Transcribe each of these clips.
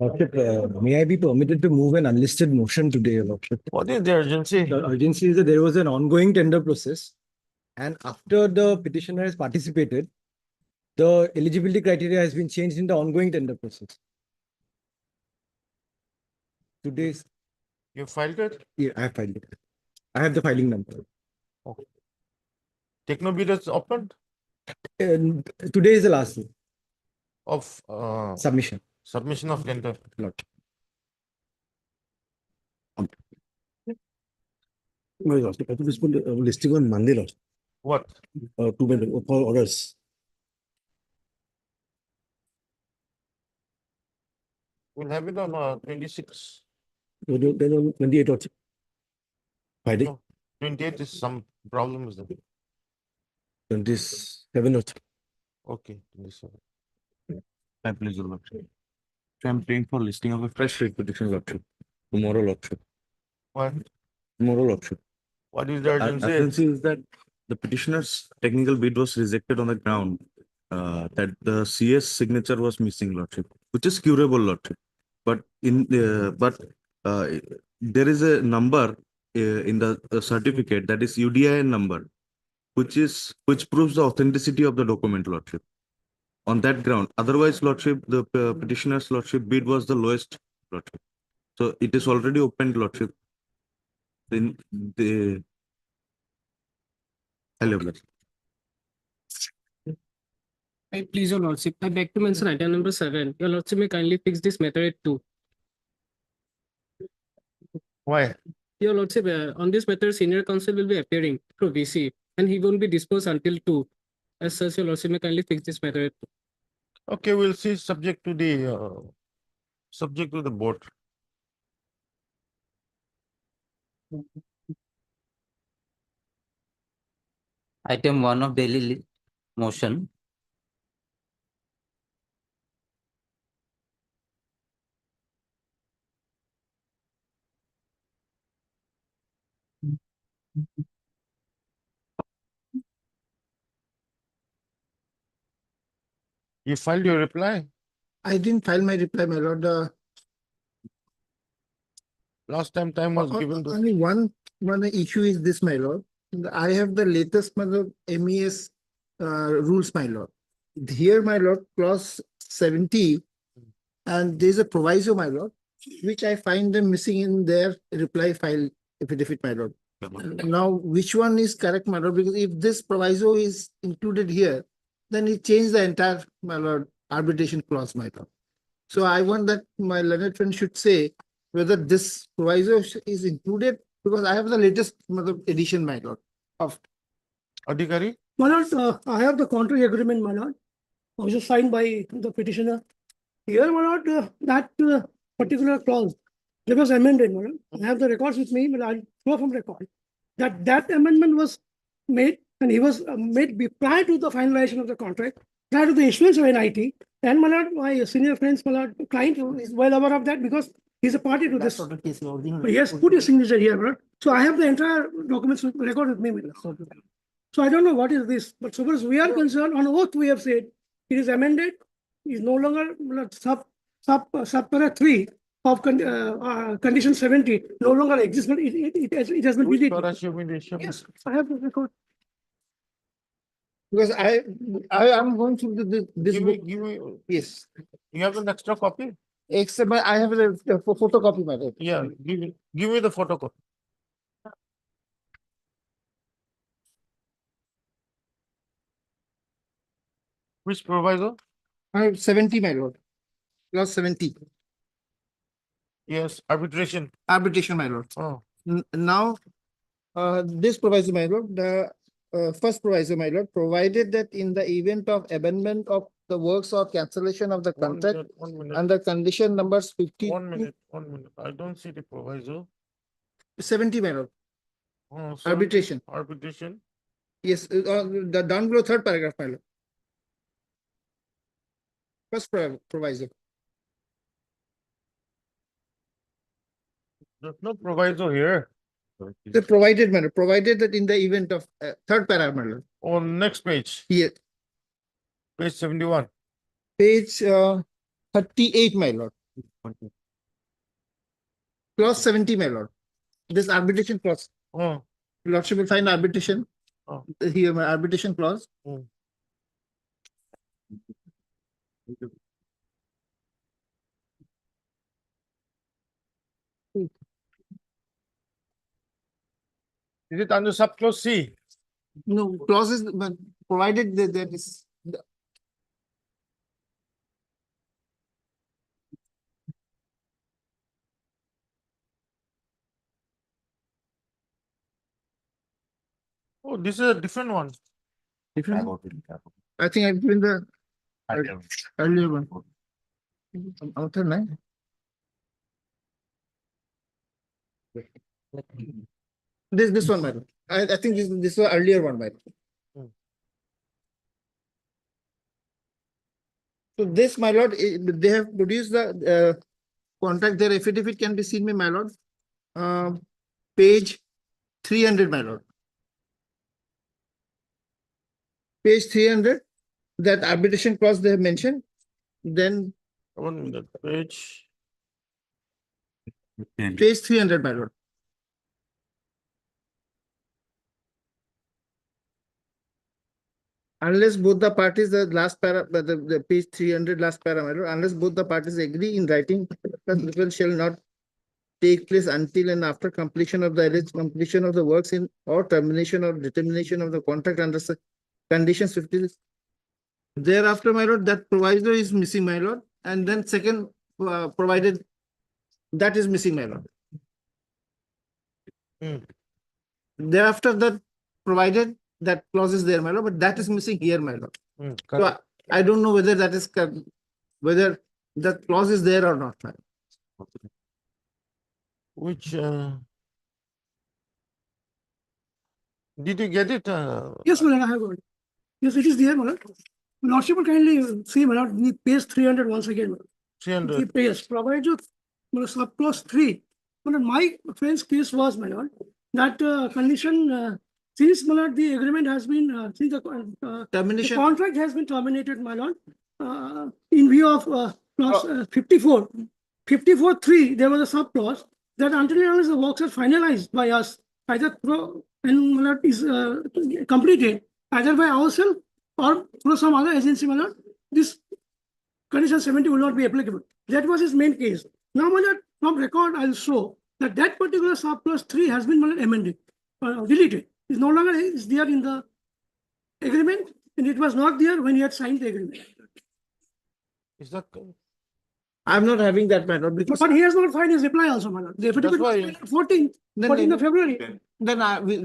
Lordship, may I be permitted to move an unlisted motion today, Your Lordship? What is the urgency? The urgency is that there was an ongoing tender process, and after the petitioner has participated, the eligibility criteria has been changed in the ongoing tender process. Today's, You filed it? yeah, I have filed it. I have the filing number. Techno bid is opened And today is the last day, of submission. submission of tender. Lordship. My Lordship, I think this one listing on Monday, Lordship, What? for orders. We'll have it on 26. Then on 28, Lordship. Friday, No, 28 is some problem is there. 27, Lordship. Okay, 27. My pleasure, Lordship. So I'm praying for listing of a fresh writ petition, Lordship. Tomorrow, Lordship. What? Tomorrow, Lordship. What is the urgency? Urgency is that the petitioner's technical bid was rejected on the ground that the CS signature was missing, Lordship, which is curable, Lordship. But there is a number in the certificate, that is UDIN number, which proves the authenticity of the document, Lordship. On that ground, otherwise, Lordship, the petitioner's Lordship bid was the lowest, Lordship. So it is already opened, Lordship. Then the hello, Lordship. I please, Your Lordship, I beg to mention item number 7. Your Lordship may kindly fix this matter at 2. Why? Your Lordship, on this matter, senior counsel will be appearing through VC and he won't be disposed until 2. As such, Your Lordship may kindly fix this matter at 2. Okay, we'll see subject to the board. Item 1 of daily motion. You filed your reply? I didn't file my reply, my lord. Last time was given to. Only one issue is this, my lord. I have the latest, my lord, MES rules, my lord. Here, my lord, clause 70, and there is a proviso, my lord, which I find them missing in their reply file affidavit, my lord. Now, which one is correct, my lord? Because if this proviso is included here, then it changed the entire, my lord, arbitration clause, my lord. So I want that my learned friend should say whether this proviso is included, because I have the latest edition, my lord, of. Adhikari? My lord, I have the contract agreement, my lord, which is signed by the petitioner. Here, my lord, that particular clause, it was amended, my lord. I have the records with me, but I'll throw from record. That amendment was made, and he was made prior to the finalization of the contract, prior to the issuance of NIT. And my lord, my senior friends, my lord, client is well aware of that because he's a party to this. He has put his signature here, my lord. So I have the entire documents record with me, my lord. So I don't know what is this, but so far as we are concerned, on oath we have said it is amended, is no longer sub-para 3 of condition 70 no longer exists, but it has been deleted. Yes, I have the record. Because I am going through this Give book. me, Yes. you have an extra copy? Except I have a photocopy, my lord. Yeah, give me the photocopy. Which proviso? I have 70, my lord. Clause 70. Yes, arbitration. Arbitration, my lord. Oh, Now, this proviso, my lord, the first proviso, my lord, provided that in the event of abandonment of the works or cancellation of the contract 1 minute. under condition numbers 50. 1 minute. I don't see the proviso. 70, my lord. Oh, so Arbitration. arbitration. Yes, the down below third paragraph, my lord. First proviso. There's no proviso here. The provided, my lord, provided that in the event of third paragraph, my lord. On next page. Here, Page 71. page 38, my lord. Clause 70, my lord. This arbitration clause. Oh, Lordship will find arbitration. Oh. Here, my arbitration clause. is it under subclause C? No, clauses, but provided that there is. Oh, this is a different one. Different. I think I've given the earlier one. Outer line. This one, madam. I think this was earlier one, madam. So this, my lord, they have produced the contract. Their affidavit can be seen, my lord. Page 300, my lord. Page 300, that arbitration clause they have mentioned. Then 1 minute, page. page 300, my lord. Unless both the parties, the last para, the page 300 last parameter, unless both the parties agree in writing, the shall not take place until and after completion of the alleged completion of the works in or termination or determination of the contract under conditions 50. Thereafter, my lord, that proviso is missing, my lord, and then second provided that is missing, my lord. Thereafter, that provided that clause is there, my lord, but that is missing here, my lord. So I don't know whether that is whether that clause is there or not, my lord. Which did you get it? Yes, my lord, I have got it. Yes, it is there, my lord. Lordship will kindly see, my lord, the page 300 once again, my lord. 300. The page provides you subclause 3. My lord, my friend's case was, my lord, that condition, since, my lord, the agreement has been, since the Termination. contract has been terminated, my lord, in view of clause 54. 54.3, there was a subclause that until and unless the works are finalized by us, either through and my lord, is completed either by ourselves or through some other agency, my lord, this condition 70 will not be applicable. That was his main case. Now, my lord, from record, I'll show that that particular subclause 3 has been, my lord, amended, deleted. It's no longer is there in the agreement, and it was not there when he had signed the agreement. Is that I'm not having that, my lord, because But he has not filed his reply also, my lord. The affidavit was why- filed on 14th, Then 14th of February. then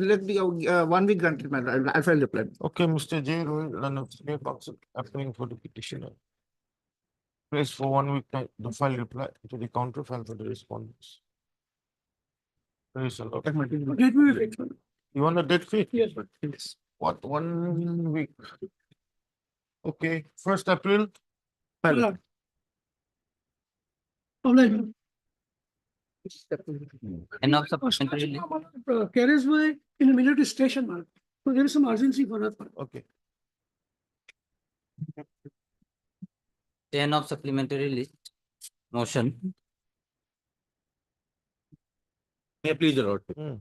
let me 1 week granted, my lord. I'll file the reply. okay, Mr. J. Rohit counsel applying for the petitioner. Place for 1 week time, the file reply to the counter file for the respondents. Praise the Lord. Let me be fixed, my lord. You want a date fee? Yes, but yes. What, 1 week? Okay, 1st April, My lord. Online. Enough supplementary list. Carries by in the military station, my lord. So there is some urgency for us. my lord. okay. 10 of supplementary list. Motion. May I please, Your Lord? Hmm.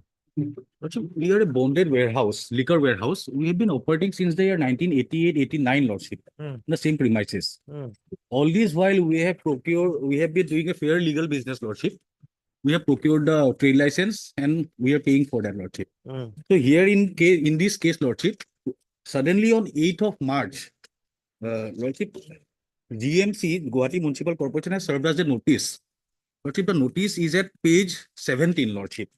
Lordship, we are a bonded warehouse, liquor warehouse. We have been operating since the year 1988-89, Lordship, Hmm. the same premises. Hmm. All this while we have been doing a fair legal business, Lordship. We have procured the trade license and we are paying for that, Lordship. Hmm. So here in this case, Lordship, suddenly on 8th of March, Lordship, GMC, Guwahati Municipal Corporation, has served us a notice. Lordship, the notice is at page 17, Lordship.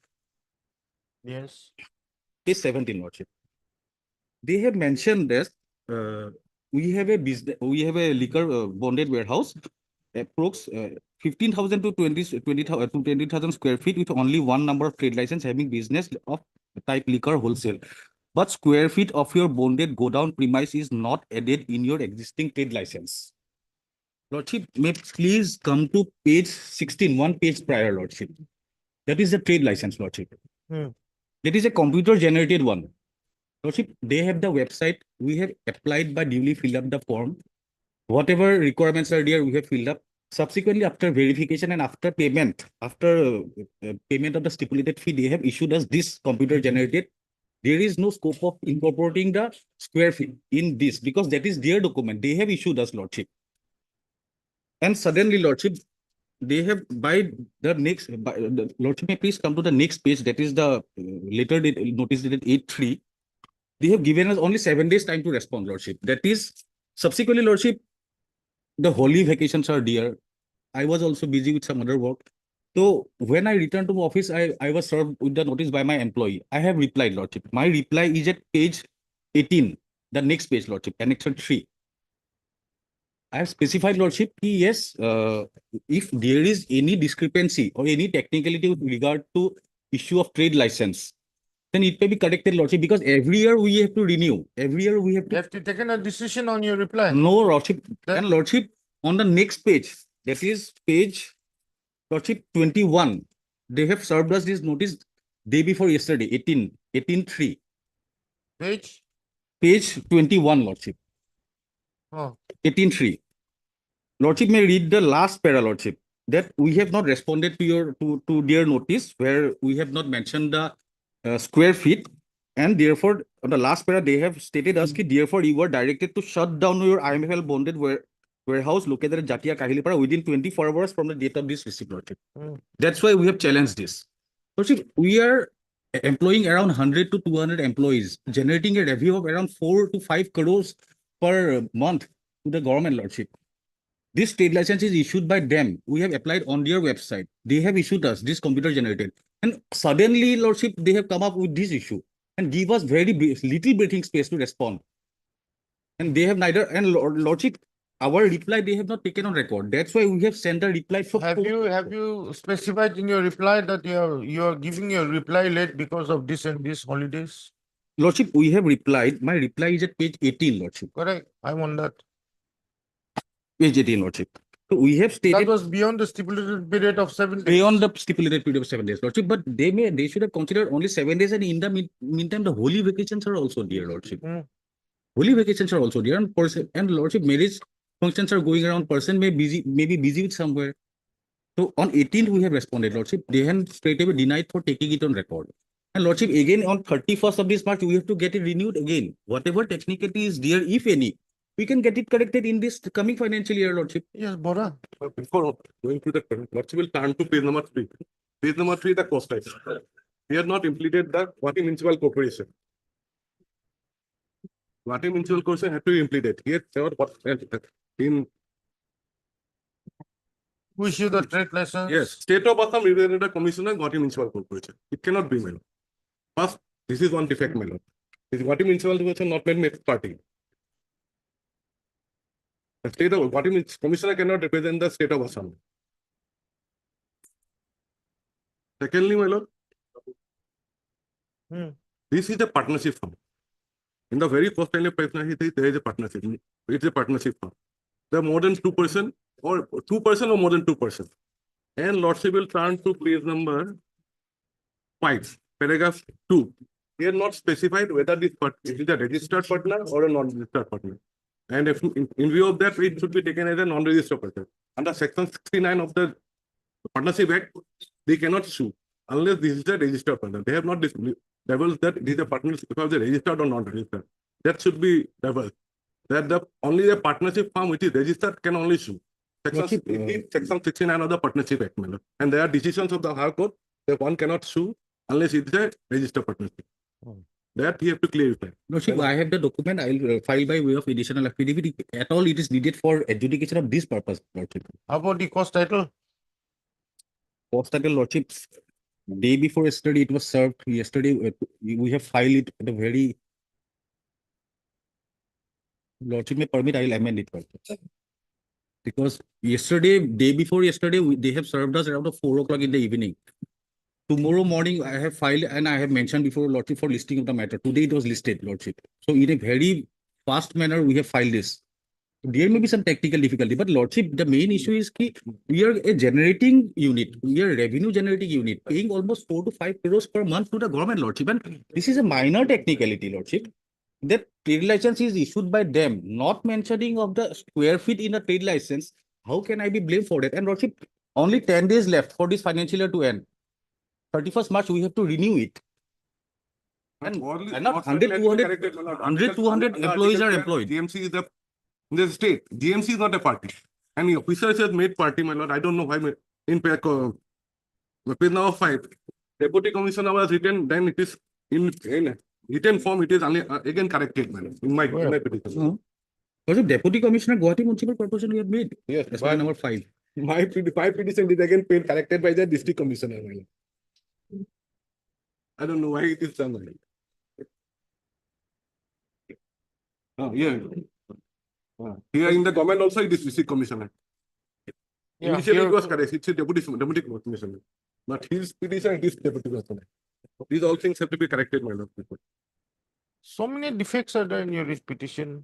Yes. Page 17, Lordship. They have mentioned that we have a liquor bonded warehouse, approx 15,000 to 20,000 square feet with only one number of trade license having business of type liquor wholesale. But square feet of your bonded godown premise is not added in your existing trade license. Lordship, may please come to page 16, one page prior, Lordship. That is the trade license, Lordship. Hmm. That is a computer generated one. Lordship, they have the website. We have applied by duly filled up the form. Whatever requirements are there, we have filled up. Subsequently, after verification and after payment, payment of the stipulated fee, they have issued us this computer generated. There is no scope of incorporating the square feet in this because that is their document. They have issued us, Lordship. And suddenly, Lordship, they have the Lordship, may please come to the next page. That is the later notice dated 8/3. They have given us only 7 days time to respond, Lordship. That is subsequently, Lordship, the holy vacations are dear. I was also busy with some other work. So when I returned to office, I was served with the notice by my employee. I have replied, Lordship. My reply is at page 18, the next page, Lordship, Annexure 3. I have specified, Lordship, yes, if there is any discrepancy or any technicality with regard to issue of trade license, then it may be corrected, Lordship, because every year we have to renew. Every year we have to. Have you taken a decision on your reply? No, Lordship. That- And Lordship, on the next page, that is page, Lordship, 21, they have served us this notice day before yesterday, 18/3. Page 21, Lordship, Oh, 18/3. Lordship may read the last para, Lordship, that we have not responded to your to their notice where we have not mentioned the square feet, and therefore on the last para they have stated us ki therefore you were directed to shut down your IMFL bonded warehouse located at Jatia Kahilipara within 24 hours from the date of this receipt, Lordship. Mm. That's why we have challenged this. Lordship, we are employing around 100 to 200 employees, generating a revenue of around 4 to 5 crores per month to the government, Lordship. This trade license is issued by them. We have applied on their website. They have issued us this computer generated. And suddenly, Lordship, they have come up with this issue and give us very little breathing space to respond. And they have neither, and Lordship, our reply, they have not taken on record. That's why we have sent a reply for. have you specified in your reply that you are giving your reply late because of this and this holidays? Lordship, we have replied. My reply is at page 18, Lordship. Correct. I want that. Page 18, Lordship. So we have That stated was beyond the stipulated period of 7 days. beyond the stipulated period of 7 days, Lordship, but they should have considered only 7 days, and in the meantime, the holy vacations are also there, Lordship. Mm. Holy vacations are also there, and Lordship, marriage functions are going around. Person may be busy with somewhere. So on 18th, we have responded, Lordship. They have straight away denied for taking it on record. And Lordship, again on 31st of this March, we have to get it renewed again. Whatever technicality is there, if any, we can get it corrected in this coming financial year, Lordship. Yes, Bora. Before going to the Lordship, will turn to page number 3. Page number 3, the cost type. We have not implemented the Guwahati Municipal Corporation. Guwahati Municipal Corporation had to be implemented. Here, in Who issued the trade license? yes, State of Assam represented the Commissioner Guwahati Municipal Corporation. It cannot be made. First, this is one defect, my lord. Is Guwahati Municipal Corporation not made party? The state of Guwahati Commissioner cannot represent the state of Assam. Secondly, my lord, Hmm. this is a partnership firm. In the very first line of partnership, there is a partnership. It's a partnership firm. There are more than 2% or 2% or more than 2%. And Lordship will turn to page number 5, paragraph 2. They are not specified whether this is a registered partner or a non-registered partner. And if in view of that, it should be taken as a non-registered partner. Under section 69 of the Partnership Act, they cannot sue unless this is a registered partner. They have not developed that this is a partnership if they registered or not registered. That should be developed. That only the partnership firm which is registered can only sue. Section 69 of the Partnership Act, and there are decisions of the High Court that one cannot sue unless it is a registered partnership. That you have to clarify. No, see, I have the document. I will file by way of additional affidavit. At all, it is needed for adjudication of this purpose, Lordship. How about the cost title? Post title, Lordship, day before yesterday, it was served. Yesterday, we have filed it at a very. Lordship may permit, I will amend it. Lordship. Because yesterday, day before yesterday, they have served us around 4 o'clock in the evening. Tomorrow morning, I have filed and I have mentioned before, Lordship, for listing of the matter. Today it was listed, Lordship. So in a very fast manner, we have filed this. There may be some technical difficulty, but Lordship, the main issue is that we are a generating unit. We are a revenue generating unit, paying almost 4 to 5 crores per month to the government, Lordship. And this is a minor technicality, Lordship. That trade license is issued by them, not mentioning of the square feet in a trade license. how can I be blamed for that? And Lordship, only 10 days left for this financial year to end. 31st March, we have to renew it. And not 100, 200, 100, 200 employees are employed. GMC is the state. GMC is not a party. And the officers has made party, my lord. I don't know why in page number 5. Deputy commissioner was written, then it is in written form, it is only again corrected, my lord, in my petition. Also, Deputy Commissioner, Guwahati Municipal Corporation, we have made. Yes, That's why number 5. my petition is again paid corrected by the district commissioner, my lord. I don't know why it is done, my lord. Yeah. Here in the government also it is district commissioner. Yeah, Initially here it was too. correct, it's a deputy commissioner. But his petition, it is deputy commissioner. These all things have to be corrected, my lord. So many defects are there in your petition.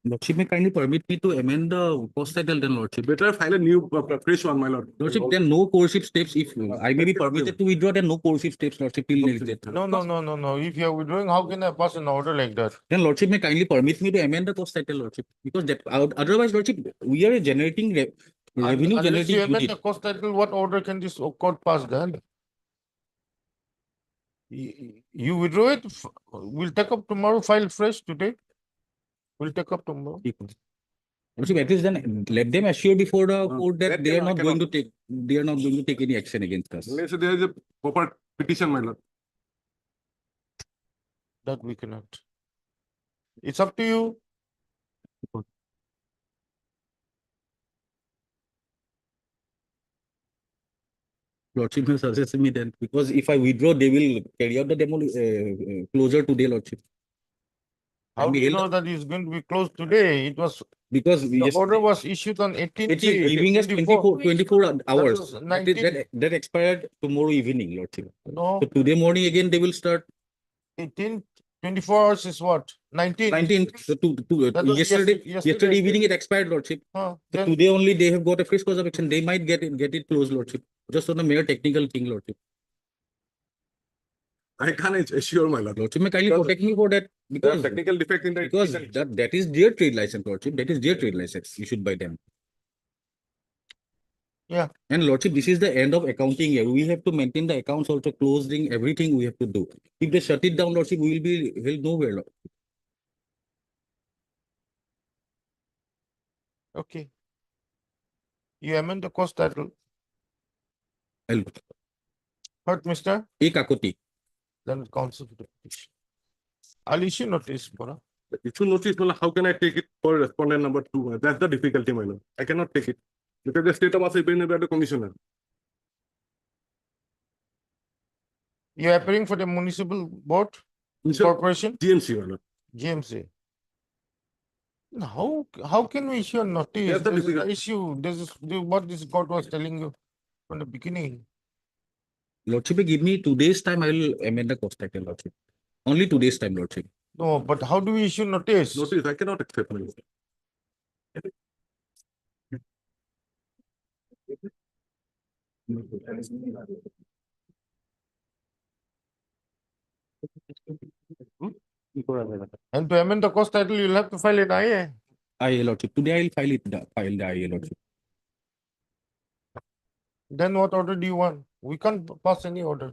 Lordship, may kindly permit me to amend the post title then, Lordship. Better file a new, fresh one, my lord. Lordship, then no coercive steps. If I may be permitted to withdraw, then no coercive steps, Lordship, till next date. No. If you are withdrawing, how can I pass an order like that? Then Lordship may kindly permit me to amend the post title, Lordship. Because that, otherwise, Lordship, we are a generating revenue Unless generating you amend unit. the cost title, what order can this court pass then? You withdraw it, we'll take up tomorrow, file fresh today. We'll take up tomorrow. Lordship, at least then let them assure before the court that let they are them, I not going to cannot. take any action against us. Unless there is a proper petition, my lord. That we cannot. It's up to you. Lordship will suggest me then, because if I withdraw, they will carry out the closure today, Lordship. How do you held- know that it's going to be closed today? It was, Because the order was issued on 18th. giving us 24 hours. was That, 19. that expired tomorrow evening, Lordship. No, So today morning again, they will start 18th, 24 hours is what? 19. 19th. So That was yesterday evening it expired, Lordship. Huh, So then today only they have got a fresh cause of action. They might get it closed, Lordship. Just on a mere technical thing, Lordship. I can't assure, my lord. Lordship may kindly Because protect me for that, There are because technical defect in the because petition. that is their trade license, Lordship. That is their trade license issued by them. Yeah. And Lordship, this is the end of accounting year. We have to maintain the accounts also, closing, everything we have to do. If they shut it down, Lordship, we will be held nowhere. Lord. okay. You amend the cost title. I'll- But Mr. Kakoti. Then counsel to the petition. I'll issue notice, Bora. If you notice, well, how can I take it for respondent number 2? That's the difficulty, my lord. I cannot take it. Because the state of Assam is by the commissioner. You're appearing for the municipal board, Instead- corporation, GMC, my lord. GMC. How can we issue a notice? That's the This is the difficult- issue. This is what this court was telling you from the beginning. Lordship, give me 2 days time, I will amend the cost title, Lordship. Only 2 days time, Lordship. No, but how do we issue notice? Notice, I cannot accept, my lord. And to amend the cost title, you'll have to file an IA. IA, Lordship. Today I will file the IA, Lordship. Then what order do you want? We can't pass any order.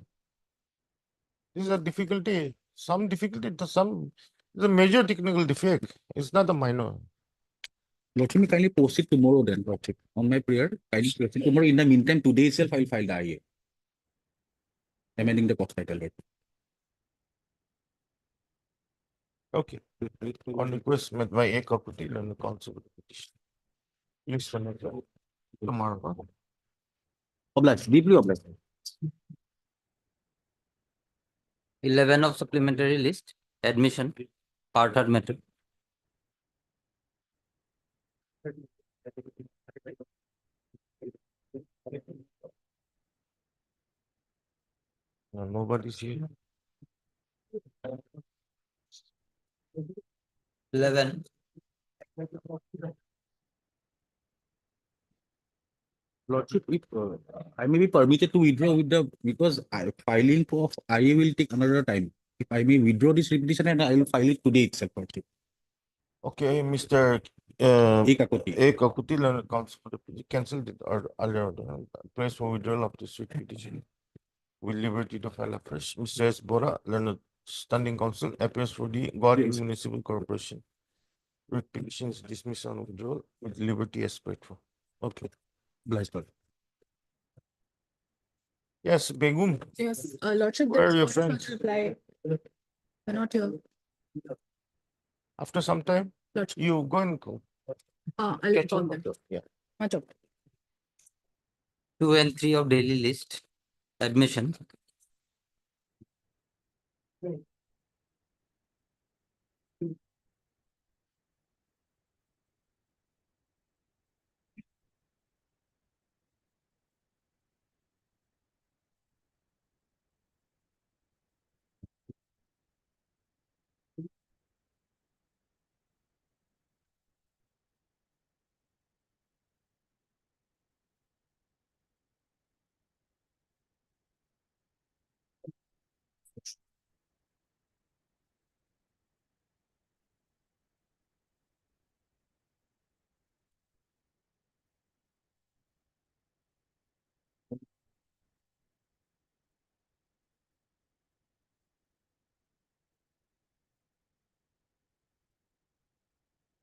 This is a difficulty. Some difficulty, it's a major technical defect. It's not a minor. Lordship, may kindly post it tomorrow then, Lordship. On my prayer, kindly post it tomorrow. In the meantime, today itself, I will file the IA. Amending the cost title, Lordship. Okay. On request made by a Kakutil and the council of the petition. Please submit that tomorrow. Huh? Obliged, deeply obliged. 11 of supplementary list, admission, part matter. No, nobody's here. 11. Lordship, if I may be permitted to withdraw with the, because filing of IA will take another time. If I may withdraw this petition and I will file it today itself, Lordship. Okay, Mr. Ekakoti. A. Kakuti, learned counsel for the petition, cancelled the earlier order, place for withdrawal of the suit petition with liberty to file afresh. Mr. S. Bora, learned standing counsel, appears for the Guwahati Municipal Corporation. Writ petition is dismissed on withdrawal with liberty as paid for. Okay. Obliged, Lord. Yes, Begum, Yes, Lordship, where there are your is not much friends? reply. They're not here. After some time, Lordship, you go and go. I'll Catch inform up. them. Yeah. Much of. 2 and 3 of daily list admission.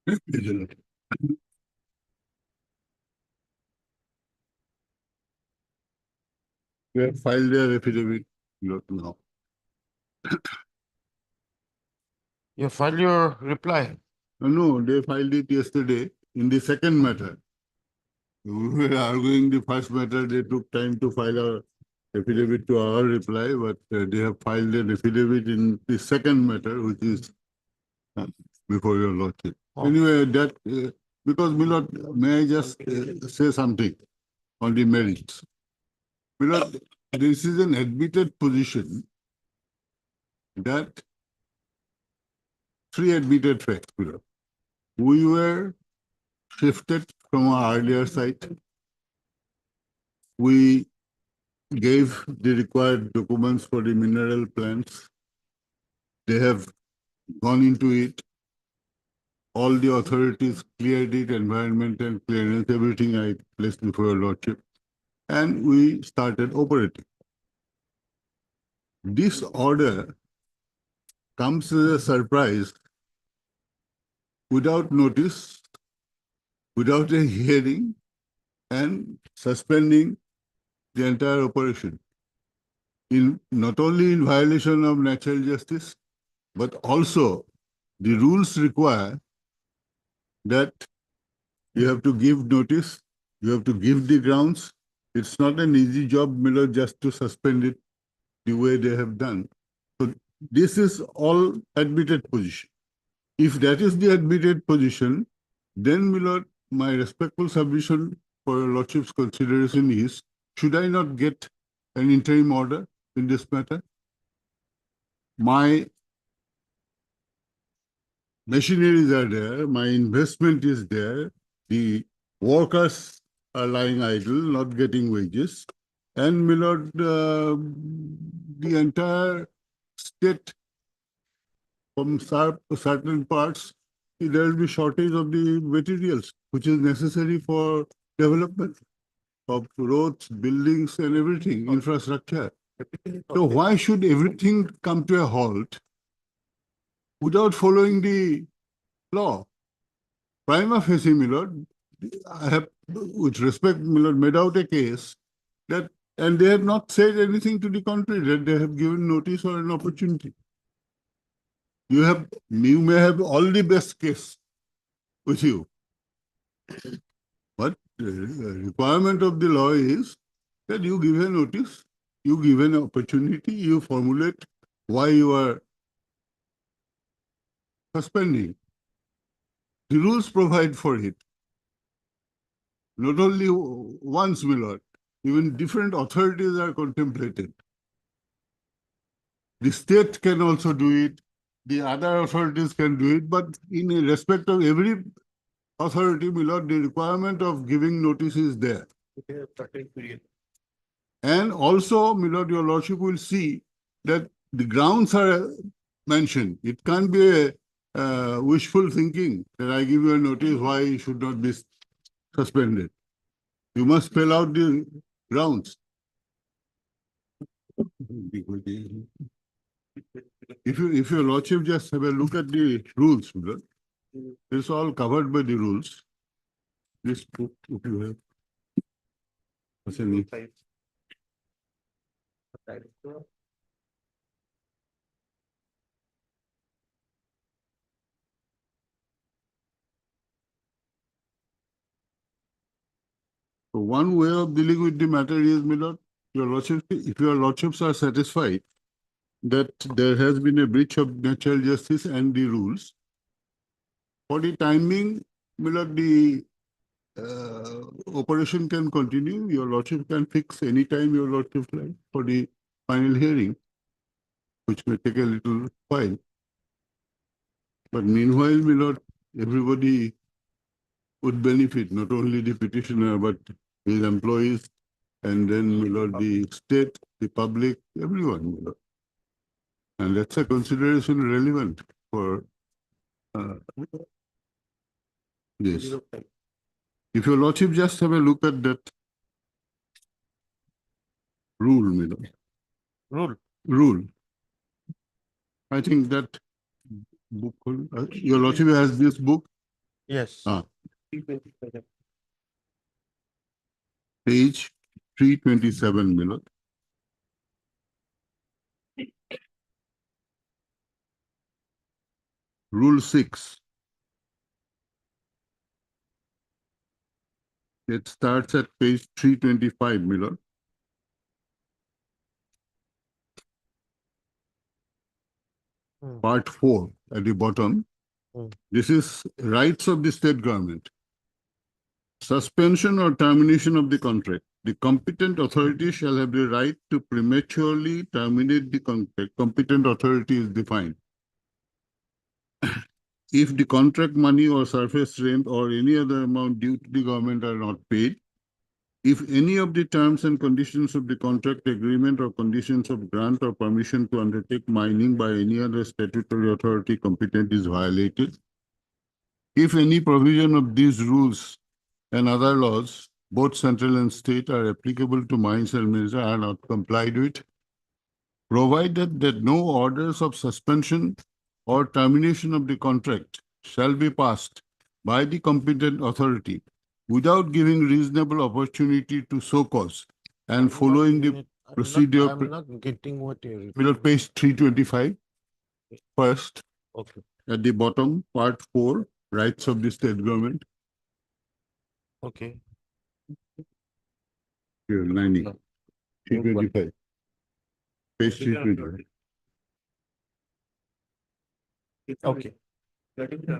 We have filed their affidavit now. You file your reply. No, they filed it yesterday in the second matter. We were arguing the first matter, they took time to file a affidavit to our reply, but they have filed an affidavit in the second matter, which is before your lordship. Oh. Anyway, that, because Milord, may I just say something on the merits? Milord, this is an admitted position that three admitted facts, Milord. We were shifted from our earlier site. We gave the required documents for the mineral plants. They have gone into it. All the authorities cleared it, environment and clearance, everything I placed before your lordship. And we started operating. This order comes as a surprise without notice, without a hearing, and suspending the entire operation. Not only in violation of natural justice, but also the rules require that you have to give notice, you have to give the grounds. It's not an easy job, Miller, just to suspend it the way they have done. So this is all admitted position. If that is the admitted position, then Miller, my respectful submission for your lordship's consideration is, should I not get an interim order in this matter? My machineries are there, my investment is there, the workers are lying idle, not getting wages, and Milord, the entire state from certain parts, there will be shortage of the materials, which is necessary for development of roads, buildings, and everything, infrastructure. So why should everything come to a halt without following the law? Prima facie, Milord, I have, with respect, Milord, made out a case that, and they have not said anything to the contrary, that they have given notice or an opportunity. You may have all the best case with you, but the requirement of the law is that you give a notice, you give an opportunity, you formulate why you are suspending. The rules provide for it. Not only once, Milord, even different authorities are contemplated. The state can also do it, the other authorities can do it, but in respect of every authority, Milord, the requirement of giving notice is there. And also, Milord, your lordship will see that the grounds are mentioned. It can't be wishful thinking that I give you a notice why you should not be suspended. You must spell out the grounds. If your lordship just have a look at the rules, brother, it's all covered by the rules. This book, if you have. What's the name? So one way of dealing with the matter is, my lord, your lordship, if your lordships are satisfied that there has been a breach of natural justice and the rules, for the timing, my lord, the operation can continue. Your lordship can fix any time your lordship like for the final hearing, which may take a little while. But meanwhile, my lord, everybody would benefit, not only the petitioner, but his employees, and then, my lord, the state, the public, everyone, my lord. And that's a consideration relevant for this. If your lordship just have a look at that rule, my lord. Rule. I think that book, your lordship has this book. Yes. Page 327, my lord. Rule 6. It starts at page 325, my lord. Part 4 at the bottom. This is rights of the state government. Suspension or termination of the contract. The competent authority shall have the right to prematurely terminate the contract. Competent authority is defined. If the contract money or surface rent or any other amount due to the government are not paid, if any of the terms and conditions of the contract agreement or conditions of grant or permission to undertake mining by any other statutory authority competent is violated, if any provision of these rules and other laws, both central and state, are applicable to mines and minerals are not complied with, provided that no orders of suspension or termination of the contract shall be passed by the competent authority without giving reasonable opportunity to so cause and following the procedure. I'm not getting what you're. Below page 325, first, Okay. at the bottom, part 4, rights of the state government. Okay. Here, 90. 325. Page 325. Okay.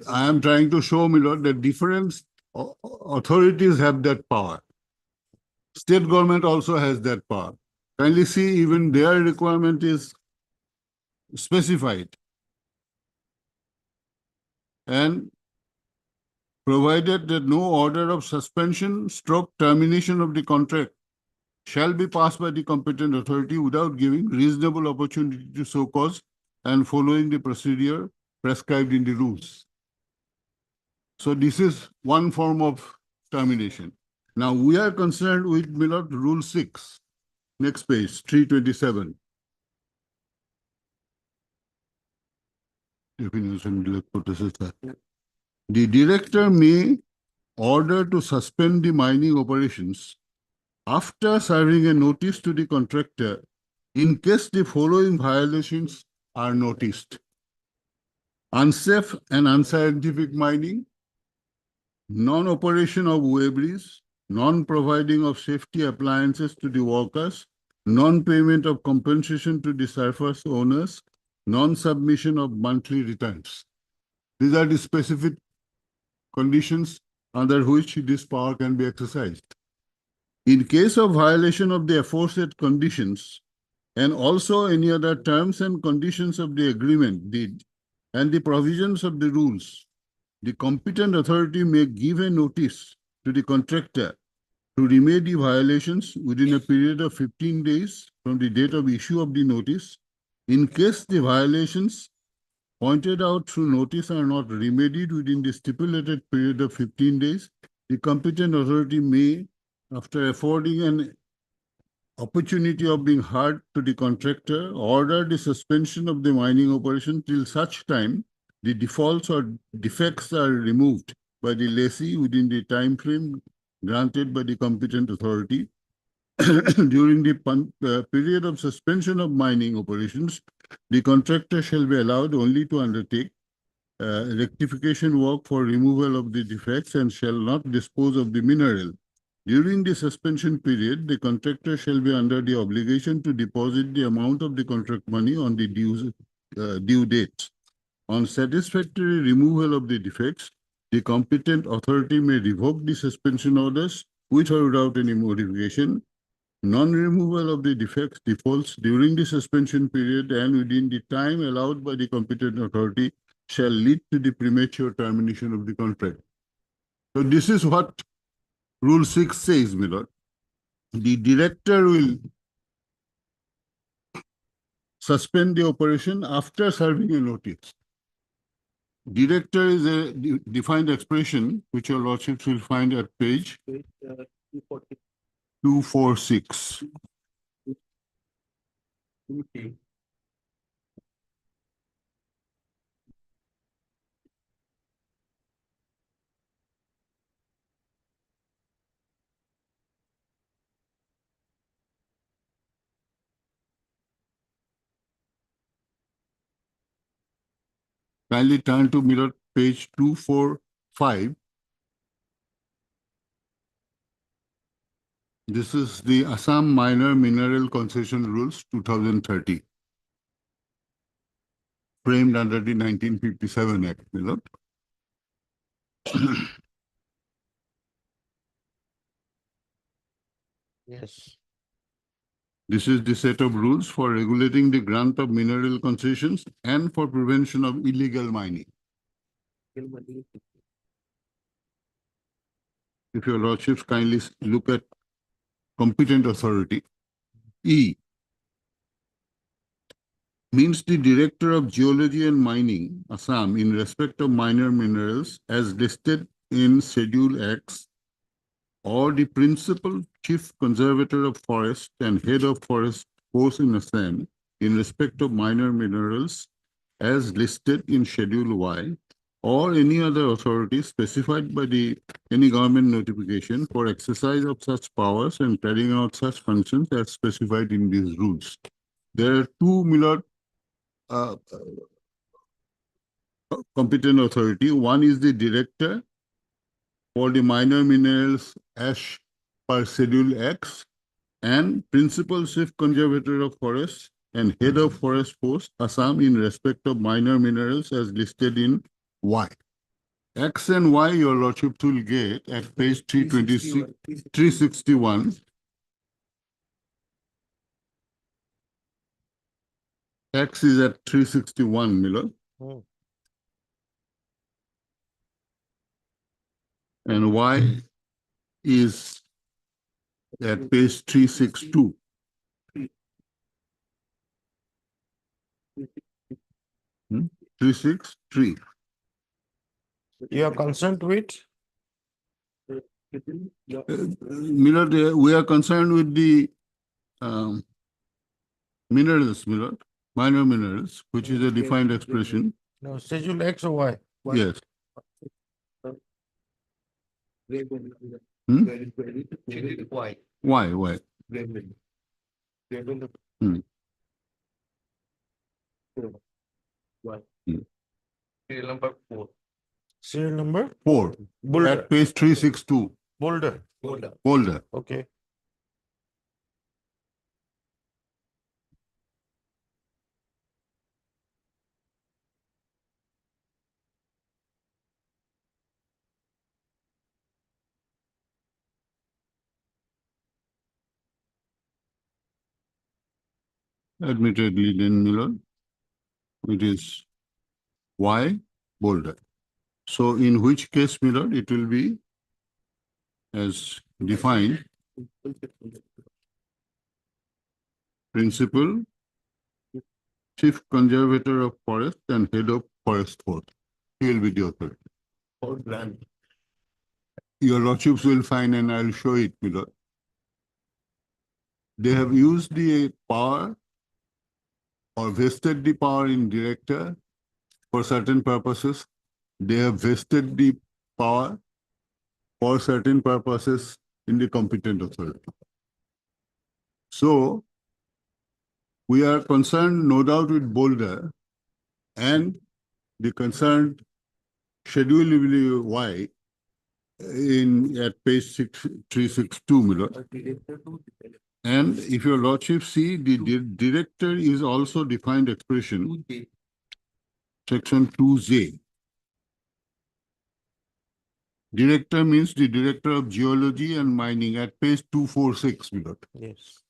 I am trying to show, my lord, that different authorities have that power. State government also has that power. Kindly see, even their requirement is specified. And provided that no order of suspension stroke termination of the contract shall be passed by the competent authority without giving reasonable opportunity to so cause and following the procedure prescribed in the rules. So this is one form of termination. Now we are concerned with, my lord, Rule 6. Next page, 327. The director may order to suspend the mining operations after serving a notice to the contractor in case the following violations are noticed: unsafe and unscientific mining, non-operation of waybreeze, non-providing of safety appliances to the workers, non-payment of compensation to the surface owners, non-submission of monthly returns. These are the specific conditions under which this power can be exercised. In case of violation of the aforesaid conditions, and also any other terms and conditions of the agreement, deed, and the provisions of the rules, the competent authority may give a notice to the contractor to remedy violations within a period of 15 days from the date of issue of the notice, in case the violations pointed out through notice are not remedied within the stipulated period of 15 days, the competent authority may, after affording an opportunity of being heard to the contractor, order the suspension of the mining operation till such time the defaults or defects are removed by the lessee within the time frame granted by the competent authority. During the period of suspension of mining operations, the contractor shall be allowed only to undertake rectification work for removal of the defects and shall not dispose of the mineral. During the suspension period, the contractor shall be under the obligation to deposit the amount of the contract money on the due date. On satisfactory removal of the defects, the competent authority may revoke the suspension orders with or without any modification. Non-removal of the defects, defaults during the suspension period and within the time allowed by the competent authority shall lead to the premature termination of the contract. So this is what Rule 6 says, my lord. The director will suspend the operation after serving a notice. Director is a defined expression which your lordships will find at page 246. Kindly turn to mirror page 245. This is the Assam Minor Mineral Concession Rules 2030, framed under the 1957 Act, my lord. Yes. This is the set of rules for regulating the grant of mineral concessions and for prevention of illegal mining. If your lordships kindly look at competent authority, E means the Director of Geology and Mining, Assam, in respect of minor minerals as listed in Schedule X, or the Principal Chief Conservator of Forest and Head of Forest Force in Assam in respect of minor minerals as listed in Schedule Y, or any other authority specified by any government notification for exercise of such powers and carrying out such functions as specified in these rules. There are two, my lord, competent authority. One is the director for the minor minerals as per Schedule X, and Principal Chief Conservator of Forests and Head of Forest Force, Assam, in respect of minor minerals as listed in Y. X and Y, your lordship will get at page 326, 361. X is at 361, Miller. And Y is at page 362. Hmm? 363. You are concerned with? Miller, we are concerned with the minerals, Miller, minor minerals, which is a defined expression. No, Schedule X or Y? Yes. Why? Why? Hmm. Serial number 4. Serial number? 4. Boulder. At page 362. Boulder. Boulder. Okay. Admittedly, then, Miller, it is Y, Boulder. So in which case, Miller, it will be as defined principal Chief Conservator of Forest and Head of Forest Force. He will be the authority. Your lordships will find, and I'll show it below. They have used the power or vested the power in director for certain purposes. They have vested the power for certain purposes in the competent authority. So we are concerned, no doubt, with Boulder and the concerned schedule Y at page 362, Milord. And if your lordship see, the director is also defined expression, section 2J. Director means the director of geology and mining at page 246, Milord. Yes.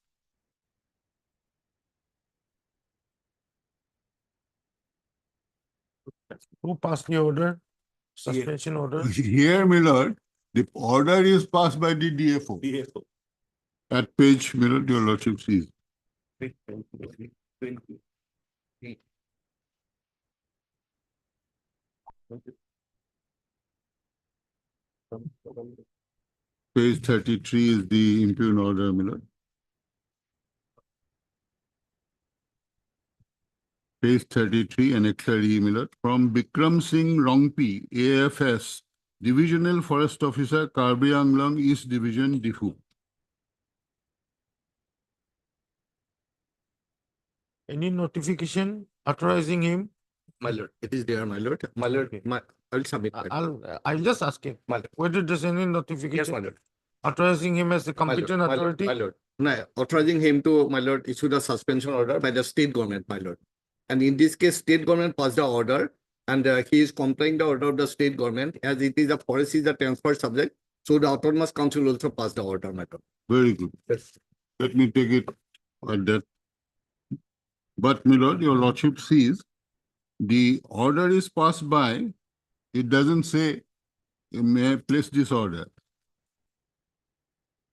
Who passed the order? Suspension order? Here, Milord, the order is passed by the DFO. At page, Milord, your lordship sees. Page 33 is the impugned order, Milord. Page 33, Annexure E, Milord. From Bikram Singh Rongpi, AFS, Divisional Forest Officer, Karbi Anglong, East Division, Difu. Any notification authorizing him? My lord, it is there, my lord. My lord, I'll submit. I'll just ask him. My lord. Whether there's any Yes, notification my lord. authorizing him as the My lord, competent my lord, authority? my lord. No, authorizing him to, my lord, issue the suspension order by the state government, my lord. And in this case, state government passed the order, and he is complying the order of the state government, as it is a forest is a transfer subject. So the autonomous council also passed the order, my lord. Very good. Yes. Let me take it at that. But, my lord, your lordship sees the order is passed by, it doesn't say, may I place this order.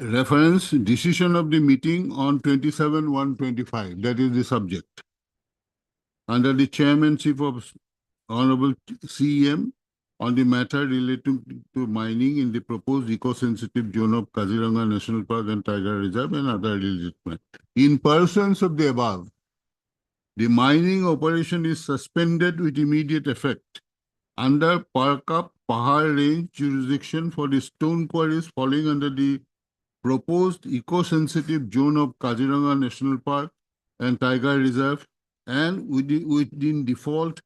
Reference decision of the meeting on 27/1/25, that is the subject. Under the chairmanship of Honorable CEM on the matter relating to mining in the proposed eco-sensitive zone of Kaziranga National Park and Tiger Reserve and other related matters. In persons of the above, the mining operation is suspended with immediate effect under Parkap Pahar Range jurisdiction for the stone quarries falling under the proposed eco-sensitive zone of Kaziranga National Park and Tiger Reserve and within default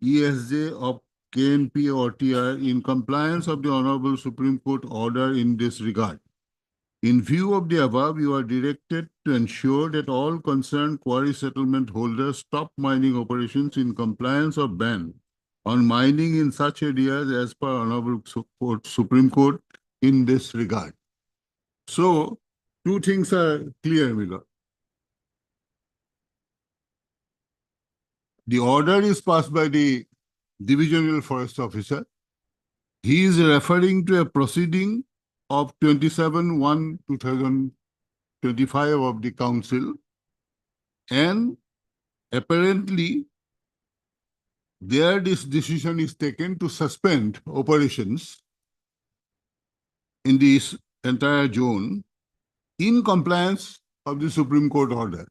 ESJ of KNP or TR in compliance of the Honorable Supreme Court order in this regard. In view of the above, you are directed to ensure that all concerned quarry settlement holders stop mining operations in compliance of ban on mining in such areas as per Honorable Supreme Court in this regard. So, two things are clear, Milo. The order is passed by the Divisional Forest Officer. He is referring to a proceeding of 27/1/2025 of the Council, and apparently there this decision is taken to suspend operations in this entire zone in compliance of the Supreme Court order.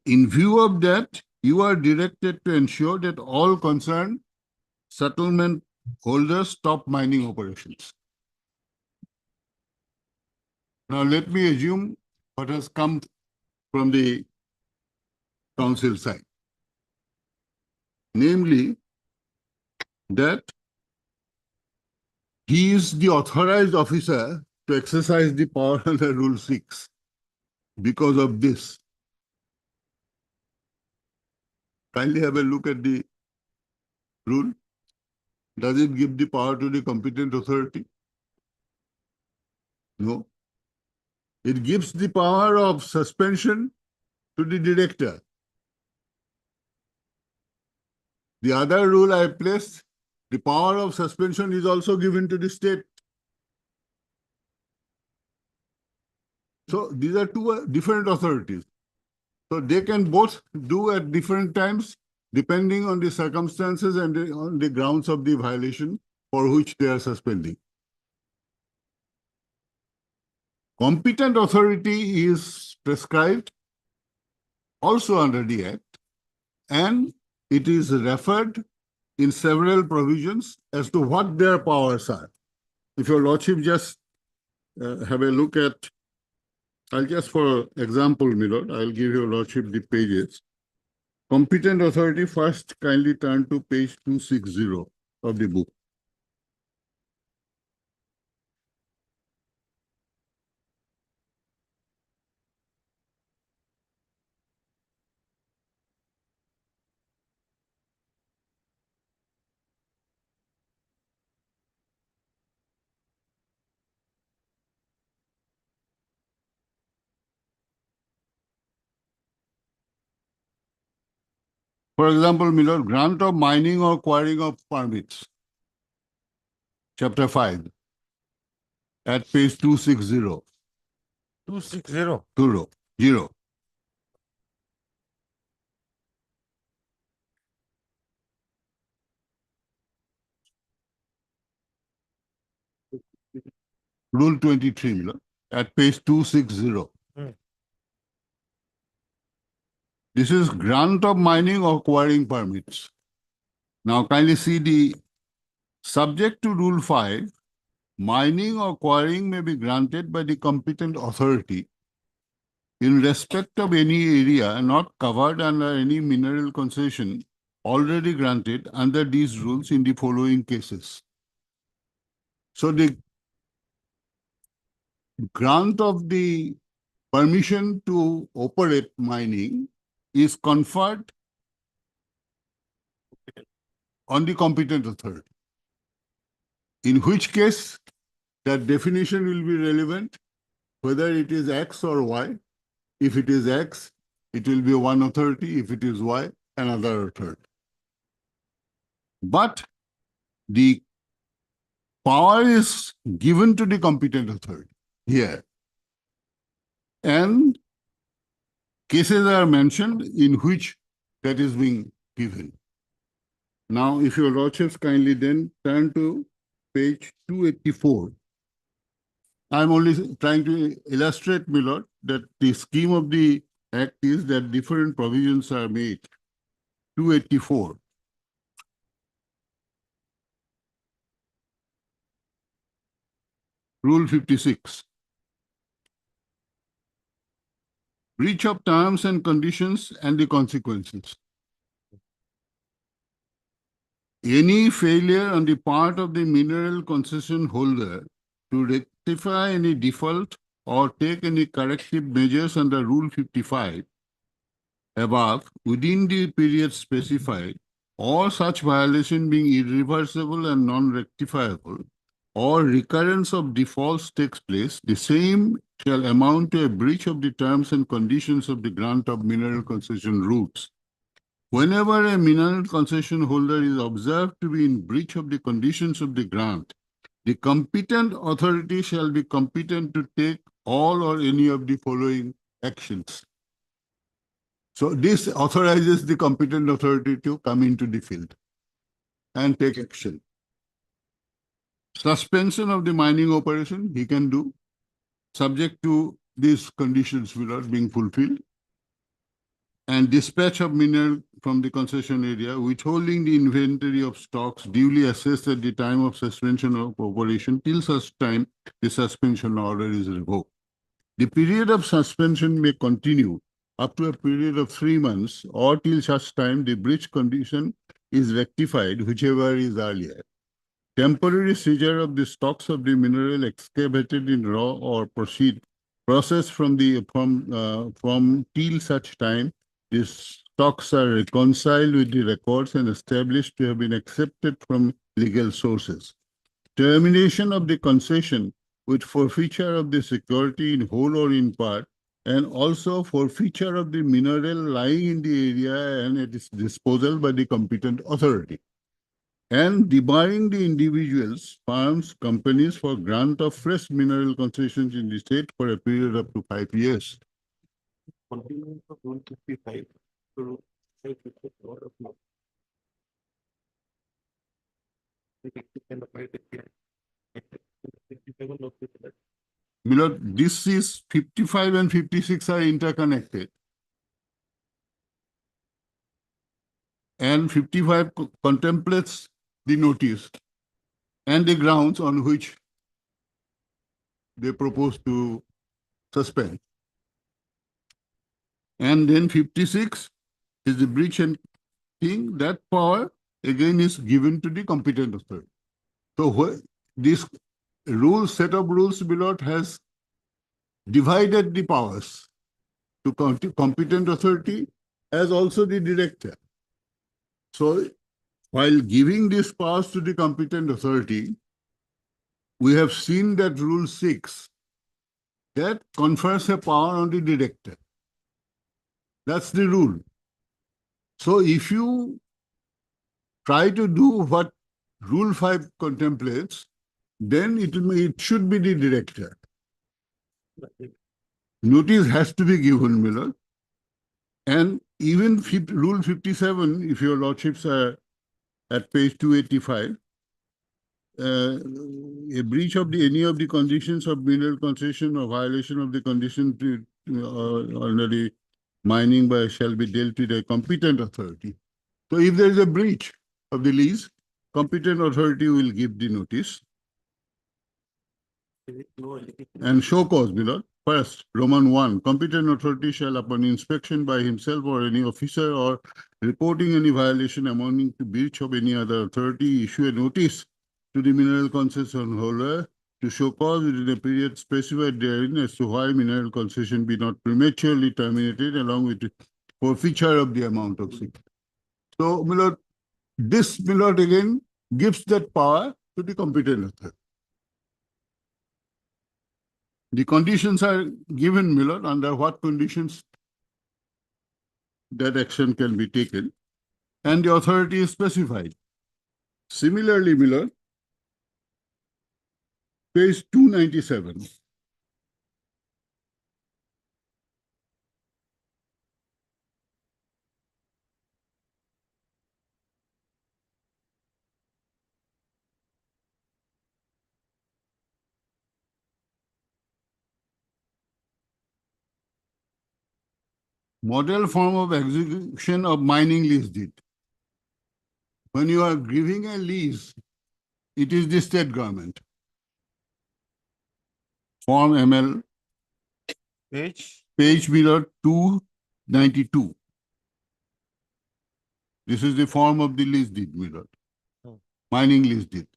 In view of that, you are directed to ensure that all concerned settlement holders stop mining operations. Now, let me assume what has come from the council side. Namely, that he is the authorized officer to exercise the power under Rule 6 because of this. Kindly have a look at the rule. Does it give the power to the competent authority? No. It gives the power of suspension to the director. The other rule I placed, the power of suspension is also given to the state. So these are two different authorities. So they can both do at different times, depending on the circumstances and on the grounds of the violation for which they are suspending. Competent authority is prescribed also under the Act, and it is referred in several provisions as to what their powers are. If your lordship just have a look at, I'll just for example, my lord, I'll give your lordship the pages. Competent authority, first kindly turn to page 260 of the book. For example, my lord, grant of mining or quarrying of permits. Chapter 5 at page 260. 260. Zero. Rule 23, my lord, at page 260. This is grant of mining or quarrying permits. Now kindly see the subject to Rule 5, mining or quarrying may be granted by the competent authority in respect of any area not covered under any mineral concession already granted under these rules in the following cases. So the grant of the permission to operate mining is conferred on the competent authority. In which case, that definition will be relevant, whether it is X or Y. If it is X, it will be one authority. If it is Y, another authority. But the power is given to the competent authority here. And cases are mentioned in which that is being given. Now, if your lordships kindly then turn to page 284. I'm only trying to illustrate, my lord, that the scheme of the Act is that different provisions are made. 284. Rule 56. Breach of terms and conditions and the consequences. Any failure on the part of the mineral concession holder to rectify any default or take any corrective measures under Rule 55 above within the period specified, or such violation being irreversible and non-rectifiable, or recurrence of defaults takes place, the same shall amount to a breach of the terms and conditions of the grant of mineral concession routes. Whenever a mineral concession holder is observed to be in breach of the conditions of the grant, the competent authority shall be competent to take all or any of the following actions. So this authorizes the competent authority to come into the field and take action. Suspension of the mining operation, he can do, subject to these conditions without being fulfilled. And dispatch of mineral from the concession area, withholding the inventory of stocks duly assessed at the time of suspension of operation till such time the suspension order is revoked. The period of suspension may continue up to a period of 3 months or till such time the breach condition is rectified, whichever is earlier. Temporary seizure of the stocks of the mineral excavated in raw or processed from till such time these stocks are reconciled with the records and established to have been accepted from legal sources. Termination of the concession with forfeiture of the security in whole or in part, and also forfeiture of the mineral lying in the area and its disposal by the competent authority. And debarring the individuals, firms, companies for grant of fresh mineral concessions in the state for a period up to 5 years. continuance of rule 55. So rule 55 is a lot of law. It can apply to here. 57 law is that. Milord, this is 55 and 56 are interconnected. And 55 contemplates the notice and the grounds on which they propose to suspend. And then 56 is the breach and thing, that power again is given to the competent authority. So this set of rules, Milord, has divided the powers to competent authority as also the director. So while giving these powers to the competent authority, we have seen that Rule 6 that confers a power on the director. That's the rule. So if you try to do what Rule 5 contemplates, then it should be the director. Notice has to be given, Miller. And even Rule 57, if your lordships are at page 285, a breach of any of the conditions of mineral concession or violation of the condition under the mining by shall be dealt with a competent authority. So if there is a breach of the lease, competent authority will give the notice. And show cause, Milord. First, Roman 1, competent authority shall, upon inspection by himself or any officer or reporting any violation amounting to breach of any other authority, issue a notice to the mineral concession holder to show cause within a period specified therein as to why mineral concession be not prematurely terminated, along with the forfeiture of the amount of fee. So, Milord, this, Milord, again gives that power to the competent authority. The conditions are given, Milord, under what conditions that action can be taken, and the authority is specified. Similarly, Milord, page 297. Model form of execution of mining lease deed. When you are giving a lease, it is the state government. Form ML, page Milord 292. This is the form of the lease deed, Milord. Mining lease deed.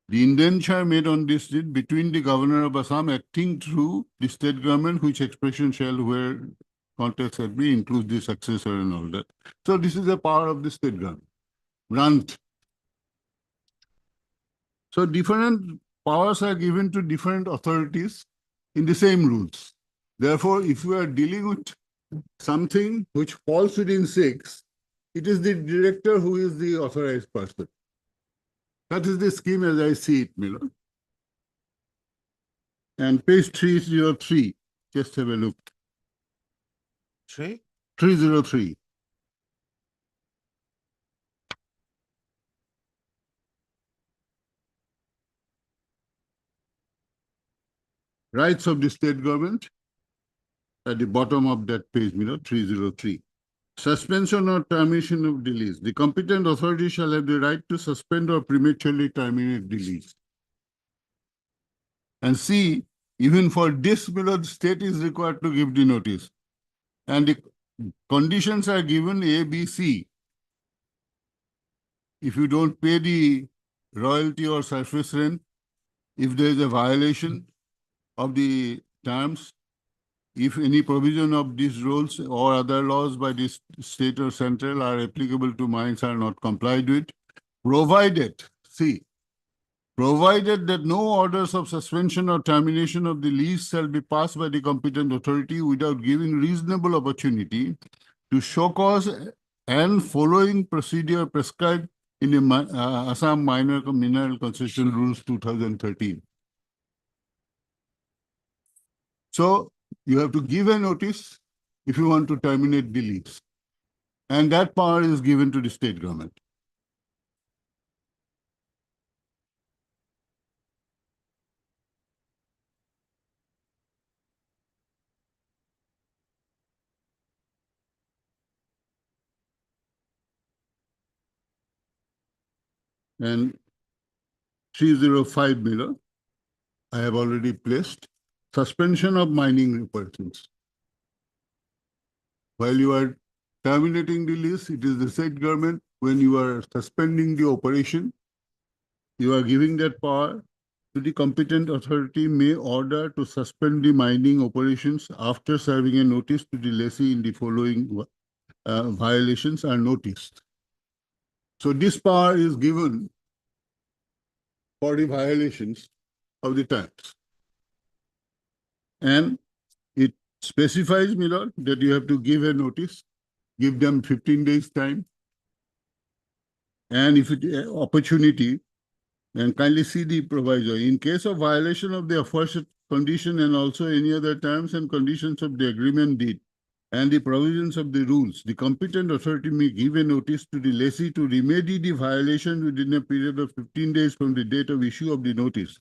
The indenture made on this deed between the governor of Assam acting through the state government, which expression shall, where context shall be, includes the successor and all that. So this is the power of the state government. Grant. So different powers are given to different authorities in the same rules. Therefore, if we are dealing with something which falls within 6, it is the director who is the authorized person. That is the scheme as I see it, Miller. And page 303, just have a look. 303. Rights of the state government at the bottom of that page, 303. Suspension or termination of the lease. The competent authority shall have the right to suspend or prematurely terminate the lease. And see, even for this, the state is required to give the notice. And the conditions are given A, B, C. If you don't pay the royalty or surface rent, if there is a violation of the terms, if any provision of these rules or other laws by the state or central are applicable to mines are not complied with, provided that no orders of suspension or termination of the lease shall be passed by the competent authority without giving reasonable opportunity to show cause and following procedure prescribed in the Assam Minor Mineral Concession Rules 2013. So you have to give a notice if you want to terminate the lease. And that power is given to the state government. And 305 Miller, I have already placed. Suspension of mining operations. While you are terminating the lease, it is the state government. When you are suspending the operation, you are giving that power to the competent authority may order to suspend the mining operations after serving a notice to the lessee in the following violations are noticed. So this power is given for the violations of the terms. And it specifies, my lord, that you have to give a notice, give them 15 days time. And if it opportunity, and kindly see the proviso. In case of violation of the aforesaid condition and also any other terms and conditions of the agreement deed and the provisions of the rules, the competent authority may give a notice to the lessee to remedy the violation within a period of 15 days from the date of issue of the notice.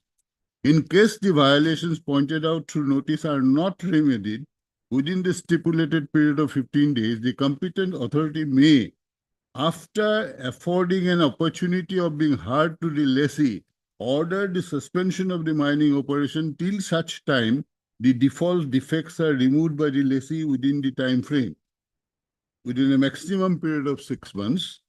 In case the violations pointed out through notice are not remedied within the stipulated period of 15 days, the competent authority may, after affording an opportunity of being heard to the lessee, order the suspension of the mining operation till such time the default defects are removed by the lessee within the time frame, within a maximum period of 6 months,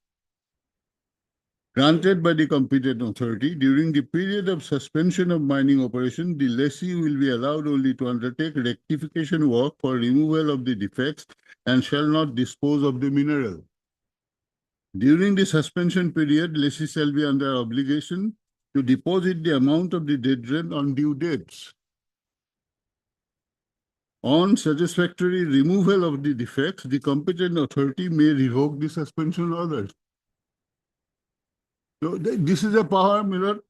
granted by the competent authority. During the period of suspension of mining operation, the lessee will be allowed only to undertake rectification work for removal of the defects and shall not dispose of the mineral. During the suspension period, lessee shall be under obligation to deposit the amount of the dead rent on due dates. On satisfactory removal of the defects, the competent authority may revoke the suspension orders. So this is a power, Miller,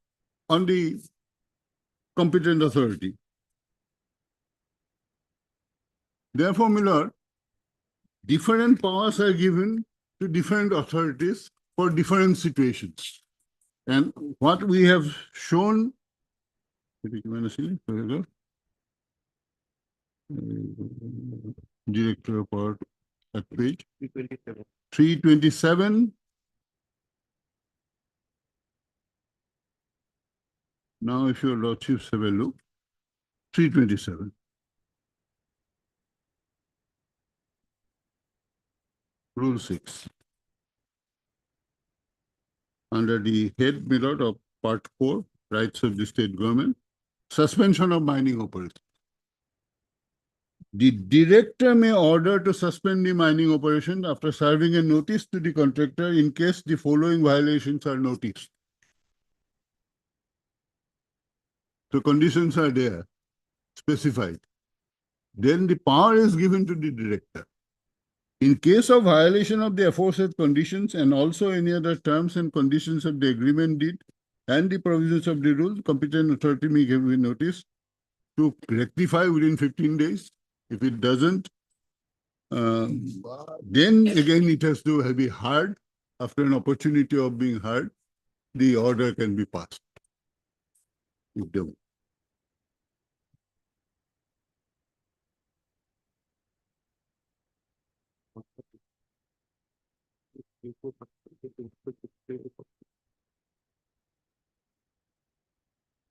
on the competent authority. Therefore, Miller, different powers are given to different authorities for different situations. And what we have shown, director report at page 327. Now, if your lordships have a look, 327. Rule 6. Under the head, my lord, of part 4, rights of the state government, suspension of mining operations. The director may order to suspend the mining operation after serving a notice to the contractor in case the following violations are noticed. So conditions are there, specified. Then the power is given to the director. In case of violation of the aforesaid conditions and also any other terms and conditions of the agreement deed and the provisions of the rule, competent authority may give a notice to rectify within 15 days. If it doesn't, then again it has to be heard. After an opportunity of being heard, the order can be passed. If they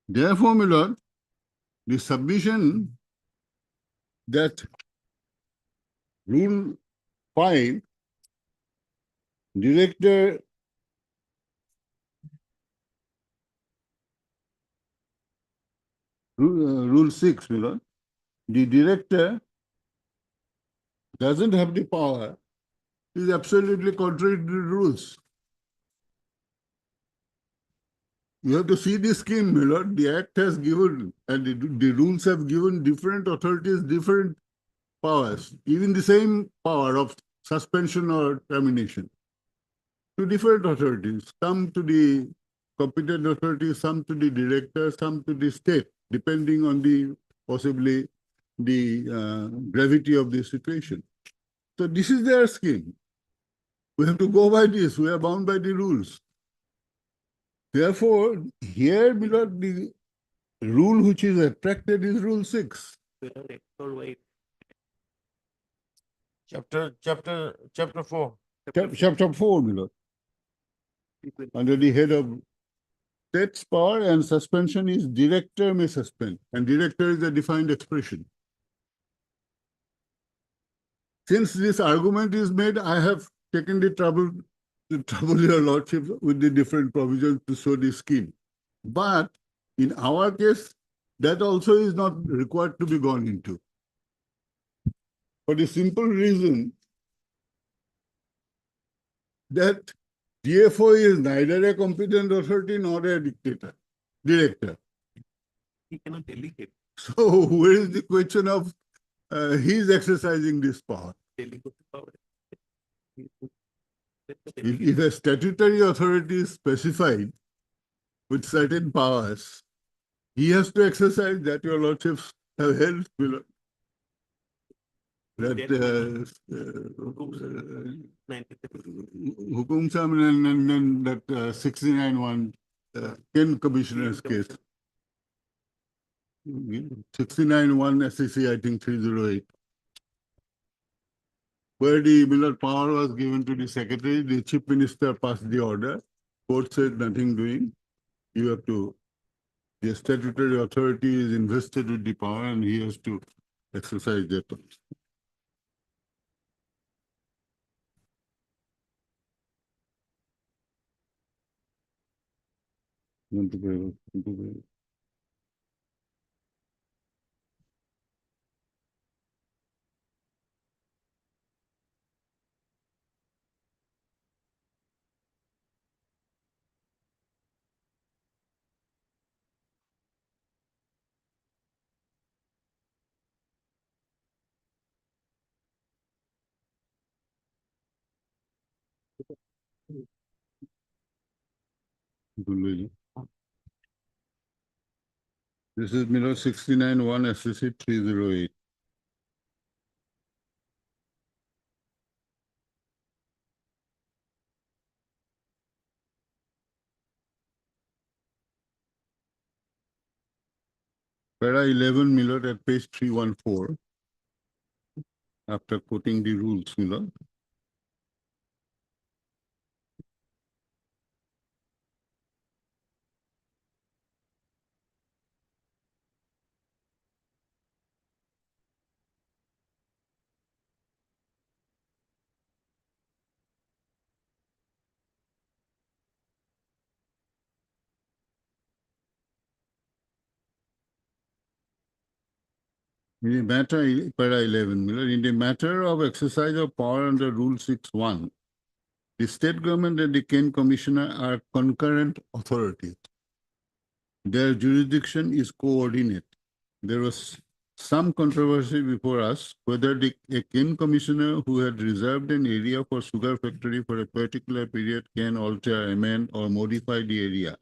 Therefore, my lord, the submission that Rule 5, director Rule 6, my lord, the director doesn't have the power, is absolutely contrary to the rules. You have to see the scheme, my lord. The act has given, and the rules have given different authorities different powers, even the same power of suspension or termination, to different authorities, some to the competent authority, some to the director, some to the state, depending on the possibly the gravity of the situation. So this is their scheme. We have to go by this. We are bound by the rules. Therefore, here, Milord, the rule which is attracted is Rule 6. Chapter 4. Chapter 4, Milord. Under the head of state's power and suspension is director may suspend, and director is a defined expression. Since this argument is made, I have taken the trouble to trouble your lordship with the different provisions to show the scheme. But in our case, that also is not required to be gone into. For the simple reason that DFO is neither a competent authority nor a director. He cannot delegate. So where is the question of he's exercising this power? Delegate power. If a statutory authority is specified with certain powers, he has to exercise that. Your lordships have held below. That Hukum Sam and that 69-1 Ken Commissioner's case. 69-1 SEC, I think 308. Where the Milord power was given to the secretary, the chief minister passed the order. Court said nothing doing. You have to, the statutory authority is invested with the power and he has to exercise that. This is Milord 69-1 SEC 308. Para 11, Milord, at page 314. After quoting the rules, Milord. In the matter, para 11, Milord, in the matter of exercise of power under Rule 6.1, the state government and the Ken Commissioner are concurrent authorities. Their jurisdiction is coordinate. There was some controversy before us whether a Ken Commissioner who had reserved an area for sugar factory for a particular period can alter, amend, or modify the area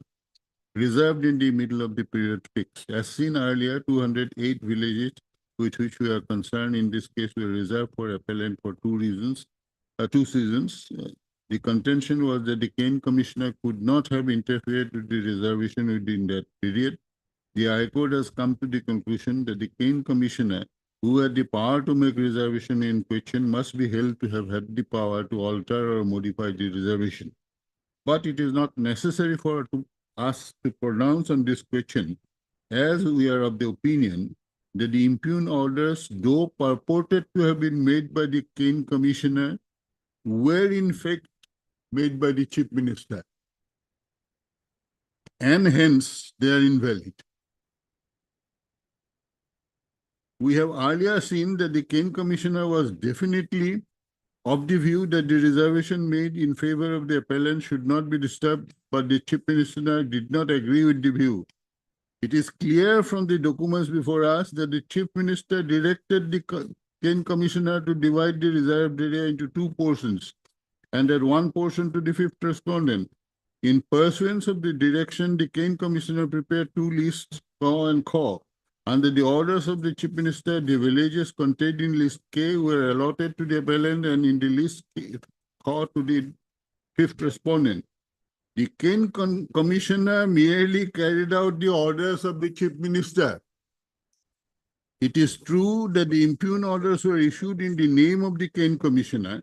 reserved in the middle of the period fixed. As seen earlier, 208 villages with which we are concerned in this case were reserved for appellant for two seasons. The contention was that the Ken Commissioner could not have interfered with the reservation within that period. The High Court has come to the conclusion that the Ken Commissioner, who had the power to make reservation in question, must be held to have had the power to alter or modify the reservation. But it is not necessary for us to pronounce on this question, as we are of the opinion that the impugned orders, though purported to have been made by the Ken Commissioner, were in fact made by the Chief Minister, and hence they are invalid. We have earlier seen that the Ken Commissioner was definitely of the view that the reservation made in favor of the appellant should not be disturbed, but the Chief Minister did not agree with the view. It is clear from the documents before us that the Chief Minister directed the Ken Commissioner to divide the reserved area into two portions, and that one portion to the fifth respondent. In pursuance of the direction, the Ken Commissioner prepared two lists, Kaw and Kaw, Under the orders of the Chief Minister, the villages contained in list K were allotted to the appellant and in the list K to the fifth respondent. The Kane Commissioner merely carried out the orders of the Chief Minister. It is true that the impugn orders were issued in the name of the Kane Commissioner.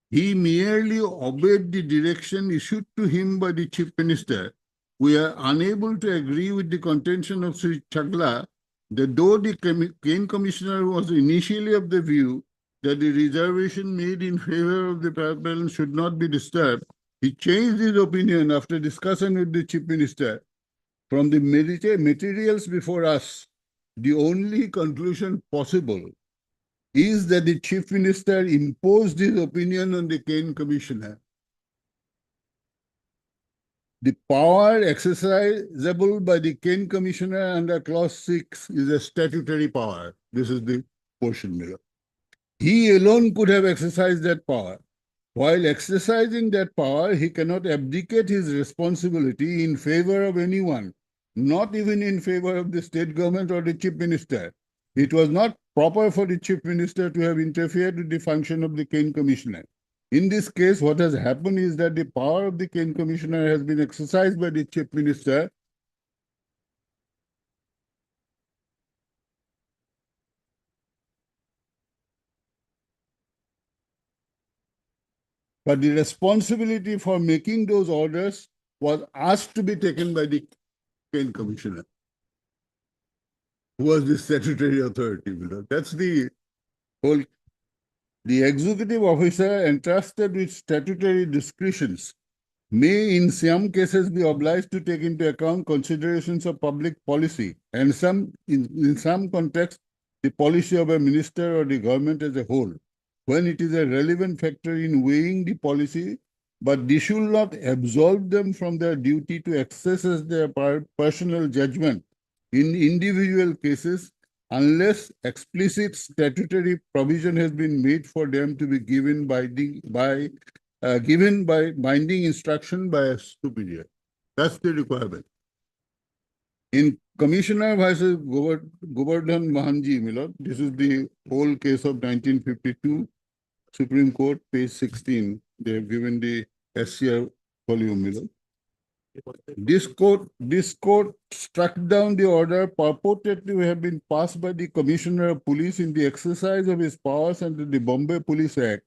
He merely obeyed the direction issued to him by the Chief Minister. We are unable to agree with the contention of Sri Chagla that though the Kane Commissioner was initially of the view that the reservation made in favor of the appellant should not be disturbed, he changed his opinion after discussion with the Chief Minister. From the materials before us, the only conclusion possible is that the Chief Minister imposed his opinion on the Kane Commissioner. The power exercisable by the Kane Commissioner under Clause 6 is a statutory power. This is the portion below. He alone could have exercised that power. While exercising that power, he cannot abdicate his responsibility in favor of anyone, not even in favor of the state government or the Chief Minister. It was not proper for the Chief Minister to have interfered with the function of the Kane Commissioner. In this case, what has happened is that the power of the Kane Commissioner has been exercised by the Chief Minister but the responsibility for making those orders was asked to be taken by the Kane Commissioner, who was the statutory authority. That's the whole. The executive officer entrusted with statutory discretions may in some cases be obliged to take into account considerations of public policy and in some contexts the policy of a minister or the government as a whole, when it is a relevant factor in weighing the policy, but this should not absolve them from their duty to exercise their personal judgment in individual cases unless explicit statutory provision has been made for them to be given by binding instruction by a superior. That's the requirement. In Commissioner versus Govardhan Mahanji, Milord, this is the whole case of 1952, Supreme Court, page 16. They have given the SCR volume, Milord. This court struck down the order purported to have been passed by the Commissioner of Police in the exercise of his powers under the Bombay Police Act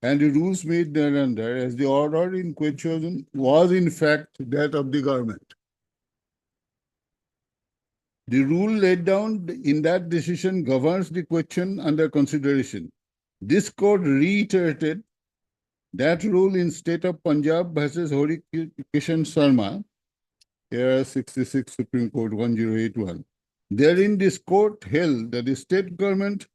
and the rules made thereunder, as the order in question was in fact that of the government. The rule laid down in that decision governs the question under consideration. This court reiterated that rule in State of Punjab versus Hari Kishan Sharma, here 66 Supreme Court 1081. Therein, this court held that the state government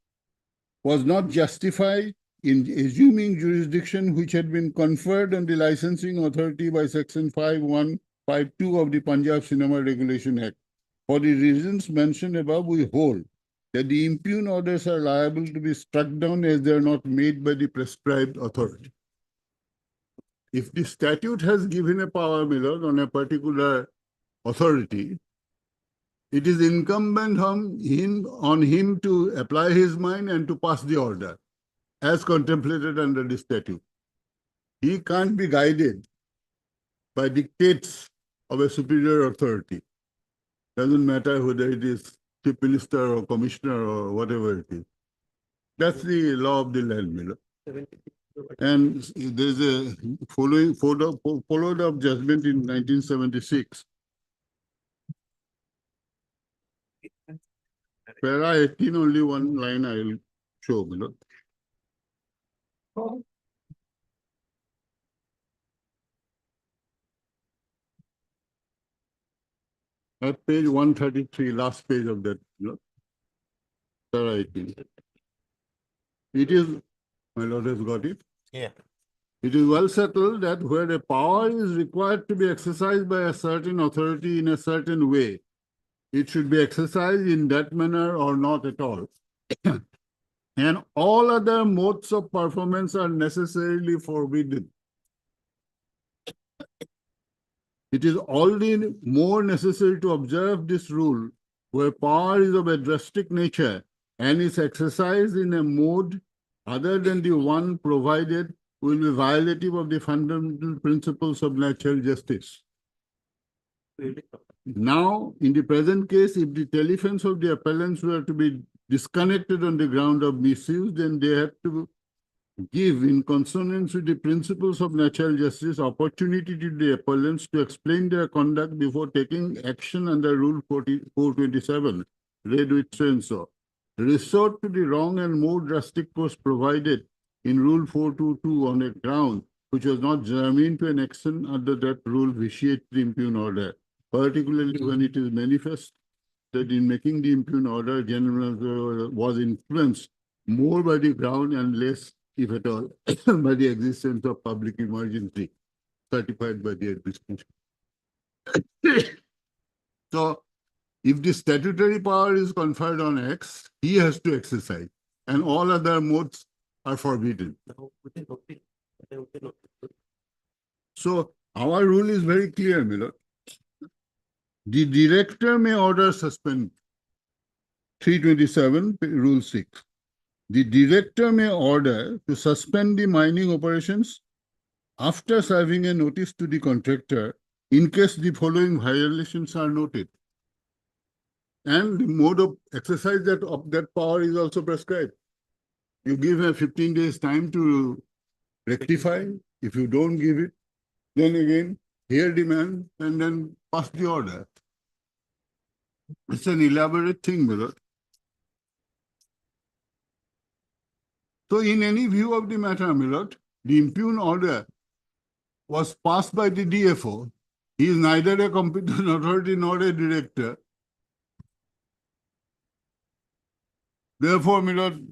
was not justified in assuming jurisdiction which had been conferred on the licensing authority by Section 5152 of the Punjab Cinema Regulation Act. For the reasons mentioned above, we hold that the impugn orders are liable to be struck down as they are not made by the prescribed authority. If the statute has given a power, Milord, on a particular authority, it is incumbent on him to apply his mind and to pass the order as contemplated under the statute. He can't be guided by dictates of a superior authority. Doesn't matter whether it is Chief Minister or Commissioner or whatever it is. That's the law of the land, Milord. And there's a followed up judgment in 1976. Para 18, only one line I will show, Milord. At page 133, last page of that, Milord. Para 18. It is, my Lord has got it. Yeah. It is well settled that where a power is required to be exercised by a certain authority in a certain way, it should be exercised in that manner or not at all. And all other modes of performance are necessarily forbidden. It is all the more necessary to observe this rule where power is of a drastic nature and is exercised in a mode other than the one provided will be violative of the fundamental principles of natural justice. Now, in the present case, if the telephones of the appellants were to be disconnected on the ground of misuse, then they have to give, in consonance with the principles of natural justice, opportunity to the appellants to explain their conduct before taking action under Rule 427, read with so and so. Resort to the wrong and more drastic course provided in Rule 422 on a ground which was not germane to an action under that rule vitiate the impugn order, particularly when it is manifest that in making the impugn order, general was influenced more by the ground and less, if at all, by the existence of public emergency certified by the administration. So, if the statutory power is conferred on X, he has to exercise, and all other modes are forbidden. So, our rule is very clear, Miller. The director may order suspend 327, Rule 6. The director may order to suspend the mining operations after serving a notice to the contractor in case the following violations are noted. And the mode of exercise of that power is also prescribed. You give a 15 days time to rectify. If you don't give it, then again, hear demand and then pass the order. It's an elaborate thing, brother. So in any view of the matter, Milord, the impugn order was passed by the DFO. He is neither a competent authority nor a director. Therefore, Milord,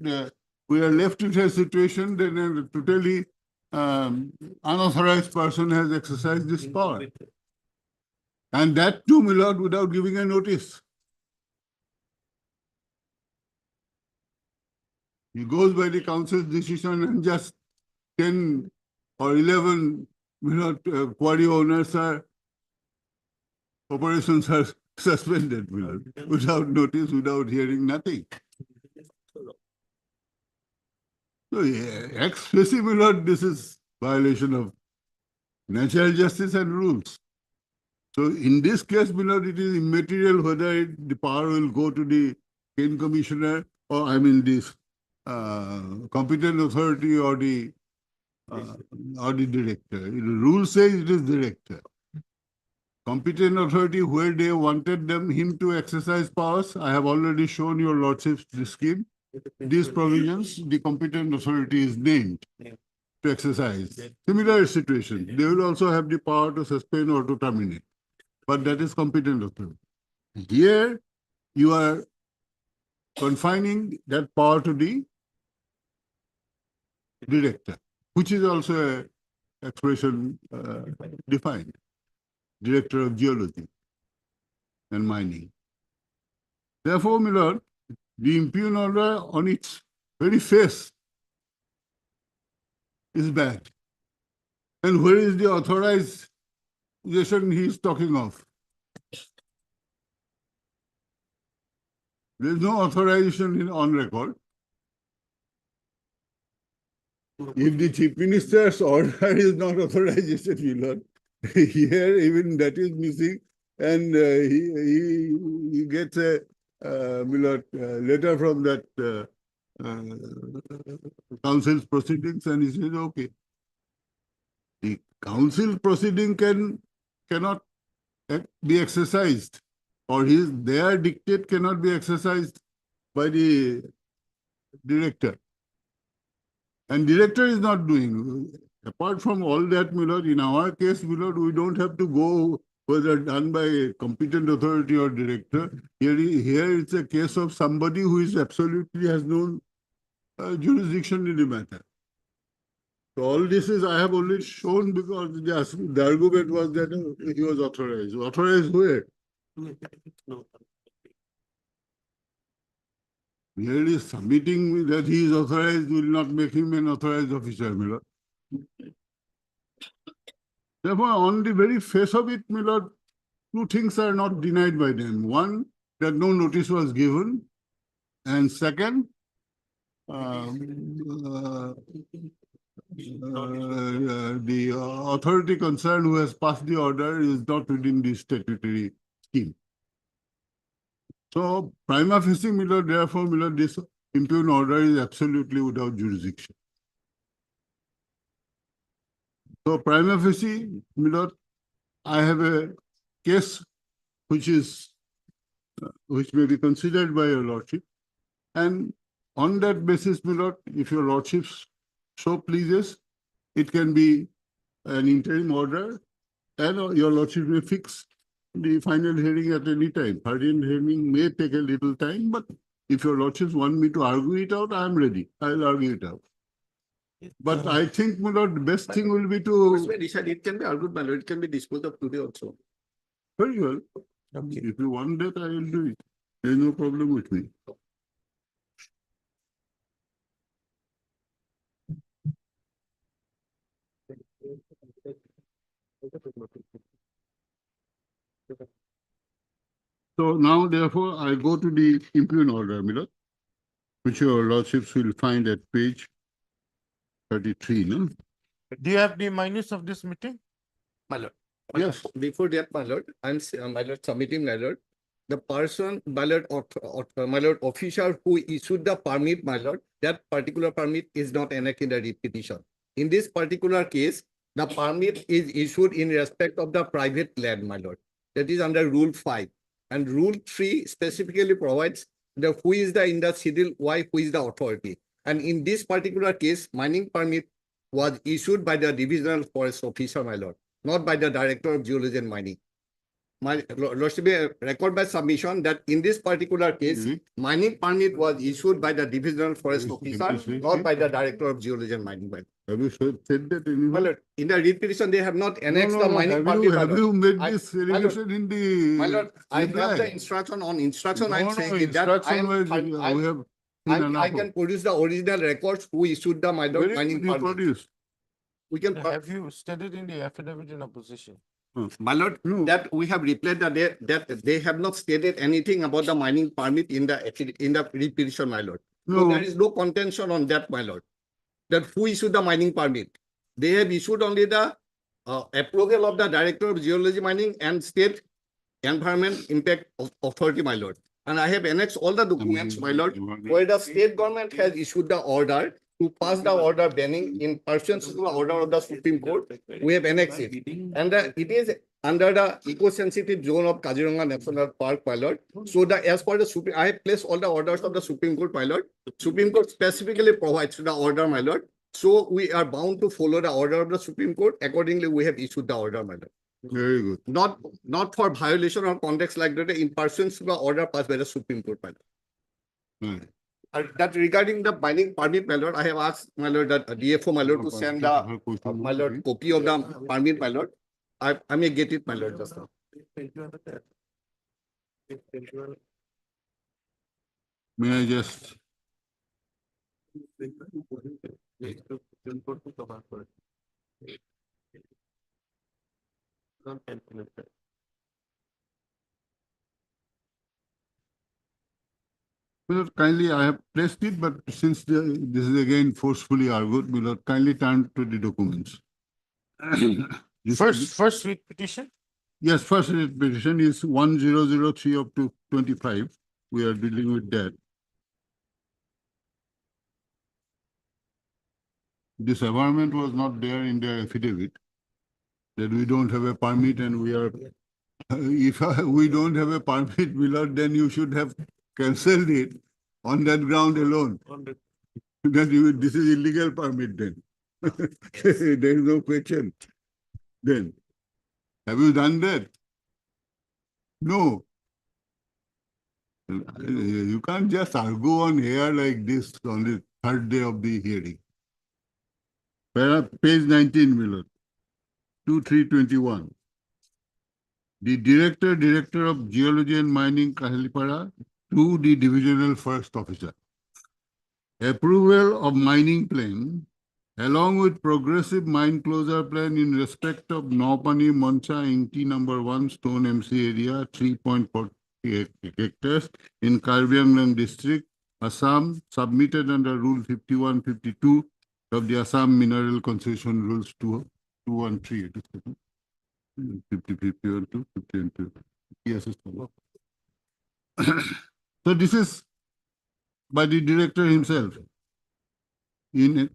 we are left with a situation that a totally unauthorized person has exercised this power. And that too, Milord, without giving a notice. He goes by the council's decision and just 10 or 11 quarry owners operations are suspended without notice, without hearing nothing. So, yeah, expressive, this is violation of natural justice and rules. So, in this case, it is immaterial whether the power will go to the Cane Commissioner or, this competent authority or the director. The rule says it is director. Competent authority where they wanted him to exercise powers. I have already shown your lordships the scheme. These provisions, the competent authority is named to exercise. Similar situation. They will also have the power to suspend or to terminate. But that is competent authority. Here, you are confining that power to the director, which is also an expression defined. Director of Geology and Mining. Therefore, my lord, the impugn order on its very face is bad. And where is the authorization he is talking of? There is no authorization on record. If the Chief Minister's order is not authorization, my lord, here even that is missing, and he gets a letter from that council's proceedings, and he says, okay, the council proceeding cannot be exercised, or their dictate cannot be exercised by the director. And director is not doing. Apart from all that, Milord, in our case, Milord, we don't have to go whether done by a competent authority or director. Here it's a case of somebody who is absolutely has no jurisdiction in the matter. So all this is I have only shown because the argument was that he was authorized. Authorized where? Merely submitting that he is authorized will not make him an authorized officer, Milord. Therefore, on the very face of it, Milord, two things are not denied by them. One, that no notice was given. And second, the authority concerned who has passed the order is not within the statutory scheme. So prima facie, Milord, therefore, Milord, this impugn order is absolutely without jurisdiction. So prima facie, Milord, I have a case which may be considered by your lordship. And on that basis, Milord, if your lordship so pleases, it can be an interim order, and your lordship may fix the final hearing at any time. Final hearing may take a little time, but if your lordships want me to argue it out, I am ready. I'll argue it out. But I think, my lord, the best thing will be to. It can be argued, my lord. It can be disposed of today also. Very well. Okay. If you want that, I will do it. There is no problem with me. So now, therefore, I go to the impugn order, Milord, which your lordships will find at page 33, no? Do you have the minutes of this meeting? My lord. Yes. Before that, my lord, my lord, submitting, my lord, the person, my lord, official who issued the permit, my lord, that particular permit is not enacted in the petition. In this particular case, the permit is issued in respect of the private land, my lord. That is under Rule 5. And Rule 3 specifically provides the who is the in the schedule, why, who is the authority. And in this particular case, mining permit was issued by the divisional forest officer, my lord, not by the Director of Geology and Mining. My lordship, record by submission that in this particular case, mining permit was issued by the divisional forest officer, not by the Director of Geology and Mining. Have you said that anywhere? My lord, in the read petition, they have not annexed the mining Have permit. have you made I- this my lord, allegation in the My lord, I have reply? the instruction on instruction. I'm No, saying that instruction wise, we have seen I enough can of. produce the original records who issued the my lord Very mining good, you permit. produce. We can. Have you stated in the affidavit in opposition? My lord, No. that we have replied that they have not stated anything about the mining permit in the read petition, my lord. So No. there is no contention on that, my lord. That who issued the mining permit? They have issued only the approval of the Director of Geology, Mining and State Environment Impact Authority, my lord. And I have annexed all the documents, my lord, where the state government has issued the order to pass the order banning in pursuance to the order of the Supreme Court. We have annexed it. And it is under the eco-sensitive zone of Kaziranga National Park, my lord. So as per the Supreme, I have placed all the orders of the Supreme Court, my lord. Supreme Court specifically provides the order, my lord. So we are bound to follow the order of the Supreme Court. Accordingly, we have issued the order, my lord. Very good. Not for violation or context like that in pursuance to the order passed by the Supreme Court, my lord. That regarding the mining permit, my lord, I have asked, my lord, that DFO, my lord, to send the, my lord, copy of the permit, my lord. I may get it, my lord, just now. May I just. Well, kindly, I have placed it, but since this is again forcefully argued, will kindly turn to the documents. First read petition? Yes, first read petition is 1003 up to 25. We are dealing with that. This environment was not there in their affidavit, that we don't have a permit and we are, if we don't have a permit, Millard, then you should have cancelled it on that ground alone. That this is illegal permit then. There is no question. Then, have you done that? No. You can't just argue on here like this on the third day of the hearing. Page 19, Millard, 2321. The Director of Geology and Mining, Kahalipara, to the Divisional Forest Officer. Approval of mining plan, along with progressive mine closure plan in respect of Naupani Mancha Inti number 1 Stone MC area 3.4 hectares in Karbi Anglong district, Assam, submitted under Rule 5152 of the Assam Mineral Concession Rules 213. 50, 51, 50 and 2. Yes, so this is by the director himself. In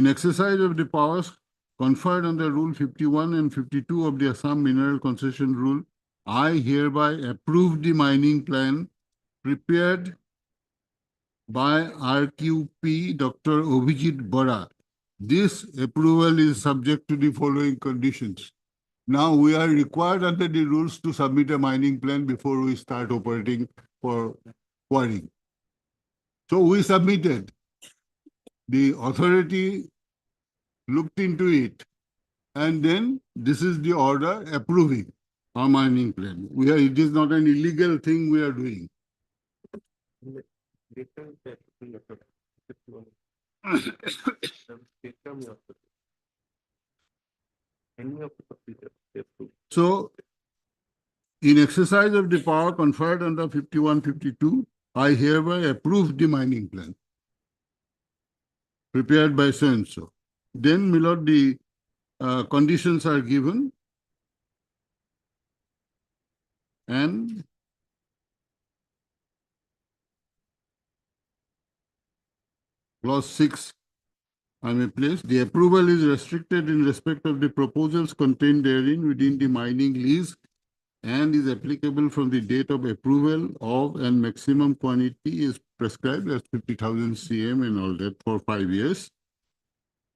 exercise of the powers conferred under Rule 51 and 52 of the Assam Mineral Concession Rule, I hereby approve the mining plan prepared by RQP Dr. Obhijit Bora. This approval is subject to the following conditions. Now we are required under the rules to submit a mining plan before we start operating for quarrying. So we submitted. The authority looked into it, and then this is the order approving our mining plan. It is not an illegal thing we are doing. So, in exercise of the power conferred under 5152, I hereby approve the mining plan prepared by so and so. Then, my lord, the conditions are given, and clause 6, I may place, the approval is restricted in respect of the proposals contained therein within the mining lease and is applicable from the date of approval of, and maximum quantity is prescribed as 50,000 cm and all that for 5 years.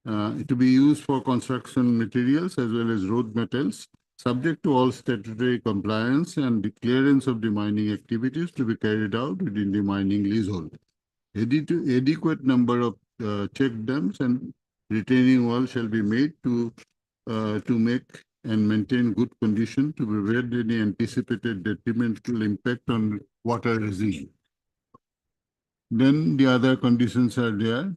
To be used for construction materials as well as road metals, subject to all statutory compliance and the clearance of the mining activities to be carried out within the mining leasehold. Adequate number of check dams and retaining wall shall be made to make and maintain good condition to prevent any anticipated detrimental impact on water regime. Then the other conditions are there.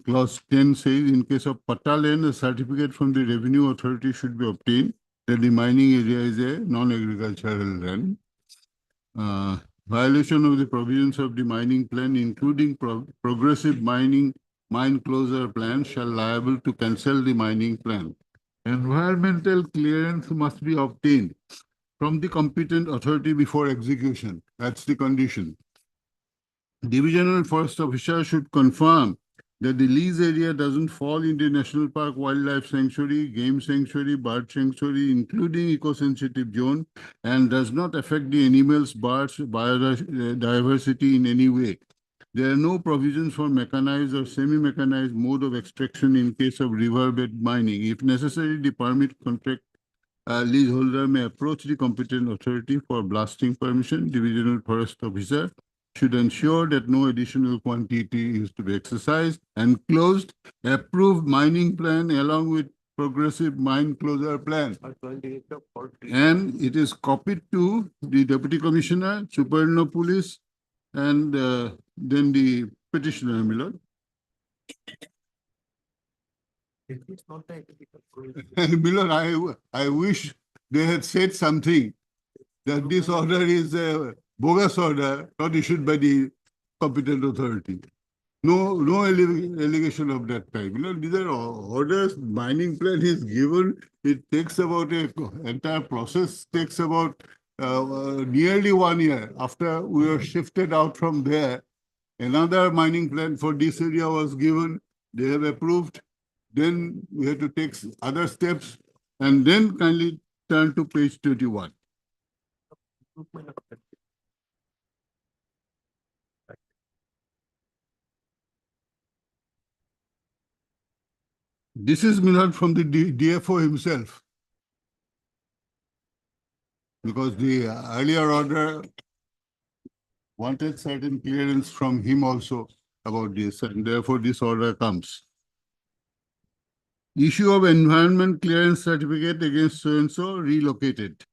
Clause 10 says, in case of Pata land, a certificate from the Revenue Authority should be obtained that the mining area is a non-agricultural land. Violation of the provisions of the mining plan, including progressive mine closure plan, shall liable to cancel the mining plan. Environmental clearance must be obtained from the competent authority before execution. That's the condition. Divisional Forest Officer should confirm that the lease area doesn't fall into National Park, Wildlife Sanctuary, Game Sanctuary, Bird Sanctuary, including eco-sensitive zone, and does not affect the animals, birds, biodiversity in any way. There are no provisions for mechanized or semi-mechanized mode of extraction in case of riverbed mining. If necessary, the permit contract leaseholder may approach the competent authority for blasting permission. Divisional Forest Officer should ensure that no additional quantity is to be exercised. And closed, approved mining plan along with progressive mine closure plan. And it is copied to the Deputy Commissioner, Superintendent of Police, and then the petitioner, my lord. And my lord, I wish they had said something that this order is a bogus order, not issued by the competent authority. No allegation of that type. You know, these are orders. Mining plan is given. It takes about entire process takes about nearly 1 year. After we were shifted out from there, another mining plan for this area was given. They have approved. Then we had to take other steps, and then kindly turn to page 21. This is Milad from the DFO himself. Because the earlier order wanted certain clearance from him also about this, and therefore this order comes. Issue of environment clearance certificate against so-and-so relocated.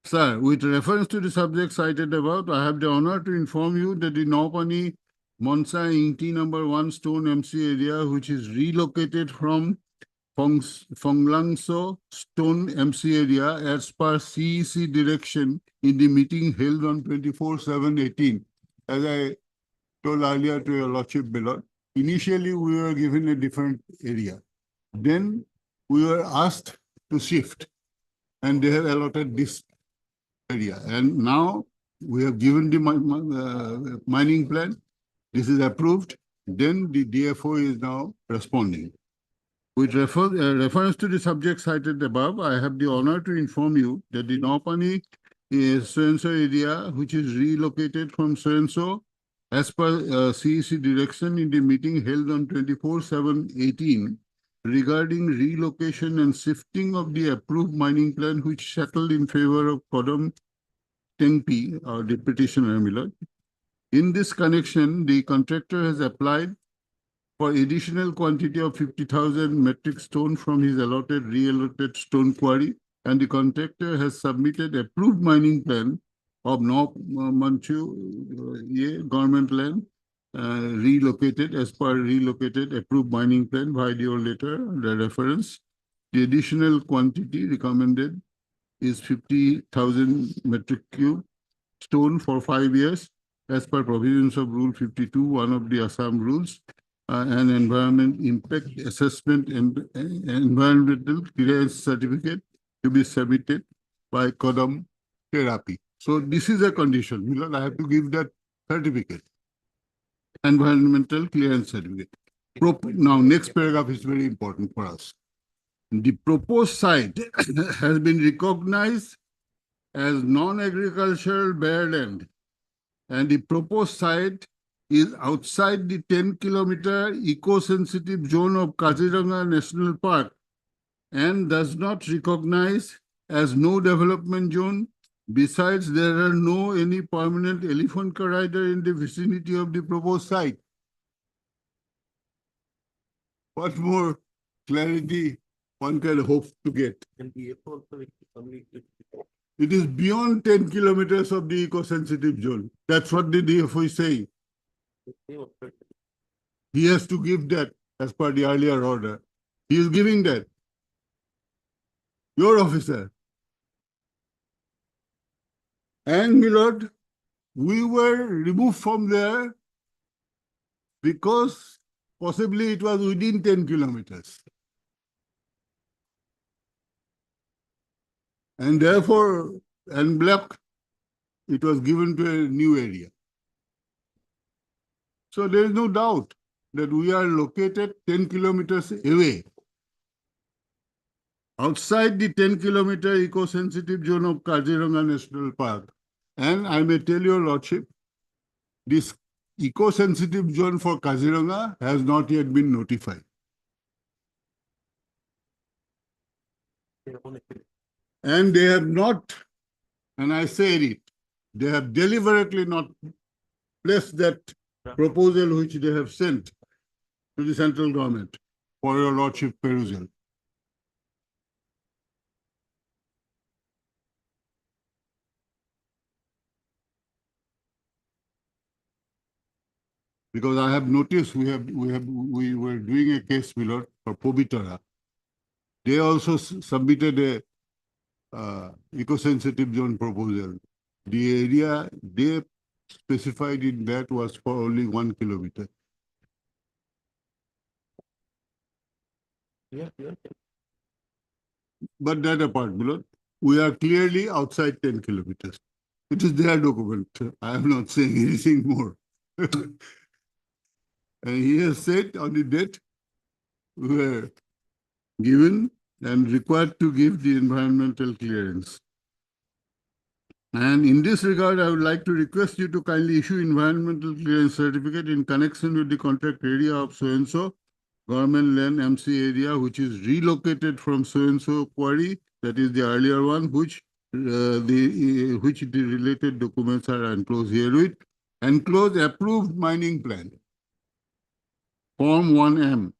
Sir, with reference to the subject cited above, I have the honor to inform you that the Naupani Monsa Ingti number 1 Stone MC area, which is relocated from Fonglangso Stone MC area as per CEC direction in the meeting held on 24/7/18. As I told earlier to your Lordship Bellot, initially we were given a different area. Then we were asked to shift and they have allotted this area. And now we have given the mining plan. This is approved. Then the DFO is now responding. With reference to the subject cited above, I have the honor to inform you that the Naupani is so-and-so area, which is relocated from so-and-so as per CEC direction in the meeting held on 24/7/18 regarding relocation and shifting of the approved mining plan, which settled in favor of Kodam Tengpi, or the petitioner, Milord. In this connection, the contractor has applied for additional quantity of 50,000 metric stone from his re-allotted stone quarry, and the contractor has submitted approved mining plan of North Manchu government land relocated as per relocated approved mining by your letter, the reference. The additional quantity recommended is 50,000 metric cube stone for 5 years as per provisions of Rule 52, one of the Assam rules. An environment impact assessment and environmental clearance certificate to be submitted by Kodam Therapy. So this is a condition. Milord, I have to give that certificate. Environmental clearance certificate. Now, next paragraph is very important for us. The proposed site has been recognized as non-agricultural bare land, and the proposed site is outside the 10-kilometer eco-sensitive zone of Kaziranga National Park and does not recognize as no development zone. Besides, there are no any permanent elephant corridor in the vicinity of the proposed site. What more clarity one can hope to get? It is beyond 10 kilometers of the eco-sensitive zone. That's what the DFO is saying. He has to give that as per the earlier order. He is giving that. Your officer. And, Milord, we were removed from there because possibly it was within 10 kilometers. And therefore, en bloc, it was given to a new area. So there is no doubt that we are located 10 kilometers away, outside the 10-kilometer eco-sensitive zone of Kaziranga National Park. And I may tell your Lordship, this eco-sensitive zone for Kaziranga has not yet been notified. And they have not, and I said it, they have deliberately not placed that proposal which they have sent to the central government for your Lordship perusal. Because I have noticed we were doing a case, Milord, for Pobitara. They also submitted a eco-sensitive zone proposal. The area they specified in that was for only 1 kilometer. But that apart, Milord, we are clearly outside 10 kilometers. It is their document. I am not saying anything more. And he has said on the date we were given and required to give the environmental clearance. And in this regard, I would like to request you to kindly issue environmental clearance certificate in connection with the contract area of so-and-so government land MC area, which is relocated from so-and-so quarry, that is the earlier one, which the related documents are enclosed herewith. Enclosed approved mining plan, Form 1M.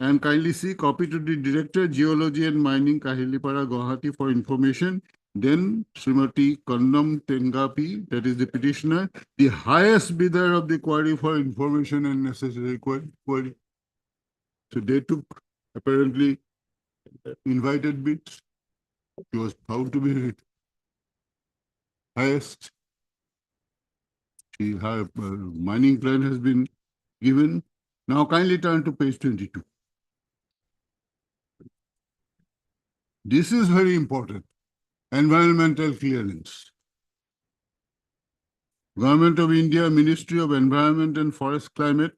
And kindly see copy to the Director, Geology and Mining, Kahilipara, Guwahati for information. Then Srimati Kandam Tengapi, that is the petitioner, the highest bidder of the quarry for information and necessary query. So they took apparently invited bids. He was found to be highest. Her mining plan has been given. Now kindly turn to page 22. This is very important. Environmental clearance. Government of India, Ministry of Environment and Forest Climate,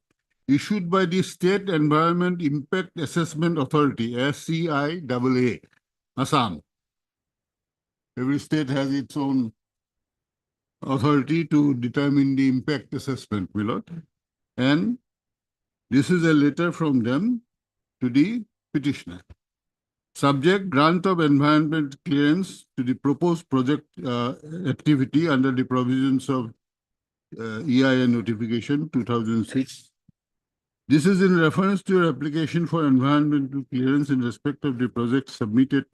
issued by the State Environment Impact Assessment Authority, SCIAA, Assam. Every state has its own authority to determine the impact assessment, my lord. And this is a letter from them to the petitioner. Subject, grant of environment clearance to the proposed project activity under the provisions of EIA notification 2006. This is in reference to your application for environmental clearance in respect of the project submitted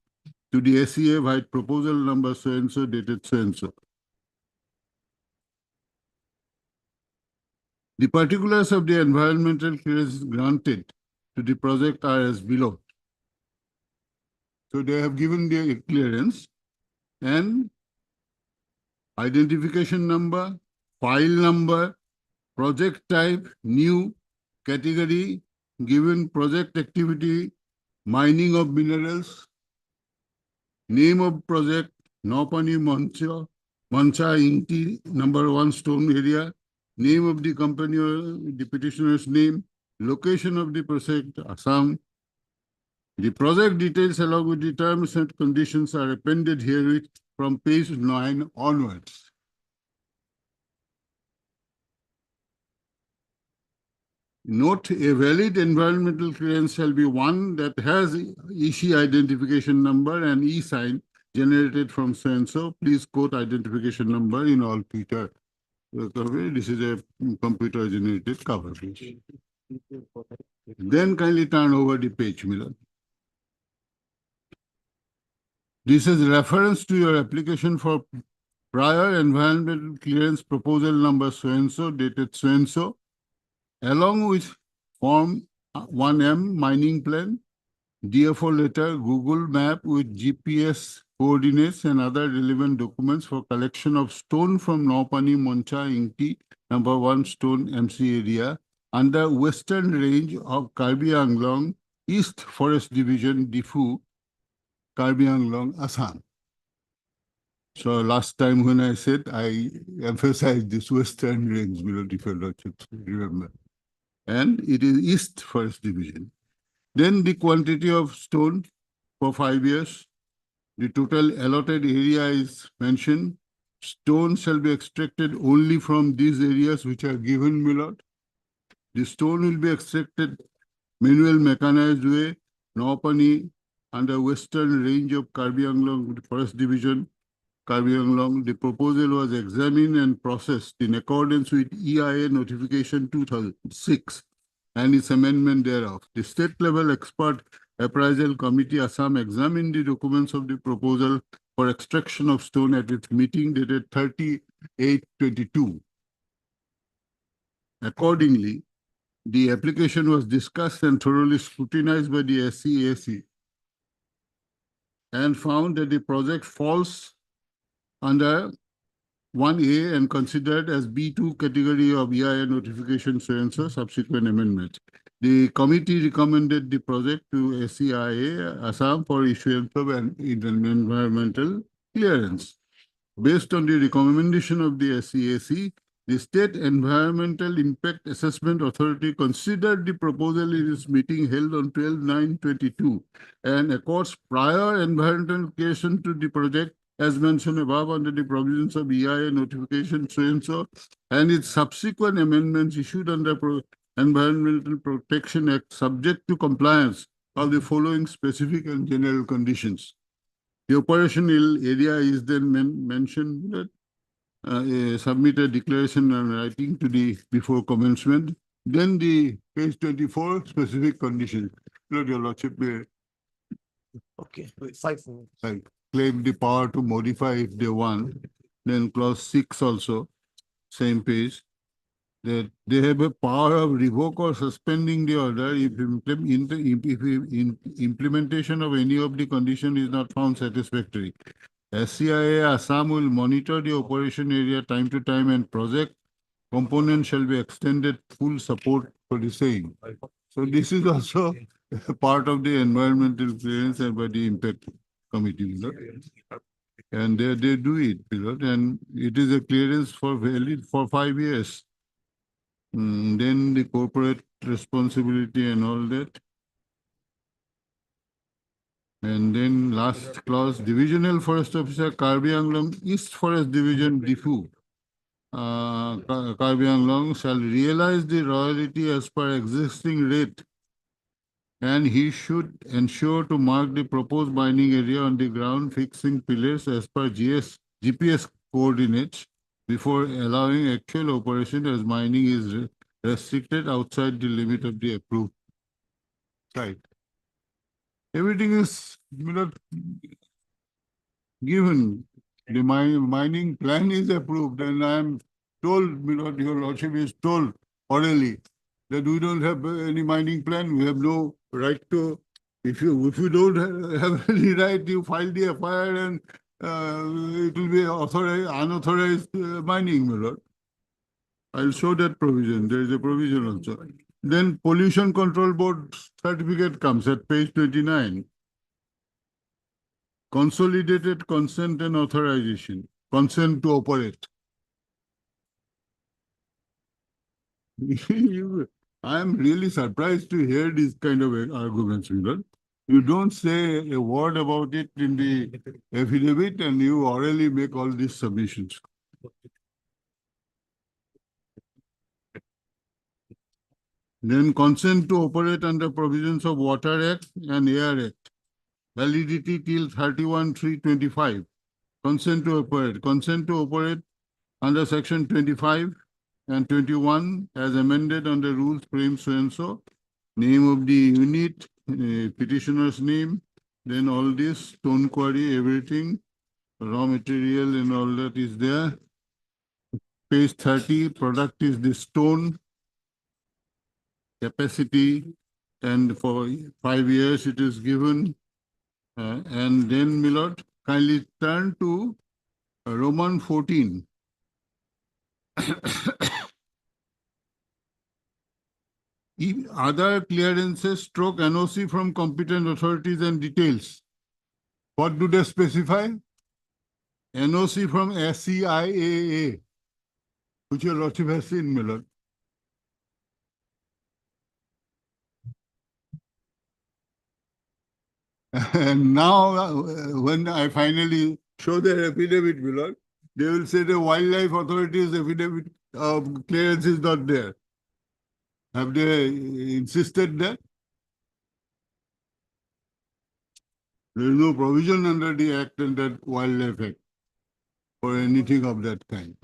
to the SEA white proposal number so-and-so dated so-and-so. The particulars of the environmental clearance granted to the project are as below. So they have given the clearance and identification number, file number, project type, new category, given project activity, mining of minerals, name of project, Nopani Mancha Inti, number 1 stone area, name of the company or the petitioner's name, location of the project, Assam. The project details along with the terms and conditions are appended herewith from page 9 onwards. Note, a valid environmental clearance shall be one that has EC identification number and E-sign generated from so-and-so. Please quote identification number in all future. This is a computer-generated cover page. Then kindly turn over the page, Milan. This is reference to your application for prior environmental clearance proposal number so-and-so, dated so-and-so, along with Form 1M mining plan, DFO letter, Google map with GPS coordinates and other relevant documents for collection of stone from Nopani Moncha Ingti, number 1 stone MC area, under western range of Karbi Anglong, East Forest Division, Difu, Karbi Anglong, Assam. So last time when I said, I emphasized this western range, if you remember. And it is East Forest Division. Then the quantity of stone for 5 years. The total allotted area is mentioned. Stone shall be extracted only from these areas which are given, my lord. The stone will be extracted manual mechanized way, Nopani, under western range of Karbi Anglong Forest Division, Karbi Anglong. The proposal was examined and processed in accordance with EIA notification 2006 and its amendment thereof. The state-level expert appraisal committee Assam examined the documents of the proposal for extraction of stone at its meeting dated 30/8/22. Accordingly, the application was discussed and thoroughly scrutinized by the SCAC and found that the project falls under 1A and considered as B2 category of EIA notification so-and-so subsequent amendments. The committee recommended the project to SCIA Assam for issuance of an environmental clearance. Based on the recommendation of the SCAC, the State Environmental Impact Assessment Authority considered the proposal in its meeting held on 12/9/22 and accords prior environmental clearance to the project as mentioned above under the provisions of EIA notification so-and-so and its subsequent amendments issued under Environmental Protection Act subject to compliance of the following specific and general conditions. The operational area is then mentioned that submit a declaration and writing to the before commencement. Then the page 24 specific conditions. Lord, your lordship, Okay, wait, 5 minutes. I claim the power to modify if they want. Then clause 6 also, same page. that they have a power of revoke or suspending the order if implementation of any of the condition is not found satisfactory. SCIA Assam will monitor the operation area time to time, and project component shall be extended full support for the same. So this is also a part of the environmental clearance and by the impact committee, you know. And they do it, you know, and it is a clearance for valid for 5 years. Then the corporate responsibility and all that. And then last clause, Divisional Forest Officer, Karbi Anglong East Forest Division, Difu. Karbi Anglong shall realize the royalty as per existing rate, and he should ensure to mark the proposed mining area on the ground, fixing pillars as per GPS coordinates before allowing actual operation, as mining is restricted outside the limit of the approved site. Everything is, you know, given. The mining plan is approved, and I am told, you know, your lordship is told orally that we don't have any mining plan. We have no right to. If you don't have any right, you file the FIR, and it will be unauthorized mining, my lord. I'll show that provision. There is a provision also. Then Pollution Control Board certificate comes at page 29. Consolidated consent and authorization. Consent to operate. I am really surprised to hear these kind of arguments, you know. You don't say a word about it in the affidavit, and you orally make all these submissions. Then consent to operate under provisions of Water Act and Air Act. Validity till 31/3/25. Consent to operate. Consent to operate under section 25 and 21 as amended on the rules frame so and so. Name of the unit, petitioner's name, then all this, stone quarry, everything, raw material and all that is there. Page 30, product is the stone, capacity, and for 5 years it is given. And then, my lord, kindly turn to Roman 14. Other clearances stroke NOC from competent authorities and details. What do they specify? NOC from SCIAA, which your lordship has seen, my lord. And now, when I finally show their affidavit, my lord, they will say the wildlife authority's affidavit of clearance is not there. Have they insisted that? There is no provision under the Act and that Wildlife Act for anything of that kind.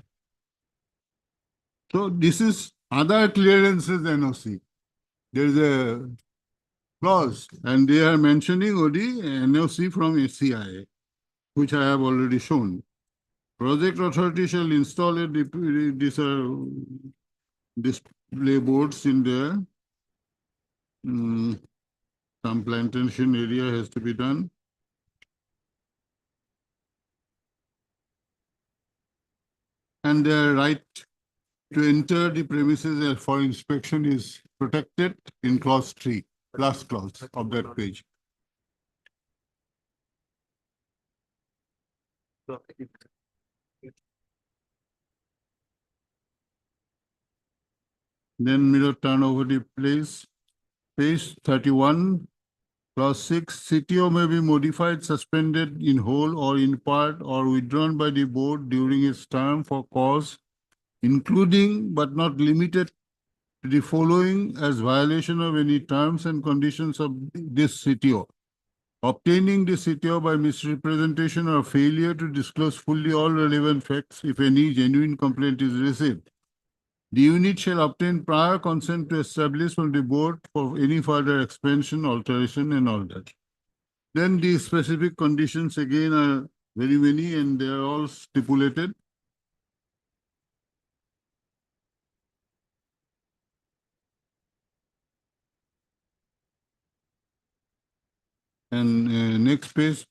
So this is other clearances NOC. There is a clause, and they are mentioning only NOC from SCIA, which I have already shown. Project authority shall install a display boards in there. Some plantation area has to be done. And their right to enter the premises for inspection is protected in clause 3, last clause of that page. Then mirror turn over the place. Page 31, clause 6, CTO may be modified, suspended in whole or in part, or withdrawn by the board during its term for cause, including but not limited to the following as violation of any terms and conditions of this CTO. Obtaining the CTO by misrepresentation or failure to disclose fully all relevant facts if any genuine complaint is received. The unit shall obtain prior consent to establish from the board for any further expansion, alteration, and all that. Then the specific conditions again are very many, and they are all stipulated. And next page,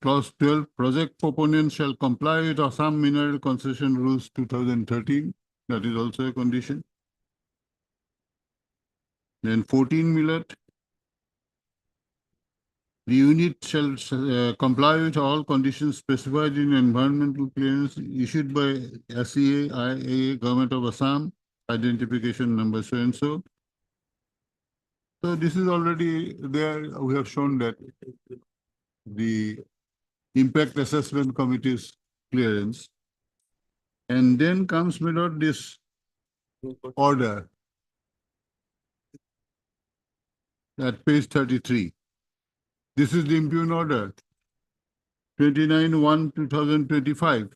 clause 12, project proponent shall comply with Assam Mineral Concession Rules 2013. That is also a condition. Then 14, Millet. The unit shall comply with all conditions specified in environmental clearance issued by SEA, IAA, Government of Assam, identification number so and so. So this is already there. We have shown that the impact assessment committee's clearance. And then comes, my lord, this order at page 33. This is the impugned order, 29/1/2025,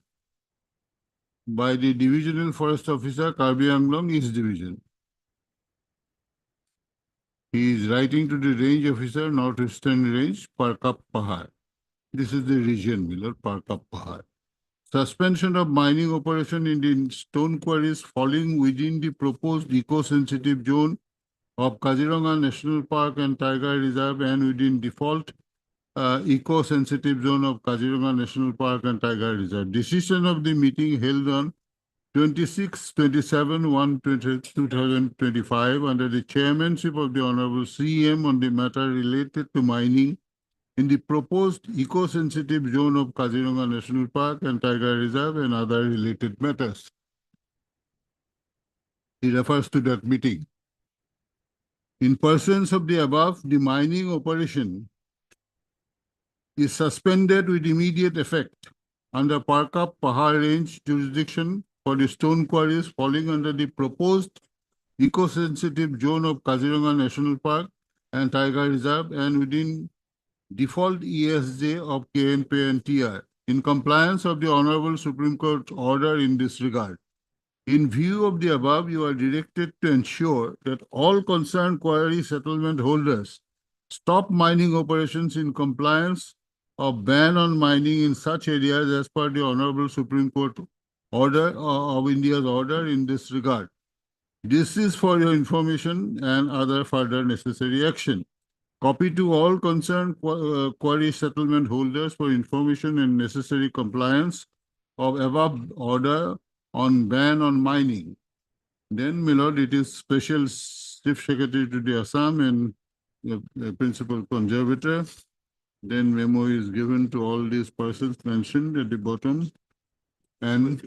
by the Divisional Forest Officer, Karbi Anglong East Division. He is writing to the Range Officer, Northeastern Range, Parkap Pahar. This is the region, my lord, Parkap Pahar. Suspension of mining operation in the stone quarries falling within the proposed eco-sensitive zone of Kaziranga National Park and Tiger Reserve and within default eco-sensitive zone of Kaziranga National Park and Tiger Reserve. Decision of the meeting held on 26/27/2025 under the chairmanship of the Honorable CM on the matter related to mining in the proposed eco-sensitive zone of Kaziranga National Park and Tiger Reserve and other related matters. He refers to that meeting. In pursuance of the above, the mining operation is suspended with immediate effect under Parkap Pahar Range jurisdiction for the stone quarries falling under the proposed eco-sensitive zone of Kaziranga National Park and Tiger Reserve and within default ESJ of KNP and TR in compliance of the Honorable Supreme Court order in this regard. In view of the above, you are directed to ensure that all concerned quarry settlement holders stop mining operations in compliance of ban on mining in such areas as per the Honorable Supreme Court order of India's order in this regard. This is for your information and other further necessary action. Copy to all concerned quarry settlement holders for information and necessary compliance of above order on ban on mining. Then, my lord, it is Special Chief Secretary to the Assam and the Principal Conservator. Then memo is given to all these persons mentioned at the bottom. And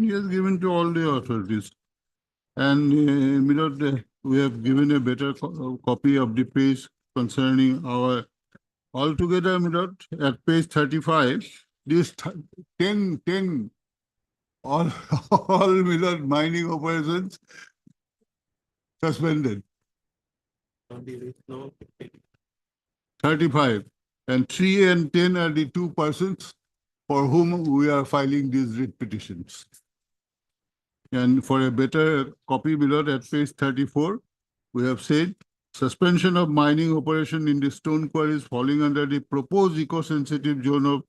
he has given to all the authorities. And my lord, we have given a better copy of the page concerning our altogether, my lord, at page 35, this 10 all my lord, mining operations suspended. 35. And 3 and 10 are the two persons for whom we are filing these writ petitions. And for a better copy, my lord, at page 34, we have said suspension of mining operation in the stone quarries falling under the proposed eco-sensitive zone of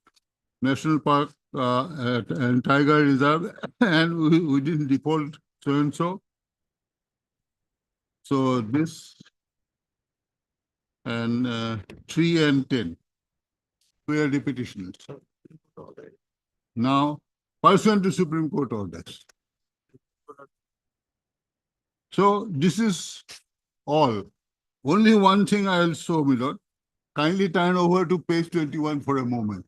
National Park and Tiger Reserve and within default so and so. So this and 3 and 10 were the petitioners. Now, pursuant to Supreme Court orders. So this is all. Only one thing I will show, my lord. Kindly turn over to page 21 for a moment.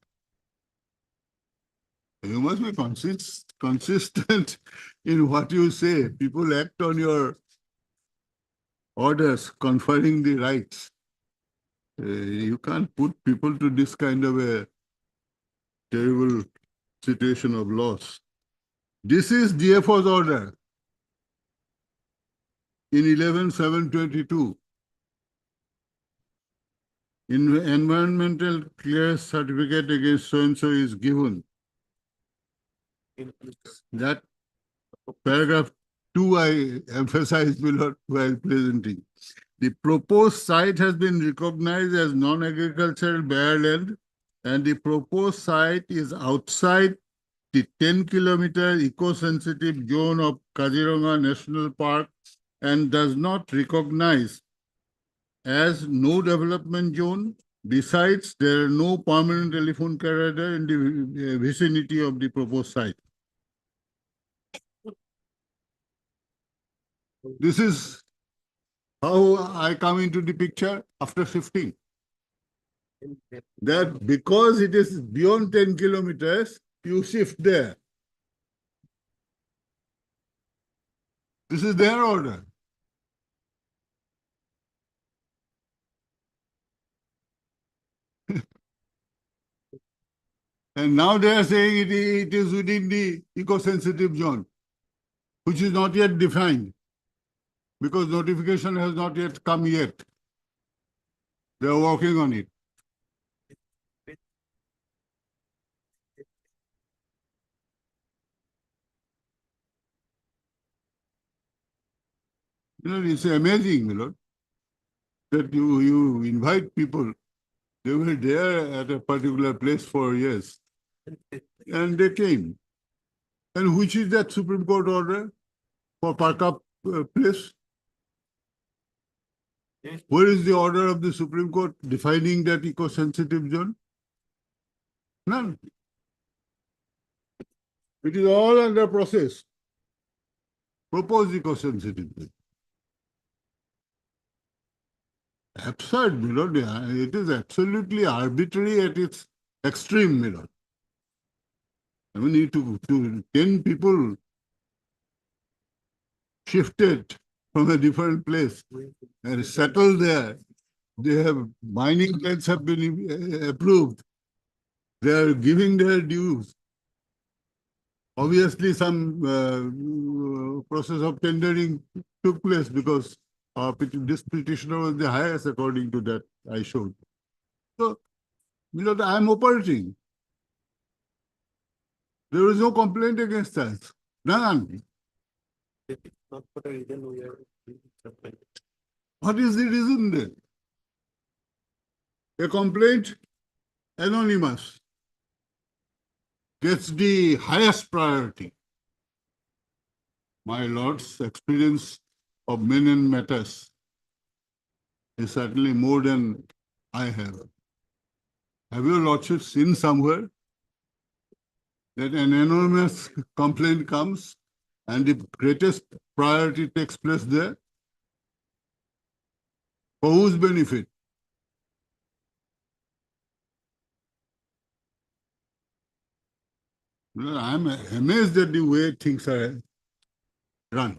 You must be consistent in what you say. People act on your orders conferring the rights. You can't put people to this kind of a terrible situation of loss. This is DFO's order in 11/7/22. Environmental clearance certificate against so-and-so is given. That paragraph 2 I emphasized below while presenting. The proposed site has been recognized as non-agricultural bare land and the proposed site is outside the 10-kilometer eco-sensitive zone of Kaziranga National Park and does not recognize as no development zone. Besides, there are no permanent telephone carrier in the vicinity of the proposed site. This is how I come into the picture after shifting. That because it is beyond 10 kilometers, you shift there. This is their order. And now they are saying it is within the eco-sensitive zone, which is not yet defined because notification has not yet come yet. They are working on it. You know, it's amazing, Lord, that you invite people. They were there at a particular place for years, and they came. And which is that Supreme Court order for park up place? Where is the order of the Supreme Court defining that eco-sensitive zone? None. It is all under process. Proposed eco-sensitive zone. Absurd, Milord. It is absolutely arbitrary at its extreme, Milord. I mean, to 10 people shifted from a different place and settled there. They have mining plans have been approved. They are giving their dues. Obviously, some process of tendering took place because this petitioner was the highest according to that I showed. So, Milord, I am operating. There is no complaint against us. None. What is the reason then? A complaint, anonymous, gets the highest priority. My lord's experience of men and matters is certainly more than I have. Have your lordship seen somewhere that an anonymous complaint comes and the greatest priority takes place there? For whose benefit? I'm amazed at the way things are run.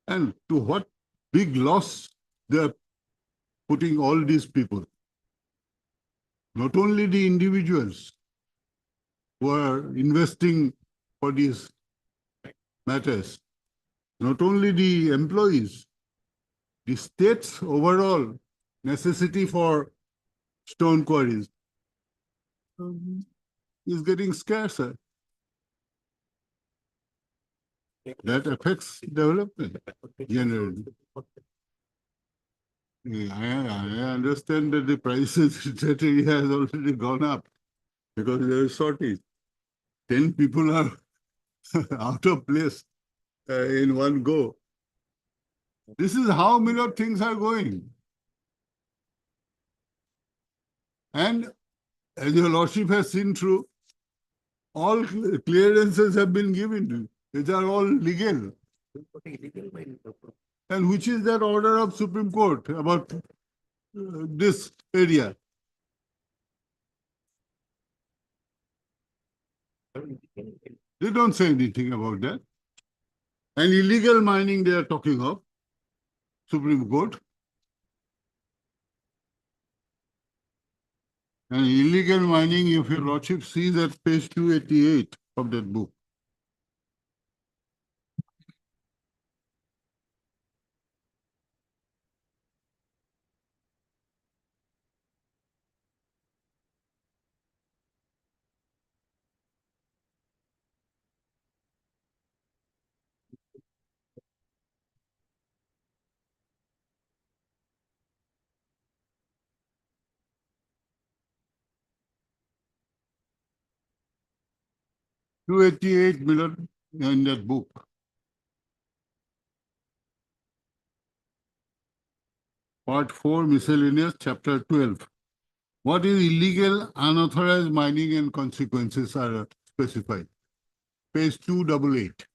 And to what big loss they are putting all these people. Not only the individuals who are investing for these matters, not only the employees, the state's overall necessity for stone quarries is getting scarcer. That affects development generally. I understand that the prices that has already gone up because there is shortage. 10 people are out of place in one go. This is how many things are going. And as your lordship has seen through, all clearances have been given to you. These are all legal. And which is that order of Supreme Court about this area? They don't say anything about that. And illegal mining they are talking of, Supreme Court. And illegal mining, if your lordship sees at page 288 of that book. 288, my lord, in that book. Part 4, miscellaneous, chapter 12. What is illegal, unauthorized mining and consequences are specified. Page 288.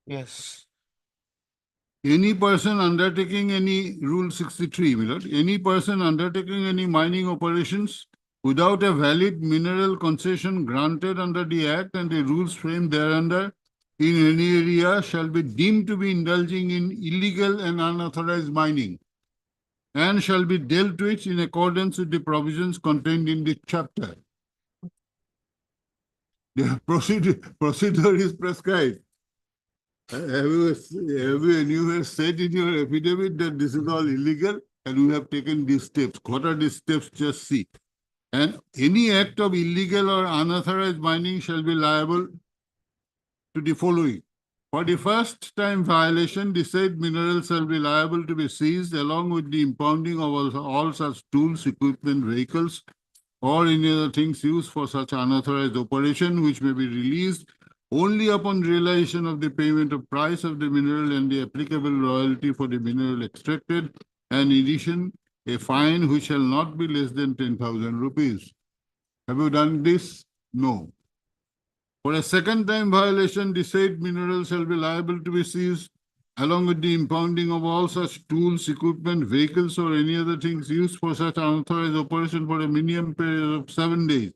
Yes. Any person undertaking any, Rule 63, my lord, any person undertaking any mining operations without a valid mineral concession granted under the Act and the rules framed thereunder in any area shall be deemed to be indulging in illegal and unauthorized mining and shall be dealt with in accordance with the provisions contained in the chapter. The procedure is prescribed. Have you anywhere said in your affidavit that this is all illegal and we have taken these steps? What are these steps? Just see. And any act of illegal or unauthorized mining shall be liable to the following. For the first time violation, the said mineral shall be liable to be seized along with the impounding of all such tools, equipment, vehicles, or any other things used for such unauthorized operation, which may be released only upon realization of the payment of price of the mineral and the applicable royalty for the mineral extracted, and in addition, a fine which shall not be less than 10,000 rupees. Have you done this? No. For a second time violation, the said mineral shall be liable to be seized along with the impounding of all such tools, equipment, vehicles, or any other things used for such unauthorized operation for a minimum period of 7 days,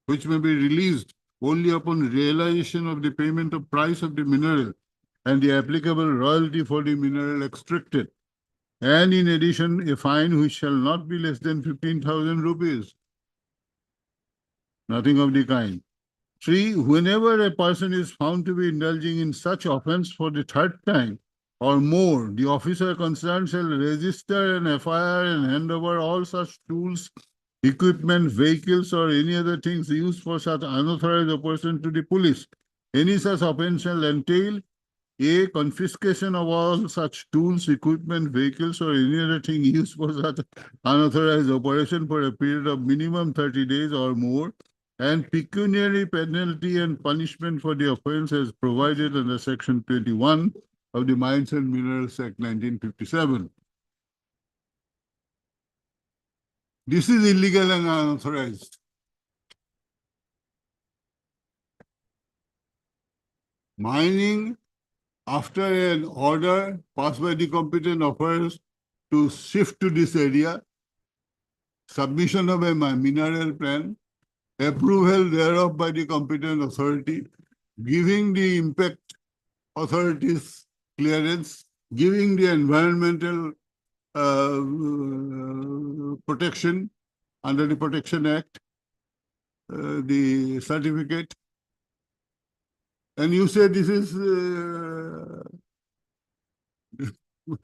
which may be released only upon realization of the payment of price of the mineral and the applicable royalty for the mineral extracted. And in addition, a fine which shall not be less than 15,000 rupees. Nothing of the kind. 3. Whenever a person is found to be indulging in such offense for the third time or more, the officer concerned shall register an FIR and hand over all such tools, equipment, vehicles, or any other things used for such unauthorized operation to the police. Any such offense shall entail A. Confiscation of all such tools, equipment, vehicles, or any other thing used for such unauthorized operation for a period of minimum 30 days or more, and pecuniary penalty and punishment for the offense as provided under Section 21 of the Mines and Minerals Act 1957. This is illegal and unauthorized. Mining after an order passed by the competent authorities to shift to this area, submission of a mineral plan, approval thereof by the competent authority, giving the impact authorities clearance, giving the environmental protection under the Protection Act, the certificate. And you say this is,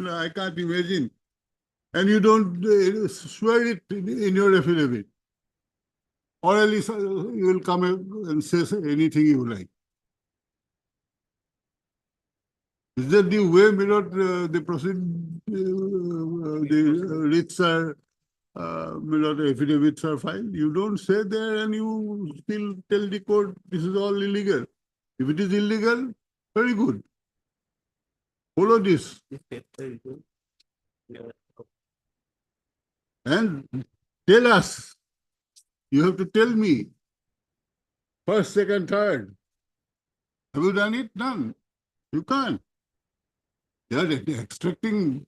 I can't imagine. And you don't swear it in your affidavit. Or at least you will come and say anything you like. Is that the way, the writs are, affidavits are filed? You don't say there and you still tell the court this is all illegal. If it is illegal, very good. Follow this. And tell us. You have to tell me. First, second, third. Have you done it? None. You can't. They are extracting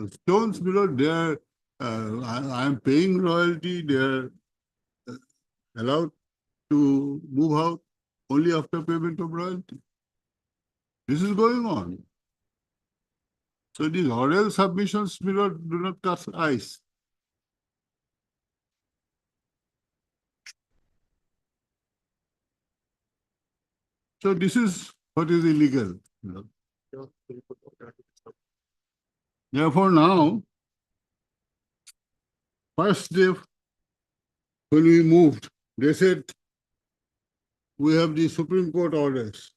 stones below. They are, I am paying royalty. They are allowed to move out only after payment of royalty. This is going on. So these oral submissions do not cut ice. So this is what is illegal. Therefore now, first day when we moved, they said, we have the Supreme Court orders.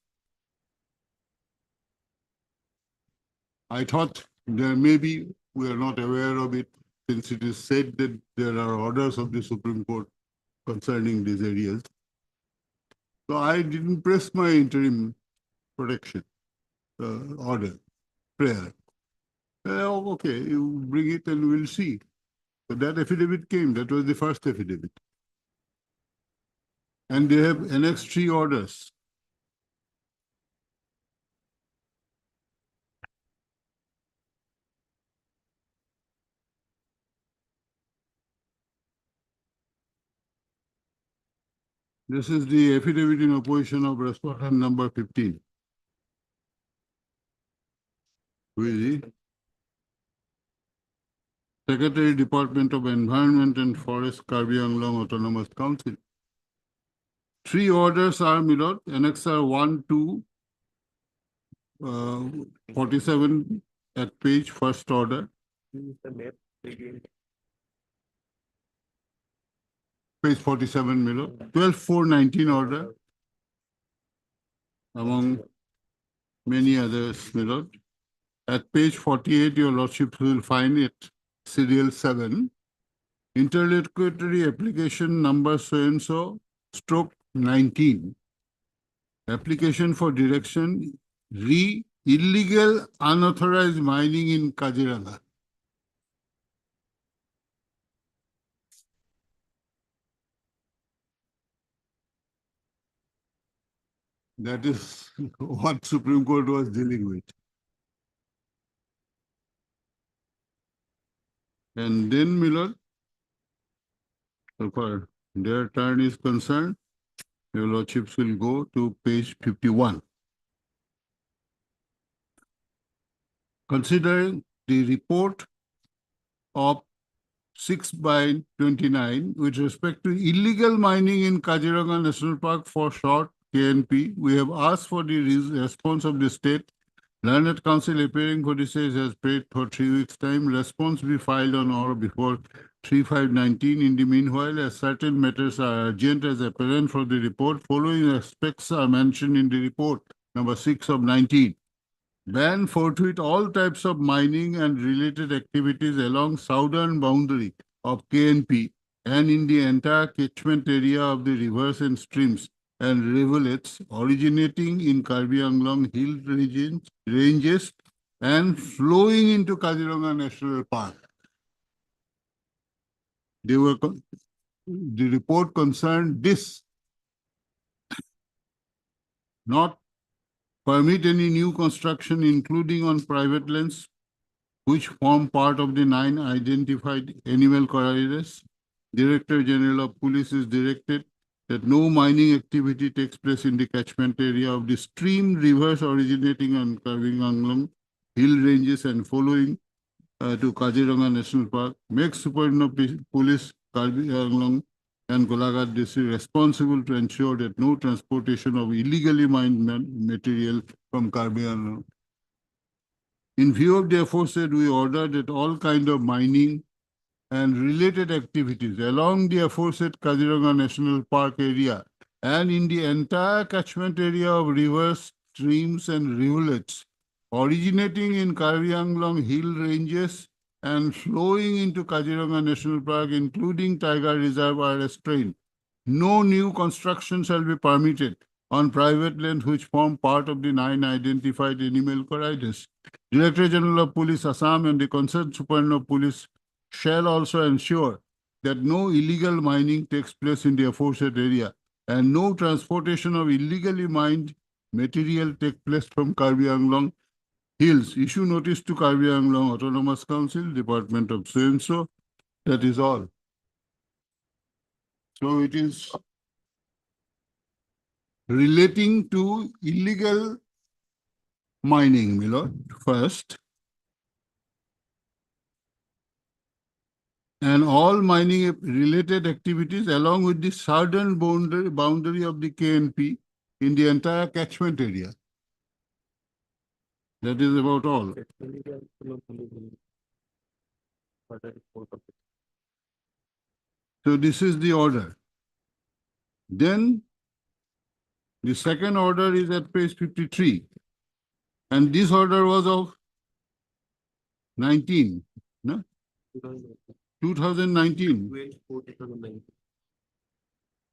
I thought there may be, we are not aware of it, since it is said that there are orders of the Supreme Court concerning these areas. So I didn't press my interim protection order, prayer. Okay, you bring it and we'll see. So that affidavit came, that was the first affidavit. And they have annexed 3 orders. This is the affidavit in opposition of respondent number 15. Who is he? Secretary, Department of Environment and Forest, Karbi Anglong Autonomous Council. 3 orders are, my lord, Annexer 1 to 47 at page first order. Page 47, my lord. 12/4/19 order, among many others, my lord. At page 48, your lordship will find it, serial 7. Interlocutory application number so-and-so, stroke 19. Application for direction, illegal unauthorized mining in Kaziranga. That is what Supreme Court was dealing with. And then, my lord, so far their turn is concerned, your lordships will go to page 51. Considering the report of 6/29 with respect to illegal mining in Kaziranga National Park for short KNP, we have asked for the response of the state. Learned Council appearing for the says has paid for 3 weeks' time. Response be filed on or before 3/5/19. In the meanwhile, as certain matters are urgent as apparent from the report, following aspects are mentioned in the report, number 6 of 19. Ban forthwith all types of mining and related activities along southern boundary of KNP and in the entire catchment area of the rivers and streams and rivulets originating in Karbi Anglong hill ranges and flowing into Kaziranga National Park. The report concerned this, not permit any new construction, including on private lands, which form part of the 9 identified animal corridors. Director General of Police is directed that no mining activity takes place in the catchment area of the stream rivers originating on Karbi Anglong hill ranges and following to Kaziranga National Park. Make Superintendent of Police Karbi Anglong and Golaghat District responsible to ensure that no transportation of illegally mined material from Karbi Anglong. In view of the aforesaid, we order that all kind of mining and related activities along the aforesaid Kaziranga National Park area and in the entire catchment area of rivers, streams, and rivulets originating in Karbi Anglong hill ranges and flowing into Kaziranga National Park, including Tiger Reserve, are restrained. No new construction shall be permitted on private land which form part of the 9 identified animal corridors. Director General of Police Assam and the concerned Superintendent of Police shall also ensure that no illegal mining takes place in the aforesaid area and no transportation of illegally mined material take place from Karbi Anglong hills. Issue notice to Karbi Anglong Autonomous Council, Department of so-and-so. That is all. So it is relating to illegal mining, my lord, first. And all mining related activities along with the southern boundary of the KNP in the entire catchment area. That is about all. So this is the order. Then the second order is at page 53. And this order was of 19, no? 2019.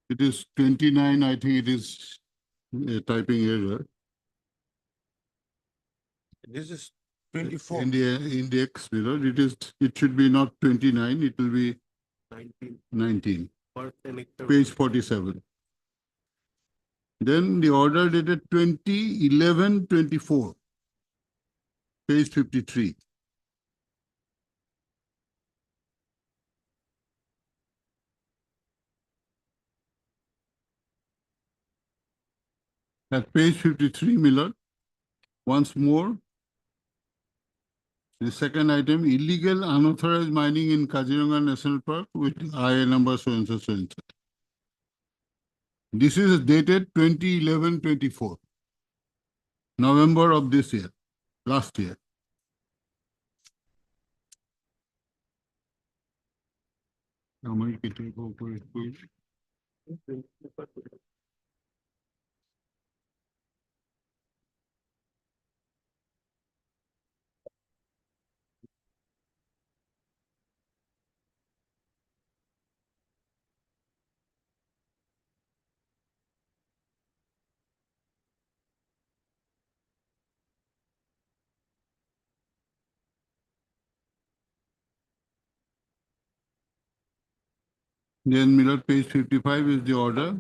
It is 29, I think it is a typing error. This is 24. In the index, it should be not 29, it will be 19. Page 47. Then the order dated 20/11/24, page 53. At page 53, Miller, once more, the second item, illegal unauthorized mining in Kaziranga National Park with IA number so and so so and so. This is dated 20/11/24, November of this year, last year. আমার কি ঠিক উপরে কই? Then Miller, page 55 is the order.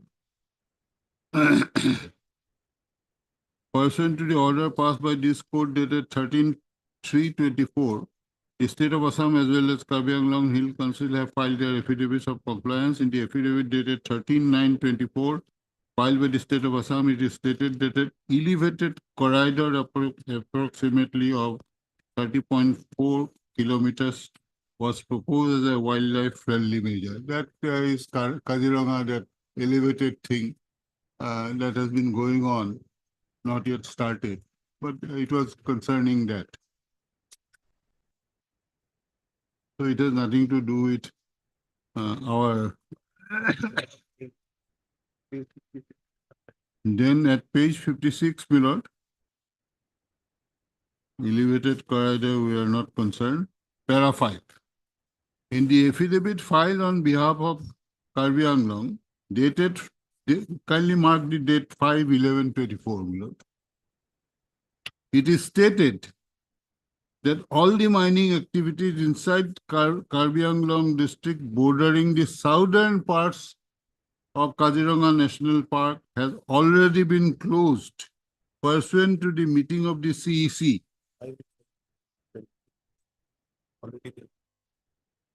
Pursuant to the order passed by this court dated 13/3/24, the state of Assam as well as Karbi Anglong Hill Council have filed their affidavits of compliance. In the affidavit dated 13/9/24, filed by the state of Assam, it is stated that an elevated corridor approximately of 30.4 kilometers was proposed as a wildlife friendly measure. That is Kaziranga, that elevated thing that has been going on, not yet started, but it was concerning that. So it has nothing to do with our. Then at page 56, my lord, elevated corridor, we are not concerned. Para 5. In the affidavit filed on behalf of Karbi Anglong, dated, kindly mark the date 5/11/24, my lord. It is stated that all the mining activities inside Karbi Anglong district bordering the southern parts of Kaziranga National Park has already been closed pursuant to the meeting of the CEC.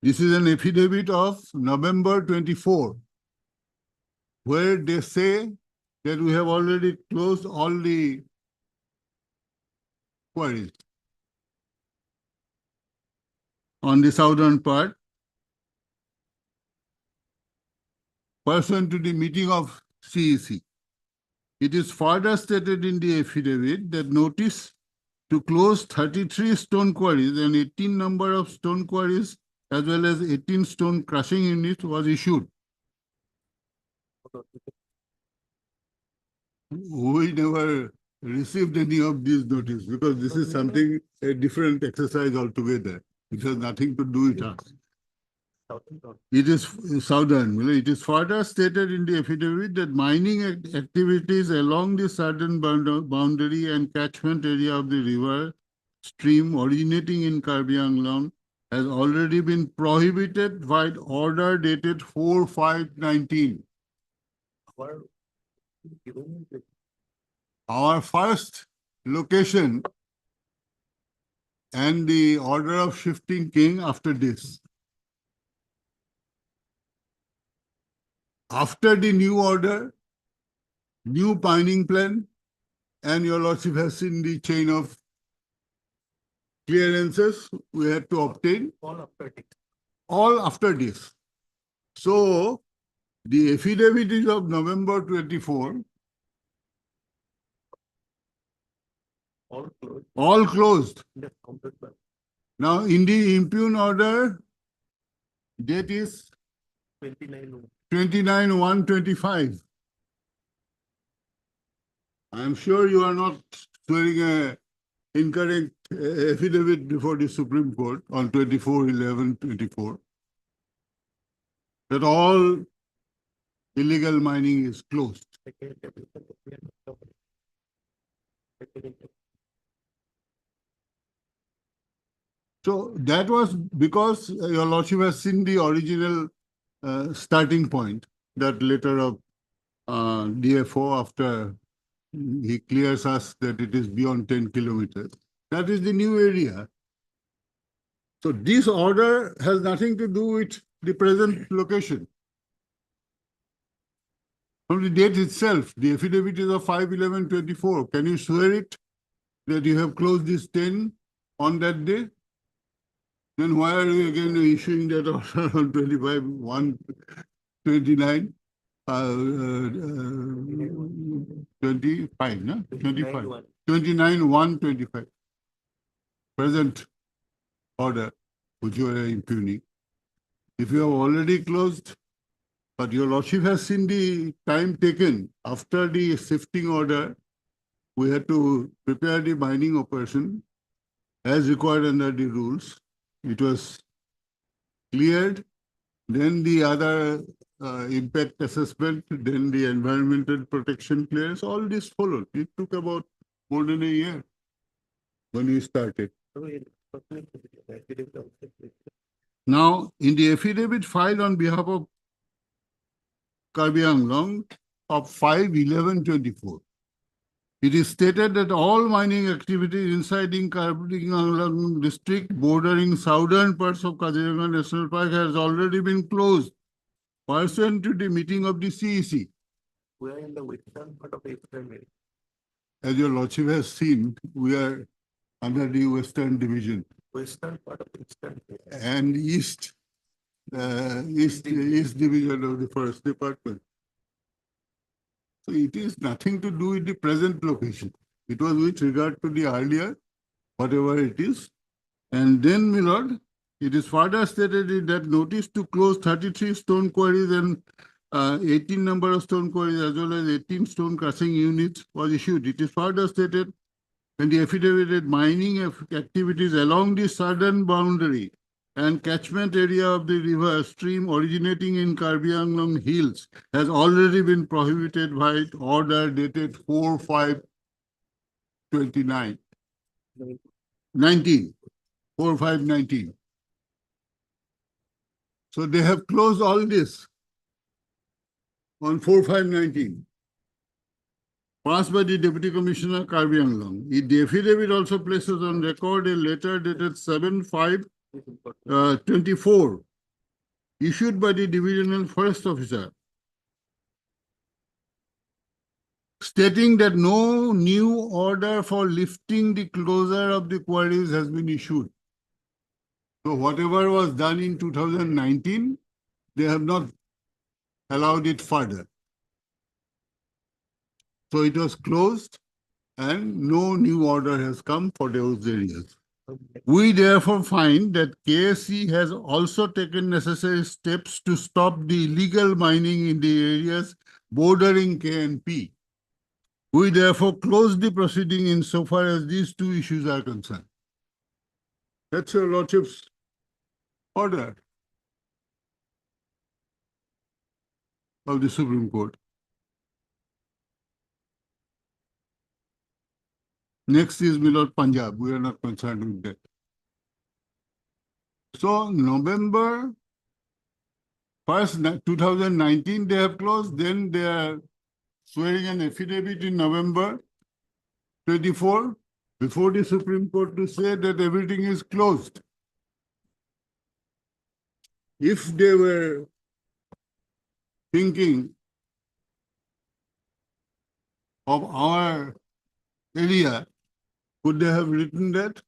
This is an affidavit of November 24, where they say that we have already closed all the quarries on the southern part, pursuant to the meeting of CEC. It is further stated in the affidavit that notice to close 33 stone quarries and 18 number of stone quarries as well as 18 stone crushing units was issued. We never received any of these notice because this is something, a different exercise altogether. It has nothing to do with us. It is southern. It is further stated in the affidavit that mining activities along the southern boundary and catchment area of the river stream originating in Karbi Anglong has already been prohibited by order dated 4/5/19. Our first location and the order of shifting came after this. After the new order, new mining plan, and your lordship has seen the chain of clearances we had to obtain. All after this. So the affidavit is of November 24. All closed. Now in the impugn order, date is 29/1/25. I am sure you are not swearing a incorrect affidavit before the Supreme Court on 24/11/24 that all illegal mining is closed. So that was because your lordship has seen the original starting point, that letter of DFO after he clears us that it is beyond 10 kilometers. That is the new area. So this order has nothing to do with the present location. From the date itself, the affidavit is of 5/11/24. Can you swear it that you have closed this 10 on that day? Then why are you again issuing that order on 25/1/29? 25, no? 25. 29/1/25. Present order, which you are impugning. If you have already closed, but your lordship has seen the time taken after the shifting order, we had to prepare the mining operation as required under the rules. It was cleared, then the other impact assessment, then the environmental protection clearance, all this followed. It took about more than a year when we started. Now, in the affidavit filed on behalf of Karbi Anglong of 5/11/24, it is stated that all mining activities inside Karbi Anglong district bordering southern parts of Kaziranga National Park has already been closed pursuant to the meeting of the CEC. We are in the western part of the eastern area. As your lordship has seen, we are under the Western Division Western part of the eastern area. and East Division of the Forest Department. So it is nothing to do with the present location. It was with regard to the earlier, whatever it is. And then, my lord, it is further stated in that notice to close 33 stone quarries and 18 number of stone quarries as well as 18 stone crushing units was issued. It is further stated in the affidavit that mining activities along the southern boundary and catchment area of the river stream originating in Karbi Anglong Hills has already been prohibited by order dated 4/5/29. 19. 4/5/19. So they have closed all this on 4/5/19. Passed by the Deputy Commissioner Karbi Anglong. The affidavit also places on record a letter dated 7/5/24 issued by the Divisional Forest Officer stating that no new order for lifting the closure of the quarries has been issued. So whatever was done in 2019, they have not allowed it further. So it was closed and no new order has come for those areas. We therefore find that KSC has also taken necessary steps to stop the illegal mining in the areas bordering KNP. We therefore close the proceeding insofar as these two issues are concerned. That's your lordship's order of the Supreme Court. Next is Milord Punjab. We are not concerned with that. So November 1st, 2019, they have closed. Then they are swearing an affidavit in November 24 before the Supreme Court to say that everything is closed. If they were thinking of our area, could they have written that?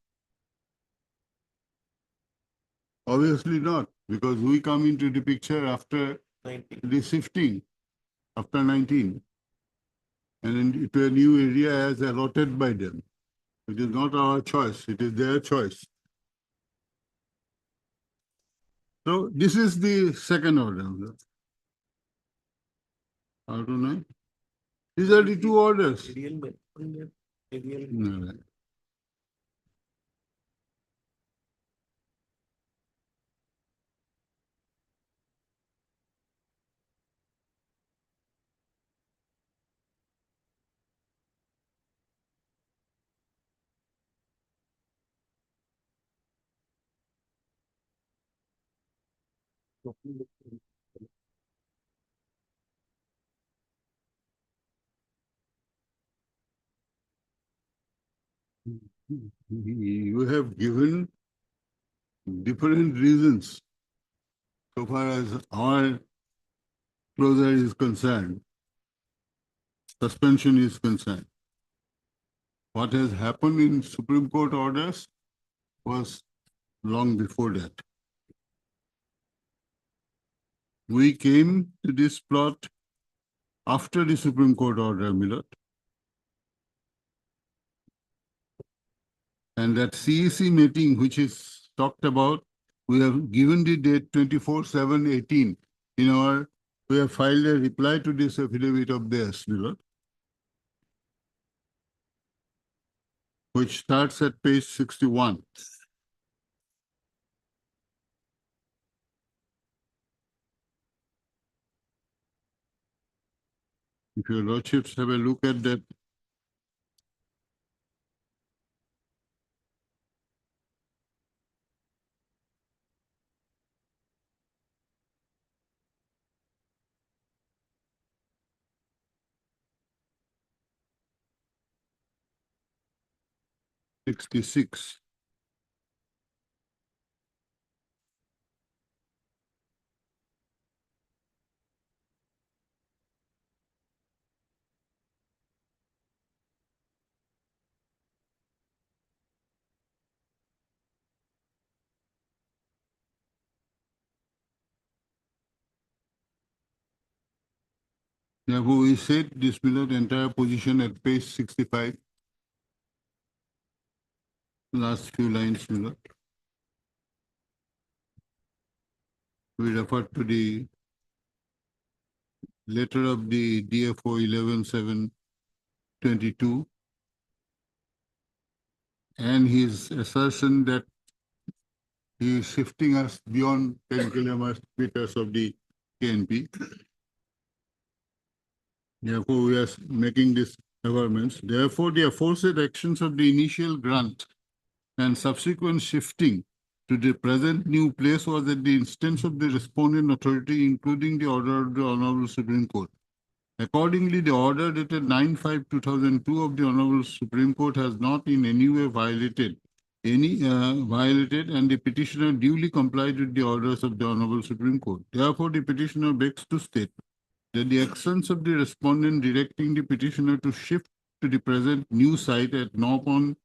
Obviously not, because we come into the picture after 19. the shifting, after 19, and into a new area as allotted by them. It is not our choice, it is their choice. So this is the second order. I don't know. These are the two orders. Real. No. You have given different reasons so far as our closure is concerned, suspension is concerned. What has happened in Supreme Court orders was long before that. We came to this plot after the Supreme Court order, Milord. And that CEC meeting, which is talked about, we have given the date 24/7/18 in our, we have filed a reply to this affidavit of theirs, Milord, which starts at page 61. If your lordships have a look at that. '66. Therefore, we said this Milord entire position at page 65. Last few lines, Milord. We refer to the letter of the DFO 11/7/22 and his assertion that he is shifting us beyond 10 kilometers of the KNP. Therefore, we are making this averments. Therefore, the aforesaid actions of the initial grant and subsequent shifting to the present new place was at the instance of the respondent authority, including the order of the Honorable Supreme Court. Accordingly, the order dated 9/5/2002 of the Honorable Supreme Court has not in any way violated and the petitioner duly complied with the orders of the Honorable Supreme Court. Therefore, the petitioner begs to state that the actions of the respondent directing the petitioner to shift to the present new site at Norpon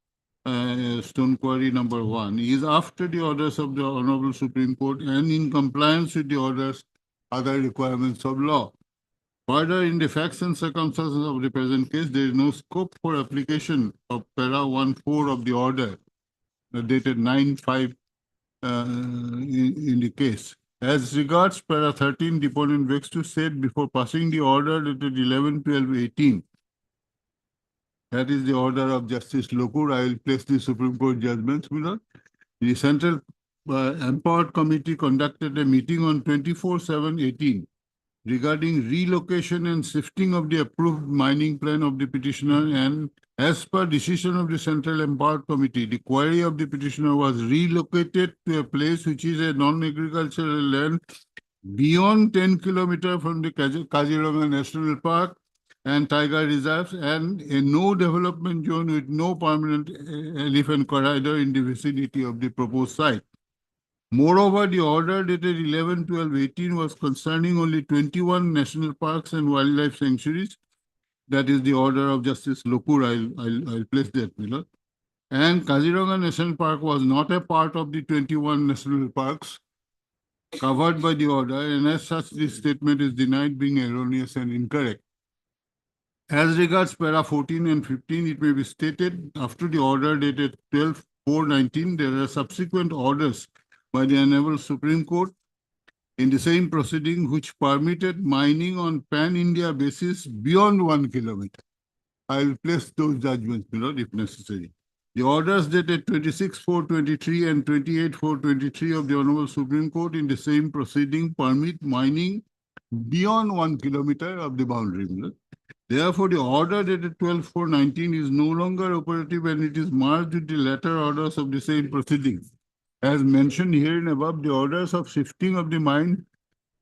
Stone Quarry number 1 is after the orders of the Honorable Supreme Court and in compliance with the orders, other requirements of law. Further, in the facts and circumstances of the present case, there is no scope for application of para 1(4) of the order dated 9/5 in the case. As regards para 13, deponent begs to state before passing the order dated 11/12/18. That is the order of Justice Lokur. I will place the Supreme Court judgments, Milord. The Central Empowered Committee conducted a meeting on 24/7/18 regarding relocation and shifting of the approved mining plan of the petitioner, and as per decision of the Central Empowered Committee, the quarry of the petitioner was relocated to a place which is a non-agricultural land beyond 10 kilometers from the Kaziranga National Park and Tiger Reserves, and a no development zone with no permanent elephant corridor in the vicinity of the proposed site. Moreover, the order dated 11/12/18 was concerning only 21 national parks and wildlife sanctuaries. That is the order of Justice Lokur. I'll place that, Milord. And Kaziranga National Park was not a part of the 21 national parks covered by the order, and as such, this statement is denied being erroneous and incorrect. As regards para 14 and 15, it may be stated after the order dated 12/4/19, there are subsequent orders by the Honorable Supreme Court in the same proceeding which permitted mining on pan-India basis beyond 1 kilometer. I will place those judgments, Milord, if necessary. The orders dated 26/4/23 and 28/4/23 of the Honorable Supreme Court in the same proceeding permit mining beyond 1 kilometer of the boundary, Milord. Therefore, the order dated 12/4/19 is no longer operative and it is merged with the latter orders of the same proceedings. As mentioned here in above, the orders of shifting of the mine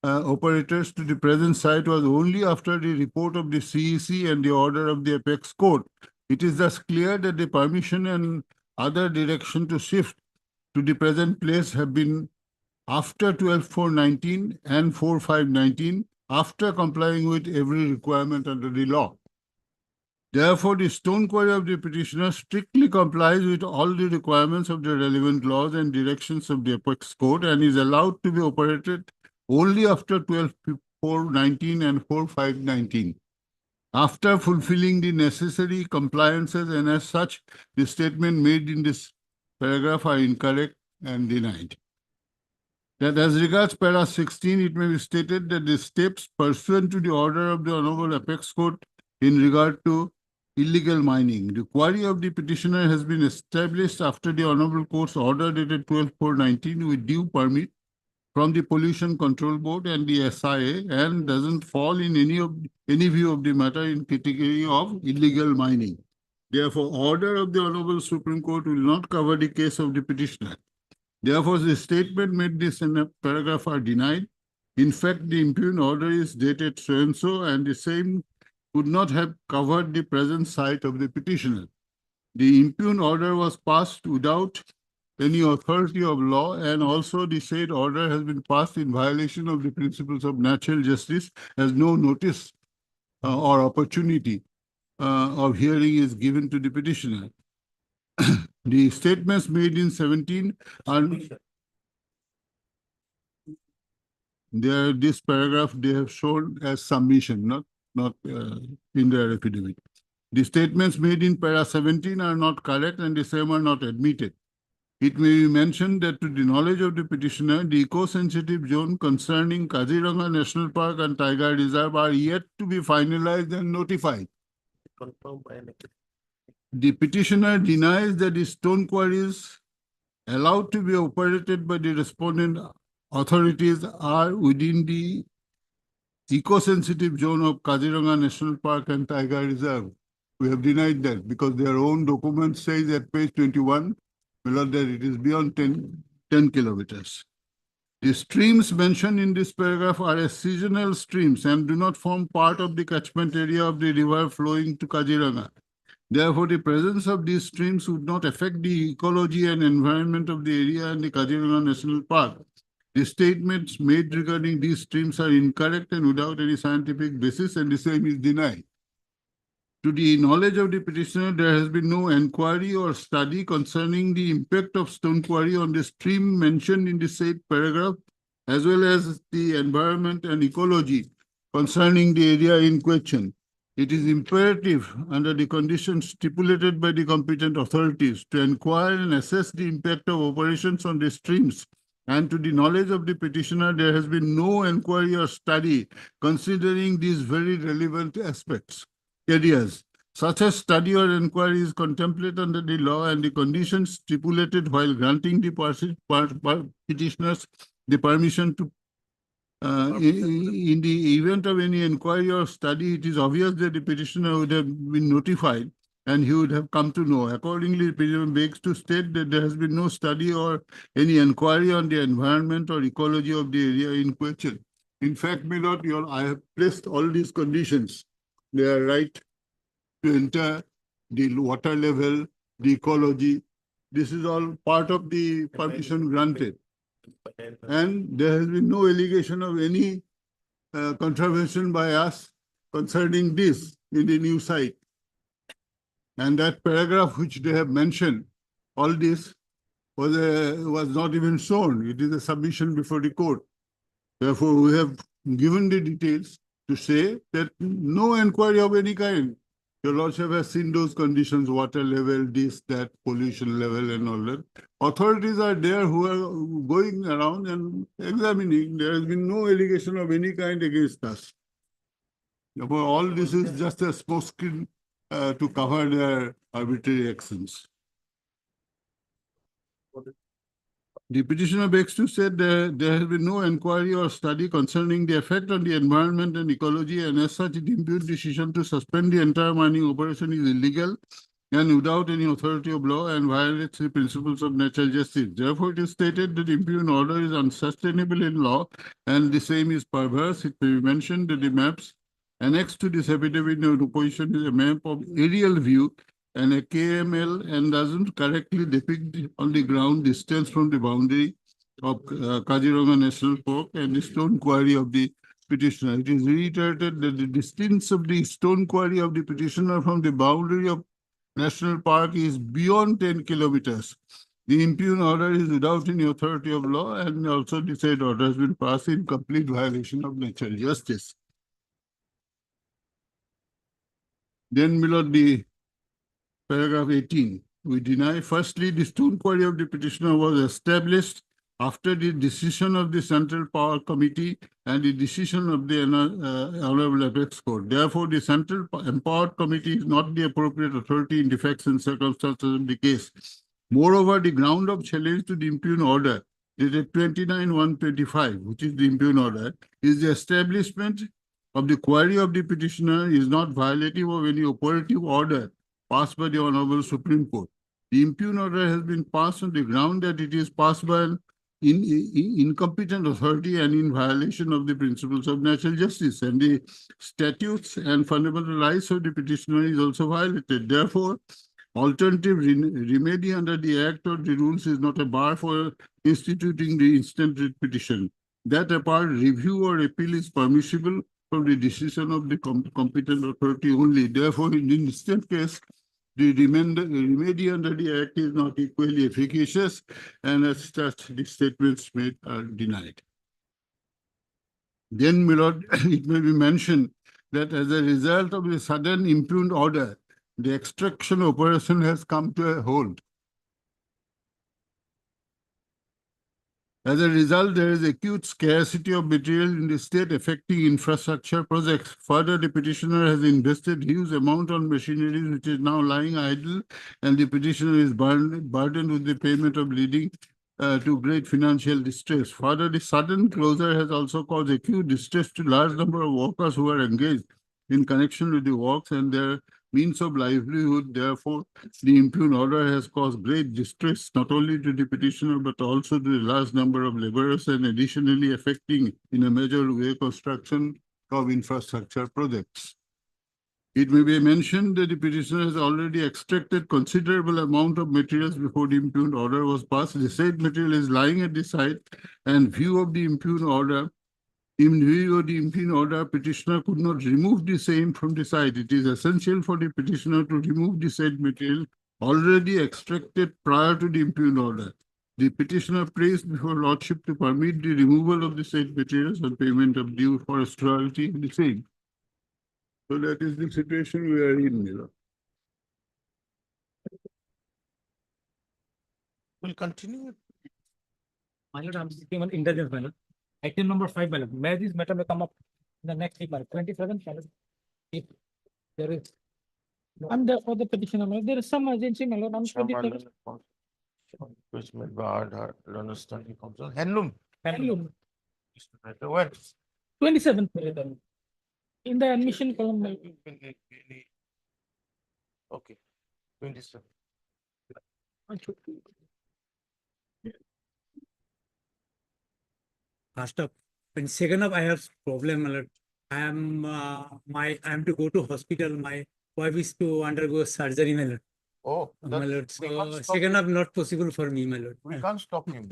operators to the present site was only after the report of the CEC and the order of the apex court. It is thus clear that the permission and other direction to shift to the present place have been after 12/4/19 and 4/5/19, after complying with every requirement under the law. Therefore, the stone quarry of the petitioner strictly complies with all the requirements of the relevant laws and directions of the apex court and is allowed to be operated only after 12/4/19 and 4/5/19. After fulfilling the necessary compliances, and as such, the statement made in this paragraph are incorrect and denied. That as regards para 16, it may be stated that the steps pursuant to the order of the Honorable Apex Court in regard to illegal mining. The quarry of the petitioner has been established after the Honorable Court's order dated 12/4/19 with due permit from the Pollution Control Board and the SIA and doesn't fall in any view of the matter in category of illegal mining. Therefore, order of the Honorable Supreme Court will not cover the case of the petitioner. Therefore, the statement made this in a paragraph are denied. In fact, the impugned order is dated so-and-so, and the same would not have covered the present site of the petitioner. The impugned order was passed without any authority of law, and also the said order has been passed in violation of the principles of natural justice, as no notice or opportunity of hearing is given to the petitioner. The statements made in 17 are there. This paragraph they have shown as submission, not in their affidavit. The statements made in para 17 are not correct and the same are not admitted. It may be mentioned that to the knowledge of the petitioner, the eco-sensitive zone concerning Kaziranga National Park and Tiger Reserve are yet to be finalized and notified. The petitioner denies that the stone quarries allowed to be operated by the respondent authorities are within the eco-sensitive zone of Kaziranga National Park and Tiger Reserve. We have denied that because their own document says at page 21 that it is beyond 10 kilometers. The streams mentioned in this paragraph are seasonal streams and do not form part of the catchment area of the river flowing to Kaziranga. Therefore, the presence of these streams would not affect the ecology and environment of the area and the Kaziranga National Park. The statements made regarding these streams are incorrect and without any scientific basis, and the same is denied. To the knowledge of the petitioner, there has been no inquiry or study concerning the impact of stone quarry on the stream mentioned in the said paragraph, as well as the environment and ecology concerning the area in question. It is imperative under the conditions stipulated by the competent authorities to inquire and assess the impact of operations on the streams. And to the knowledge of the petitioner, there has been no inquiry or study considering these very relevant areas. Such a study or inquiry is contemplated under the law and the conditions stipulated while granting the petitioners the permission to in the event of any inquiry or study, it is obvious that the petitioner would have been notified and he would have come to know. Accordingly, the petitioner begs to state that there has been no study or any inquiry on the environment or ecology of the area in question. In fact, my lord, I have placed all these conditions. They are right to enter the water level, the ecology. This is all part of the permission granted. And there has been no allegation of any contravention by us concerning this in the new site. And that paragraph which they have mentioned, all this was not even shown. It is a submission before the court. Therefore, we have given the details to say that no inquiry of any kind. Your Lordship has seen those conditions, water level, this, that, pollution level and all that. Authorities are there who are going around and examining. There has been no allegation of any kind against us. Therefore, all this is just a smokescreen to cover their arbitrary actions. The petitioner begs to say that there has been no inquiry or study concerning the effect on the environment and ecology, and as such, the impugned decision to suspend the entire mining operation is illegal and without any authority of law and violates the principles of natural justice. Therefore, it is stated that impugned order is unsustainable in law and the same is perverse. It may be mentioned that the maps annexed to this affidavit of opposition is a map of aerial view and a KML and doesn't correctly depict on the ground distance from the boundary of Kaziranga National Park and the stone quarry of the petitioner. It is reiterated that the distance of the stone quarry of the petitioner from the boundary of National Park is beyond 10 kilometers. The impugned order is without any authority of law and also the said order has been passed in complete violation of natural justice. Then below the paragraph 18, we deny firstly the stone quarry of the petitioner was established after the decision of the Central Power Committee and the decision of the Honorable Apex Court. Therefore, the Central Empowered Committee is not the appropriate authority in the facts and circumstances of the case. Moreover, the ground of challenge to the impugned order, dated 29/1/25, which is the impugned order, is the establishment of the quarry of the petitioner is not violative of any operative order passed by the Honorable Supreme Court. The impugned order has been passed on the ground that it is passed by an incompetent authority and in violation of the principles of natural justice, and the statutes and fundamental rights of the petitioner is also violated. Therefore, alternative remedy under the Act or the rules is not a bar for instituting the instant writ petition. That apart, review or appeal is permissible from the decision of the competent authority only. Therefore, in the instant case, the remedy under the Act is not equally efficacious, and as such, the statements made are denied. Then, my lord, it may be mentioned that as a result of the sudden impugned order, the extraction operation has come to a halt. As a result, there is acute scarcity of material in the state affecting infrastructure projects. Further, the petitioner has invested huge amount on machinery which is now lying idle, and the petitioner is burdened with the payment of leading to great financial distress. Further, the sudden closure has also caused acute distress to large number of workers who are engaged in connection with the works and their means of livelihood. Therefore, the impugned order has caused great distress not only to the petitioner but also to the large number of laborers, and additionally affecting in a major way construction of infrastructure projects. It may be mentioned that the petitioner has already extracted considerable amount of materials before the impugned order was passed. The said material is lying at the site, and view of the impugned order, in view of the impugned order, petitioner could not remove the same from the site. It is essential for the petitioner to remove the said material already extracted prior to the impugned order. The petitioner prays before Lordship to permit the removal of the said materials and payment of due forest royalty in the same. So that is the situation we are in, Miller. We'll continue. My lord, I'm seeking an indulgence, my lord. Item number 5, my lord. May this matter may come up in the next week, my lord. 27th, my lord. If there is. I'm there for the petitioner, my lord. There is some urgency, my lord. I'm 27th. Which made by our Learned Study Council. Handloom. Handloom. Where? 27th, my lord. In the admission column, my lord. Okay. 27. First up, and second up, I have problem, my lord. I am to go to hospital. My wife is to undergo surgery, my lord. Oh, My lord. we can't So stop second him. up, not possible for me, my lord. We can't stop him.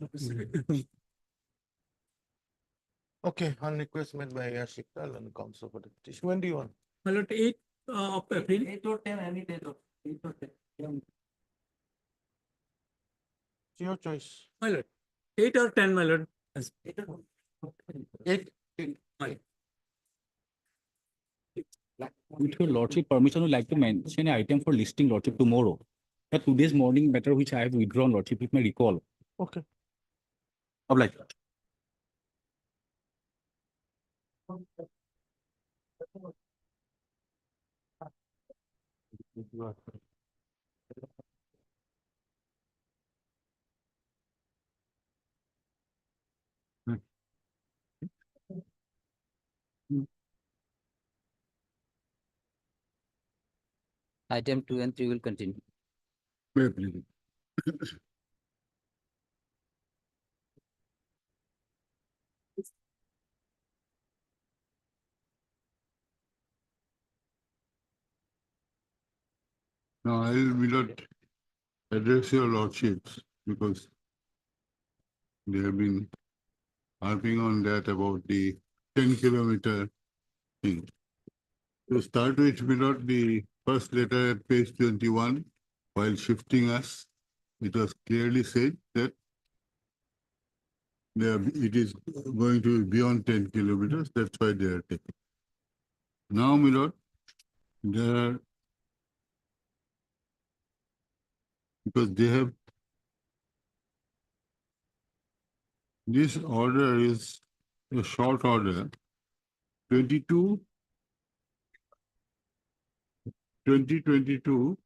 Okay, on request made by Yashikta and council for the petition. When do you want? My lord, 8th of April. 8 or 10, any date of 8 or 10. It's your choice. My lord, 8 or 10, my lord. 8. With your lordship permission, I would like to mention an item for listing lordship tomorrow. At today's morning matter which I have withdrawn lordship, if may recall. Okay. Obliged. Item 2 and 3 will continue. May please. Now, I will not address your lordships because they have been harping on that about the 10-kilometer thing. To start with, Milord, the first letter at page 21, while shifting us, it was clearly said that it is going to be beyond 10 kilometers. That's why they are taking. Now, Milord, there are, because they have, this order is a short order, 22, 2022,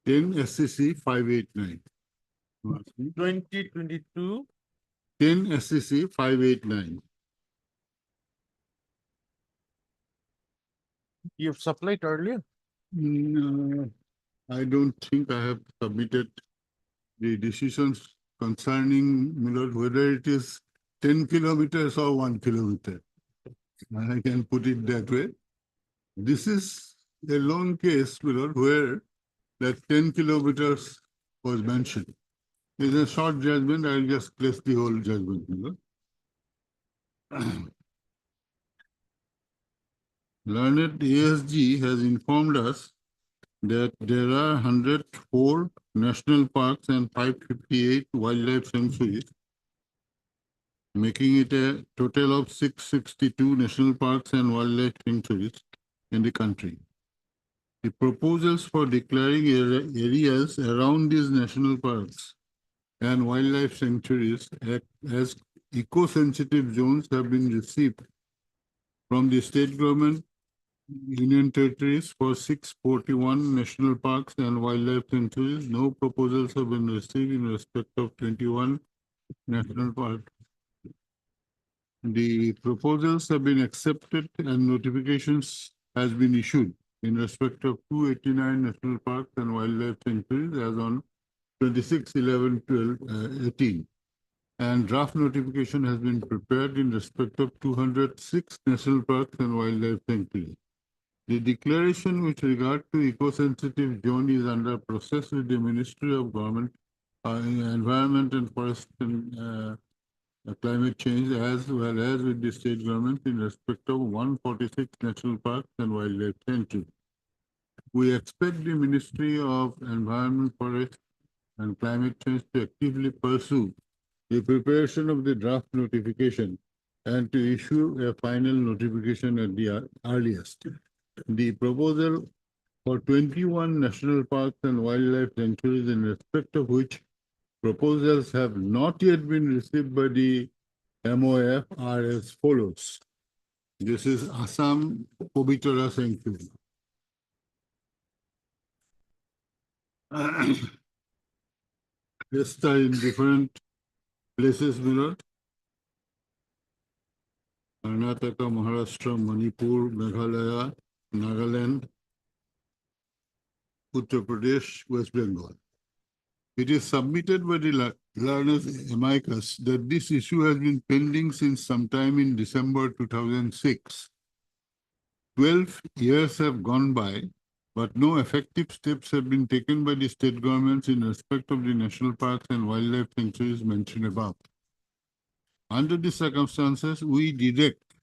10 SCC 589. 2022. 10 SCC 589. You've supplied earlier. I don't think I have submitted the decisions concerning Milord, whether it is 10 kilometers or 1 kilometer. I can put it that way. This is a long case, Milord, where that 10 kilometers was mentioned. It's a short judgment. I'll just place the whole judgment, Milord. Learned ASG has informed us that there are 104 national parks and 558 wildlife sanctuaries, making it a total of 662 national parks and wildlife sanctuaries in the country. The proposals for declaring areas around these national parks and wildlife sanctuaries as eco-sensitive zones have been received from the state government, union territories for 641 national parks and wildlife sanctuaries. No proposals have been received in respect of 21 national parks. The proposals have been accepted and notifications has been issued in respect of 289 national parks and wildlife sanctuaries as on 26/11/18. And draft notification has been prepared in respect of 206 national parks and wildlife sanctuaries. The declaration with regard to eco-sensitive zone is under process with the Ministry of Government, Environment and Forest and Climate Change, as well as with the state government in respect of 146 national parks and wildlife sanctuaries. We expect the Ministry of Environment, Forest and Climate Change to actively pursue the preparation of the draft notification and to issue a final notification at the earliest. The proposal for 21 national parks and wildlife sanctuaries in respect of which proposals have not yet been received by the MOF are as follows. This is Assam Povitara Sanctuary. These are in different places, Milord. Karnataka, Maharashtra, Manipur, Meghalaya, Nagaland, Uttar Pradesh, West Bengal. It is submitted by the learners amicus that this issue has been pending since sometime in December 2006. 12 years have gone by, but no effective steps have been taken by the state governments in respect of the national parks and wildlife sanctuaries mentioned above. Under the circumstances, we direct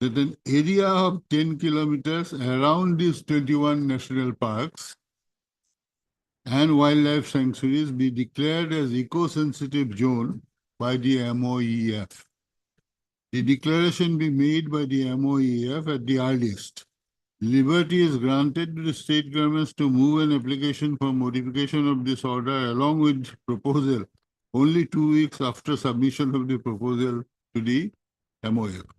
that an area of 10 kilometers around these 21 national parks and wildlife sanctuaries be declared as eco-sensitive zone by the MOEF. The declaration be made by the MOEF at the earliest. Liberty is granted to the state governments to move an application for modification of this order along with proposal only 2 weeks after submission of the proposal to the MOEF.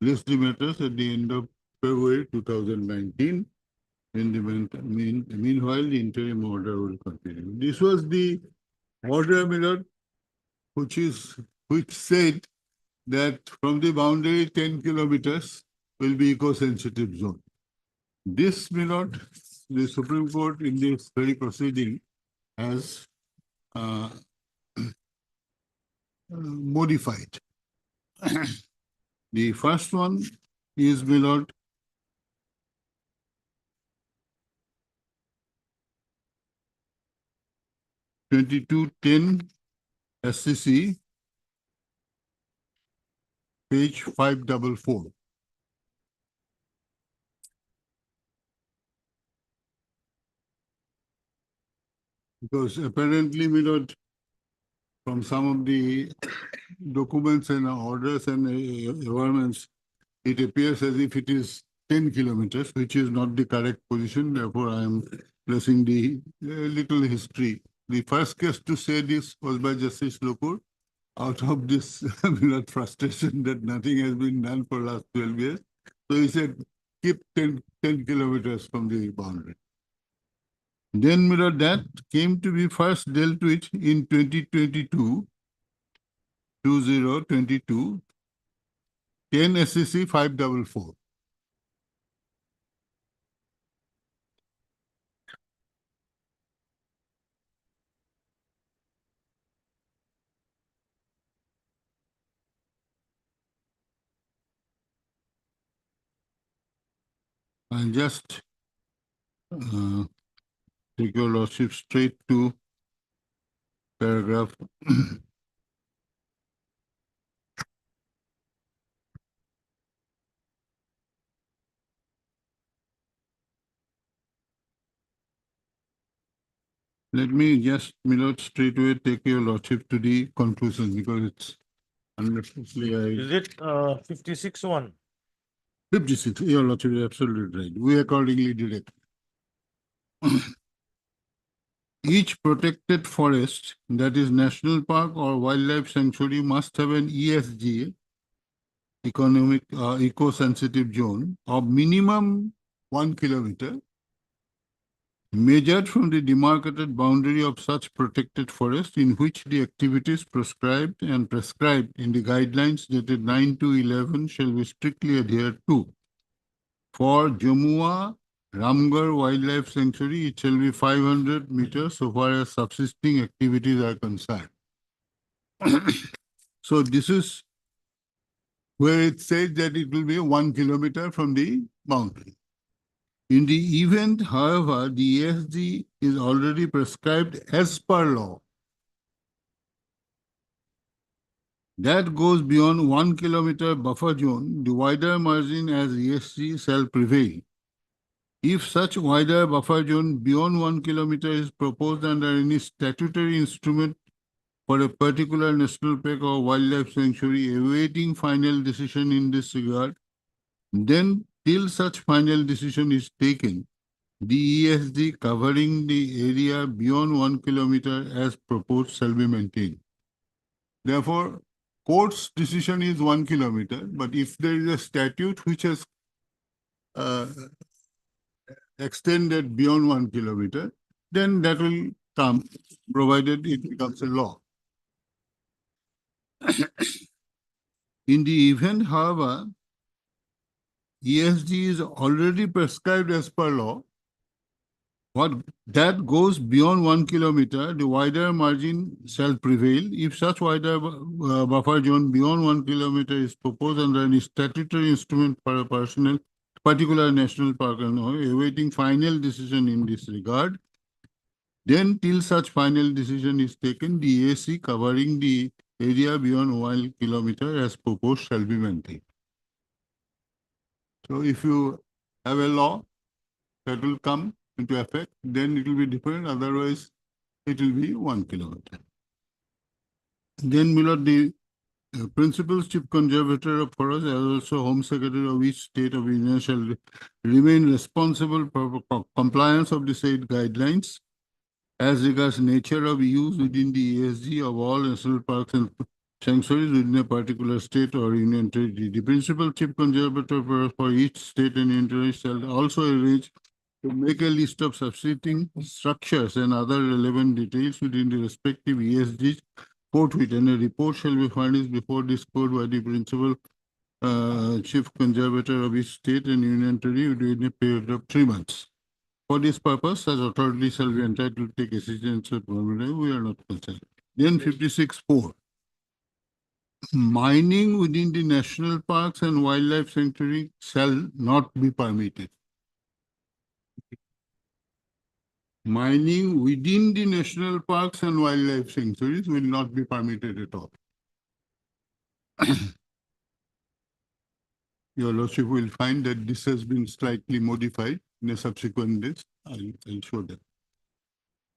List the matters at the end of February 2019. In the meanwhile, the interim order will continue. This was the order, Milord, which said that from the boundary 10 kilometers will be eco-sensitive zone. This, Milord, the Supreme Court in this very proceeding has modified. The first one is, my lord, (2210) SCC, page 544. Because apparently, my lord, from some of the documents and orders and environments, it appears as if it is 10 kilometers, which is not the correct position. Therefore, I am placing the little history. The first case to say this was by Justice Lokur. Out of this frustration that nothing has been done for last 12 years. So he said, keep 10 kilometers from the boundary. Then, mirror, that came to be first dealt with in 2022, 2022, 10 SCC 544. I'll just take your lordship straight to paragraph let me just, my lord, straight away take your lordship to the conclusion because it's unfortunately Is it 56-1? 56. Your lordship is absolutely right. We accordingly direct. Each protected forest, that is national park or wildlife sanctuary, must have an ESG, economic eco-sensitive zone, of minimum 1 kilometer, measured from the demarcated boundary of such protected forest in which the activities prescribed in the guidelines dated 9/2/11 shall be strictly adhered to. For Jamua Ramgarh Wildlife Sanctuary, it shall be 500 meters so far as subsisting activities are concerned. So this is where it says that it will be 1 kilometer from the boundary. In the event, however, the ESG is already prescribed as per law. That goes beyond 1 kilometer buffer zone, the wider margin as ESG shall prevail. If such wider buffer zone beyond 1 kilometer is proposed under any statutory instrument for a particular national park or wildlife sanctuary awaiting final decision in this regard, then till such final decision is taken, the ESD covering the area beyond 1 kilometer as proposed shall be maintained. Therefore, court's decision is 1 kilometer, but if there is a statute which has extended beyond 1 kilometer, then that will come, provided it becomes a law. In the event, however, ESG is already prescribed as per law, what that goes beyond 1 kilometer, the wider margin shall prevail. If such wider buffer zone beyond 1 kilometer is proposed under any statutory instrument for a particular national park and awaiting final decision in this regard, then till such final decision is taken, the AC covering the area beyond 1 kilometer as proposed shall be maintained. So if you have a law that will come into effect, then it will be different. Otherwise, it will be 1 kilometer. Then, my lord, the principal chief conservator of forest, as also Home Secretary of each state of Union, shall remain responsible for compliance of the said guidelines as regards nature of use within the ESG of all national parks and sanctuaries within a particular state or union territory. The principal chief conservator for each state and union territory shall also arrange to make a list of subsisting structures and other relevant details within the respective ESGs forthwith, and a report shall be furnished before this court by the principal chief conservator of each state and union territory within a period of 3 months. For this purpose, such authority shall be entitled to take decisions of permanent, we are not concerned. Then 56(4). Mining within the national parks and wildlife sanctuary shall not be permitted. Mining within the national parks and wildlife sanctuaries will not be permitted at all. Your Lordship will find that this has been slightly modified in a subsequent days. I'll show that.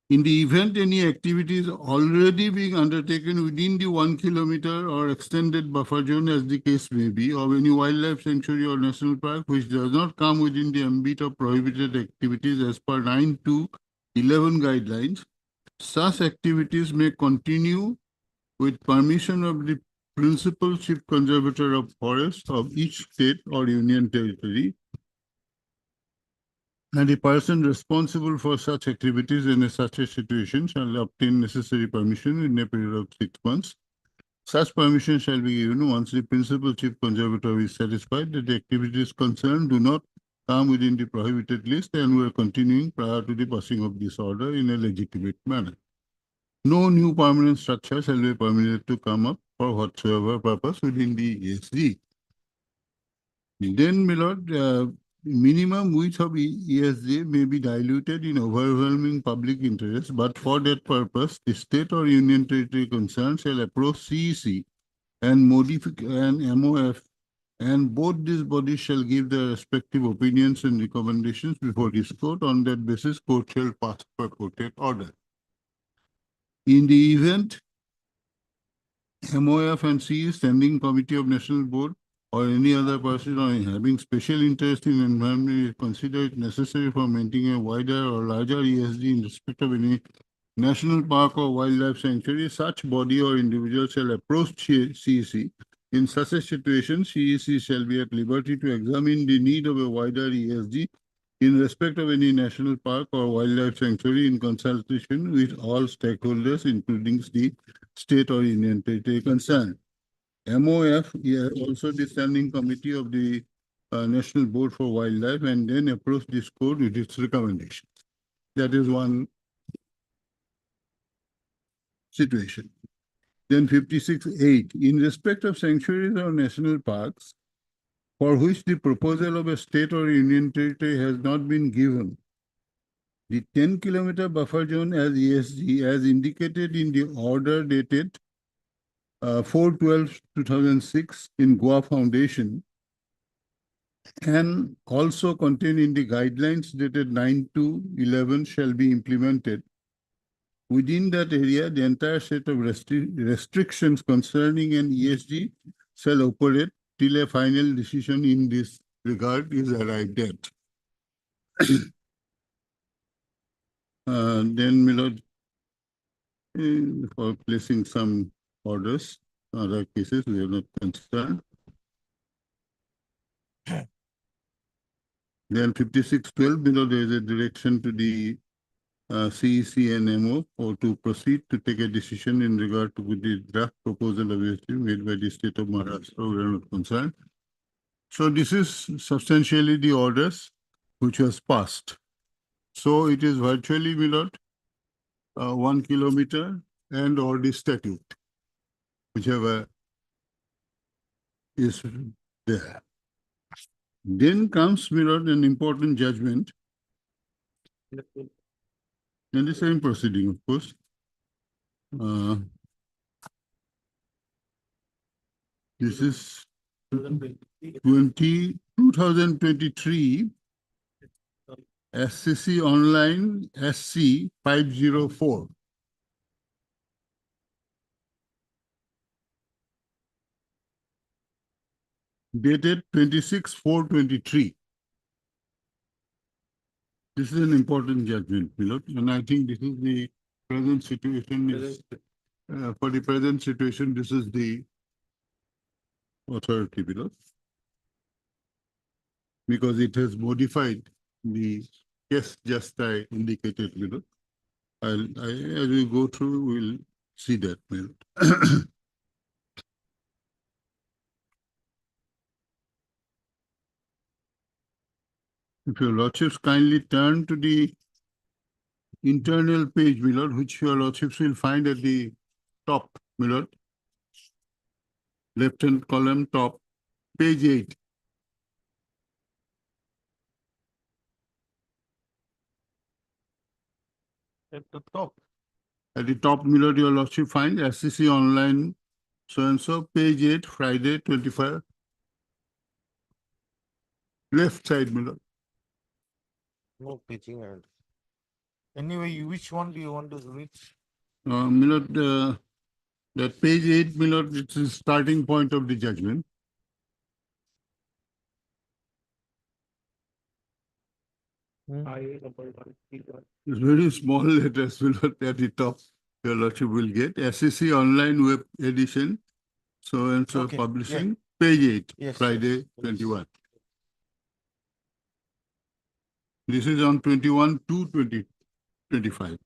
In the event any activity is already being undertaken within the 1 kilometer or extended buffer zone, as the case may be, of any wildlife sanctuary or national park which does not come within the ambit of prohibited activities as per 9 to 11 guidelines, such activities may continue with permission of the principal chief conservator of forests of each state or union territory, and the person responsible for such activities in such a situation shall obtain necessary permission in a period of 6 months. Such permission shall be given once the principal chief conservator is satisfied that the activities concerned do not come within the prohibited list and were continuing prior to the passing of this order in a legitimate manner. No new permanent structure shall be permitted to come up for whatsoever purpose within the ESG. Then, my lord, minimum width of ESG may be diluted in overwhelming public interest, but for that purpose, the state or union territory concerned shall approach CEC and modify an MOF, and both these bodies shall give their respective opinions and recommendations before this court. On that basis, court shall pass purported order. In the event MOF and CE Standing Committee of National Board or any other person having special interest in environment consider it necessary for maintaining a wider or larger ESG in respect of any national park or wildlife sanctuary, such body or individual shall approach CEC. In such a situation, CEC shall be at liberty to examine the need of a wider ESG in respect of any national park or wildlife sanctuary in consultation with all stakeholders, including the state or union territory concerned. MOF, also the Standing Committee of the National Board for Wildlife, and then approach this court with its recommendations. That is one situation. Then 56(8), in respect of sanctuaries or national parks, for which the proposal of a state or union territory has not been given, the 10-kilometer buffer zone as ESG, as indicated in the order dated 4/12/2006 in Goa Foundation, and also contained in the guidelines dated 9/2/11 shall be implemented. Within that area, the entire set of restrictions concerning an ESG shall operate till a final decision in this regard is arrived at. Then, my lord, for placing some orders, other cases we are not concerned. Then 56(12), there is a direction to the CEC and MO or to proceed to take a decision in regard to the draft proposal of ESG made by the state of Maharashtra. We are not concerned. So this is substantially the orders which was passed. So it is virtually, my lord, 1 kilometer and or the statute, whichever is there. Then comes, my lord, an important judgment. And the same proceeding, of course. This is 2023 SCC Online SC 504. Dated 26/4/23. This is an important judgment, Milord, and I think this is the present situation. For the present situation, this is the authority, Milord, because it has modified the case just I indicated, Milord. As we go through, we'll see that, Milord. If your lordships kindly turn to the internal page, my lord, which your lordships will find at the top, my lord. Left-hand column top, page 8. At the top. At the top, my lord, your lordship find SCC online, so-and-so, page 8, Friday, 25. Left side, my lord. No pitching and. Anyway, which one do you want to read? My lord, that page 8, my lord, it's the starting point of the judgment. It's very small letters, my lord, at the top. Your lordship will get SCC online web edition, so-and-so Okay, yeah. publishing, page 8, Yes, Friday, yes. 21. This is on 21 to 25.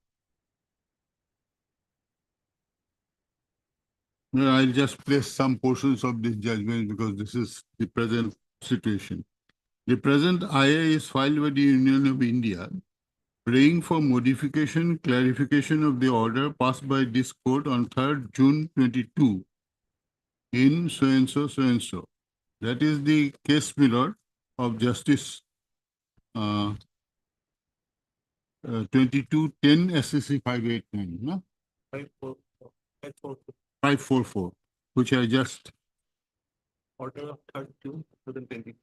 Well, I'll just place some portions of this judgment because this is the present situation. The present IA is filed by the Union of India, praying for modification, clarification of the order passed by this court on 3rd June 22 in so-and-so, so-and-so. That is the case, my lord, of Justice 2210 SCC 589, no? 544, which I just. Order of 3rd June 2020.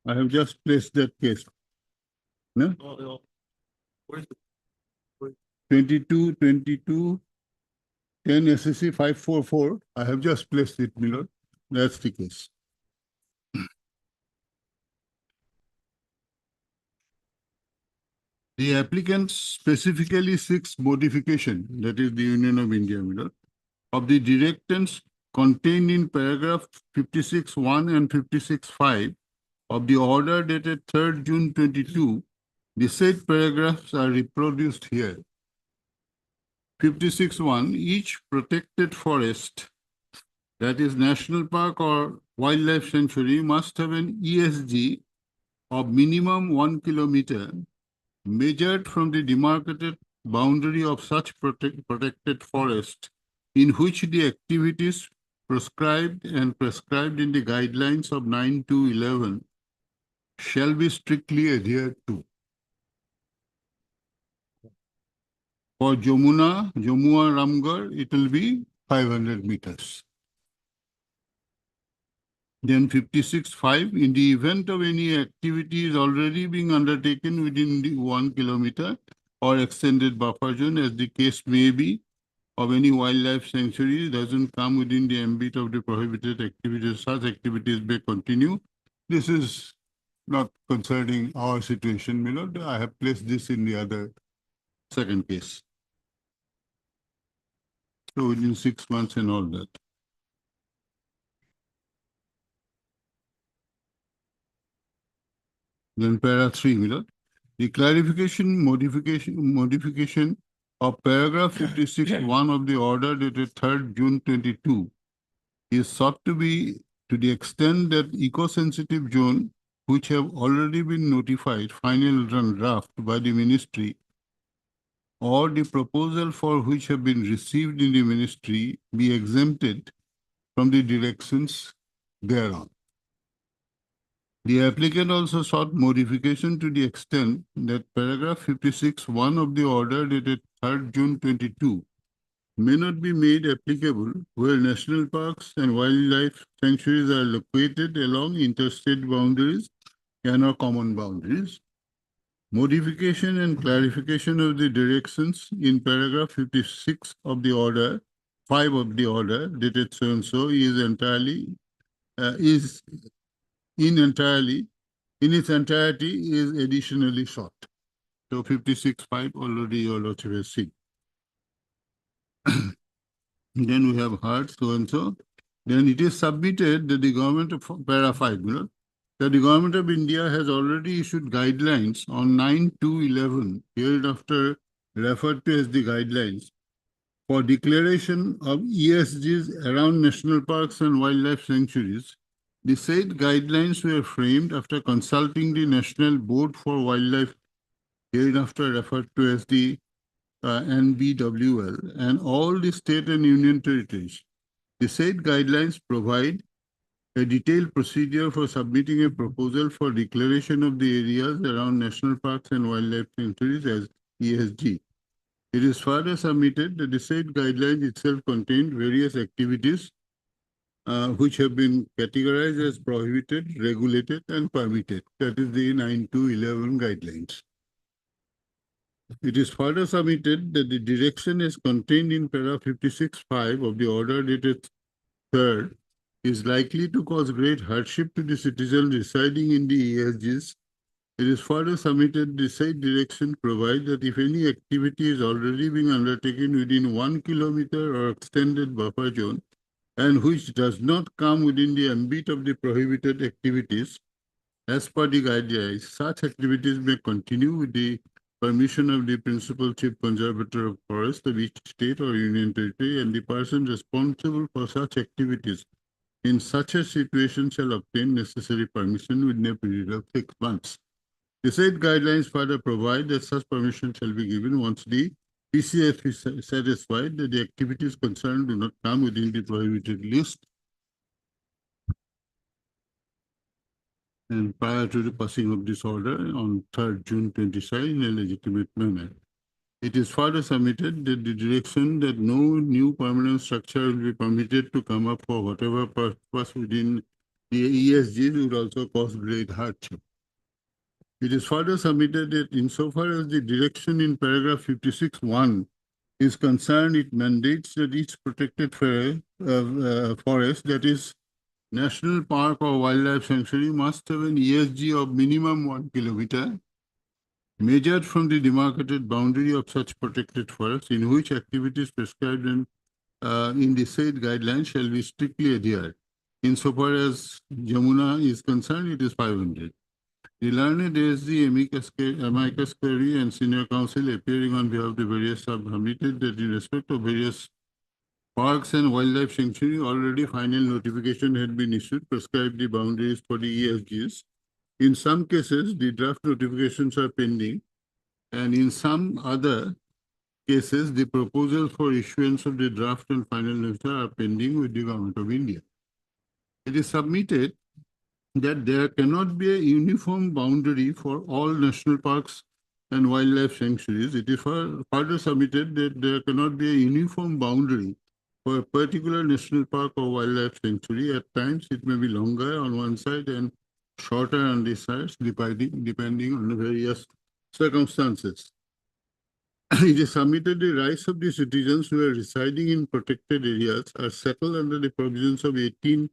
I have just placed that case. No? 22, 10 SCC 544. I have just placed it, my lord. That's the case. The applicant specifically seeks modification, that is the Union of India, my lord, of the directions contained in paragraph 56.1 and 56.5 of the order dated 3rd June 22. The said paragraphs are reproduced here. 56.1, each protected forest, that is national park or wildlife sanctuary, must have an ESG of minimum 1 kilometer measured from the demarcated boundary of such protected forest in which the activities prescribed in the guidelines of 9 to 11 shall be strictly adhered to. For Jamua Ramgarh, it will be 500 meters. Then 56.5, in the event of any activities already being undertaken within the 1 kilometer or extended buffer zone, as the case may be, of any wildlife sanctuary doesn't come within the ambit of the prohibited activities, such activities may continue. This is not concerning our situation, my lord. I have placed this in the other second case. So within 6 months and all that. Then para 3, my lord. The clarification, modification of paragraph 56.1 of the order dated 3rd June 22 is sought to be to the extent that eco-sensitive zone, which have already been notified final draft by the ministry, or the proposal for which have been received in the ministry, be exempted from the directions thereon. The applicant also sought modification to the extent that paragraph 56.1 of the order dated 3rd June 22 may not be made applicable where national parks and wildlife sanctuaries are located along interstate boundaries and or common boundaries. Modification and clarification of the directions in paragraph 56 of the order, 5 of the order dated so-and-so is in its entirety is additionally sought. So 56.5 already your lordship has seen. Then we have heard so-and-so. Then it is submitted that the government of para 5, that the government of India has already issued guidelines on 9 to 11, hereinafter referred to as the guidelines, for declaration of ESGs around national parks and wildlife sanctuaries. The said guidelines were framed after consulting the National Board for Wildlife, hereinafter referred to as the NBWL, and all the state and union territories. The said guidelines provide a detailed procedure for submitting a proposal for declaration of the areas around national parks and wildlife sanctuaries as ESG. It is further submitted that the said guidelines itself contained various activities which have been categorized as prohibited, regulated, and permitted. That is the 9 to 11 guidelines. It is further submitted that the direction is contained in paragraph 56.5 of the order dated 3rd is likely to cause great hardship to the citizens residing in the ESGs. It is further submitted the said direction provides that if any activity is already being undertaken within 1 kilometer or extended buffer zone and which does not come within the ambit of the prohibited activities, as per the guidelines, such activities may continue with the permission of the principal chief conservator of forest of each state or union territory, and the person responsible for such activities in such a situation shall obtain necessary permission within a period of 6 months. The said guidelines further provide that such permission shall be given once the PCF is satisfied that the activities concerned do not come within the prohibited list and prior to the passing of this order on 3rd June 25 in a legitimate manner. It is further submitted that the direction that no new permanent structure will be permitted to come up for whatever purpose within the ESG would also cause great hardship. It is further submitted that insofar as the direction in paragraph 56.1 is concerned, it mandates that each protected forest, that is national park or wildlife sanctuary, must have an ESG of minimum 1 kilometer measured from the demarcated boundary of such protected forest in which activities prescribed in the said guidelines shall be strictly adhered. Insofar as Jamuna is concerned, it is 500. The learned ASG, amicus curiae, and senior counsel appearing on behalf of the various submitted that in respect of various parks and wildlife sanctuary, already final notification had been issued, prescribed the boundaries for the ESGs. In some cases, the draft notifications are pending, and in some other cases, the proposals for issuance of the draft and final notification are pending with the Government of India. It is submitted that there cannot be a uniform boundary for all national parks and wildlife sanctuaries. It is further submitted that there cannot be a uniform boundary for a particular national park or wildlife sanctuary. At times, it may be longer on one side and shorter on the sides, depending on the various circumstances. It is submitted the rights of the citizens who are residing in protected areas are settled under the provisions of 18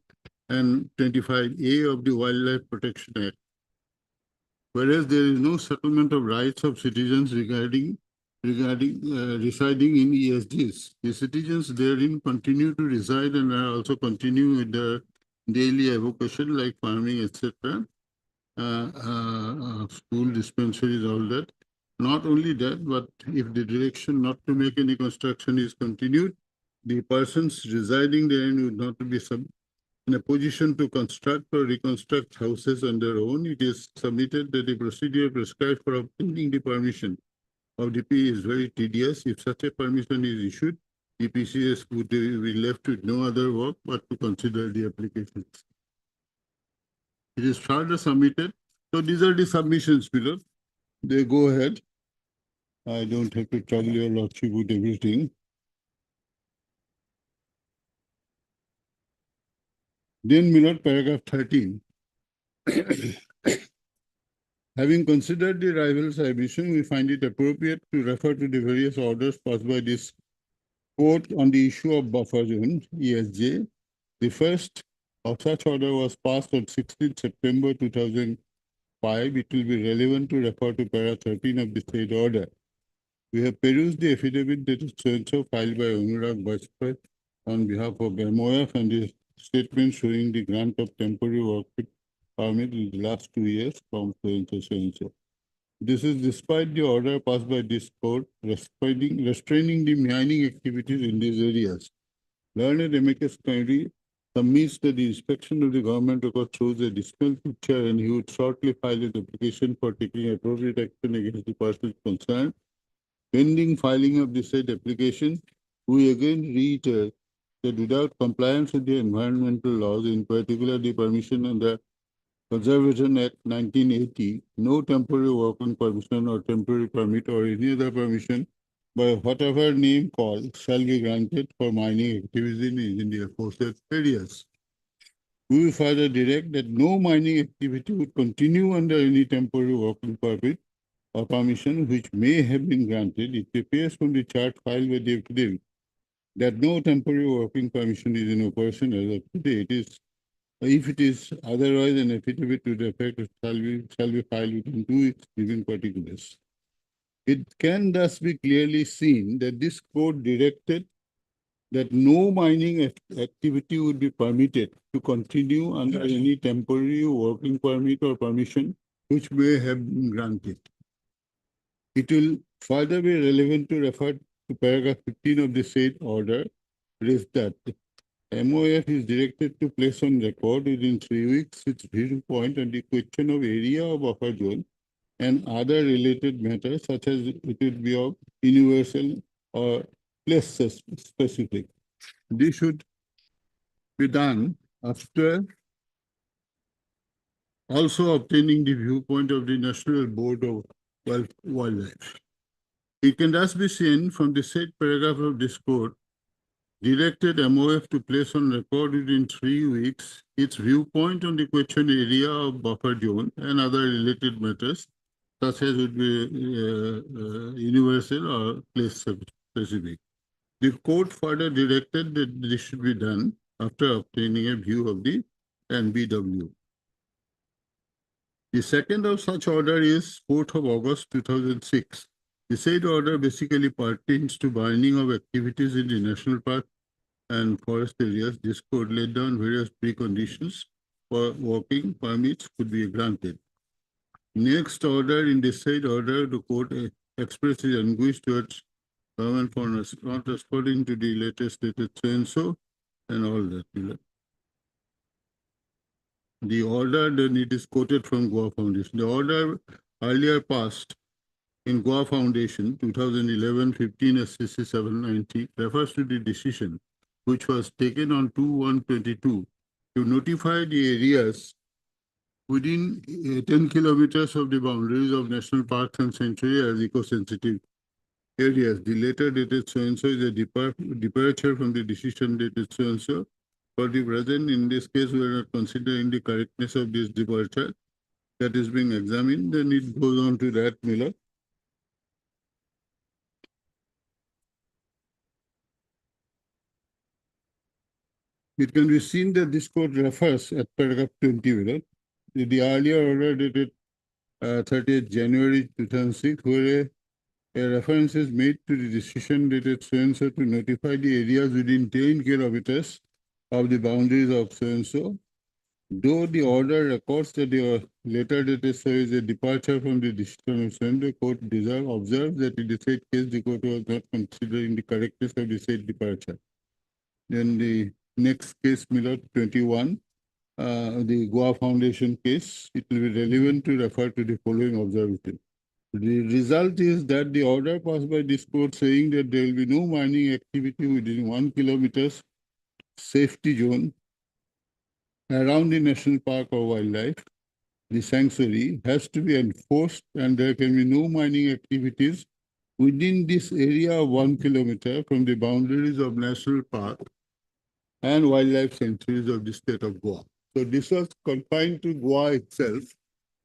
and 25A of the Wildlife Protection Act, whereas there is no settlement of rights of citizens regarding residing in ESGs. The citizens therein continue to reside and are also continuing with their daily avocation like farming, etc., school dispensaries, all that. Not only that, but if the direction not to make any construction is continued, the persons residing therein would not be in a position to construct or reconstruct houses on their own. It is submitted that the procedure prescribed for obtaining the permission of DP is very tedious. If such a permission is issued, the PCS would be left with no other work but to consider the applications. It is further submitted. So these are the submissions below. They go ahead. I don't have to trouble your lordship with everything. Then, Milord, paragraph 13. Having considered the rival's submission, we find it appropriate to refer to the various orders passed by this court on the issue of buffer zone, ESJ. The first of such order was passed on 16 September 2005. It will be relevant to refer to para 13 of the said order. We have perused the affidavit that is so-and-so filed by Anurag Bajpai on behalf of MOF and the statement showing the grant of temporary work permit in the last 2 years from so-and-so. This is despite the order passed by this court restraining the mining activities in these areas. Learned amicus committee submits that the inspection of the government record shows a dismal picture and he would shortly file an application for taking appropriate action against the persons concerned. Pending filing of the said application, we again reiterate that without compliance with the environmental laws, in particular the permission under Conservation Act 1980, no temporary working permission or temporary permit or any other permission by whatever name called shall be granted for mining activities in the aforesaid areas. We will further direct that no mining activity would continue under any temporary working permit or permission which may have been granted. It appears from the chart filed by the affidavit that no temporary working permission is in operation as of today. It is, if it is otherwise, an affidavit to the effect shall be filed within 2 weeks giving particulars. It can thus be clearly seen that this court directed that no mining activity would be permitted to continue under any temporary working permit or permission which may have been granted. It will further be relevant to refer to paragraph 15 of the said order, reads that MOF is directed to place on record within 3 weeks its viewpoint on the question of area of buffer zone and other related matters such as it would be of universal or place specific. This should be done after also obtaining the viewpoint of the National Board of Wildlife. It can thus be seen from the said paragraph of this court directed MOF to place on record within 3 weeks its viewpoint on the question area of buffer zone and other related matters such as would be universal or place specific. The court further directed that this should be done after obtaining a view of the NBW. The second of such order is 4th of August 2006. The said order basically pertains to burning of activities in the national park and forest areas. This court laid down various preconditions for working permits could be granted. Next order, in the said order, the court expresses anguish towards government for not responding to the latest dated so and all that. The order, then it is quoted from Goa Foundation. The order earlier passed in Goa Foundation 2011-15 SCC 790 refers to the decision which was taken on 2/1/22 to notify the areas within 10 kilometers of the boundaries of national parks and sanctuary as eco-sensitive areas. The later dated so-and-so is a departure from the decision dated so-and-so. For the present, in this case, we are not considering the correctness of this departure that is being examined. Then it goes on to that, Miller. It can be seen that this court refers at paragraph 20, Miller. The earlier order dated 30th January 2006, where a reference is made to the decision dated so-and-so to notify the areas within 10 kilometers of the boundaries of so-and-so. Though the order records that the later dated so is a departure from the decision of so-and-so, the court observes that in the said case, the court was not considering the correctness of the said departure. Then the next case, Miller 21, the Goa Foundation case, it will be relevant to refer to the following observation. The result is that the order passed by this court saying that there will be no mining activity within 1 kilometers safety zone around the national park or wildlife, the sanctuary has to be enforced and there can be no mining activities within this area of 1 kilometer from the boundaries of national park and wildlife sanctuaries of the state of Goa. So this was confined to Goa itself.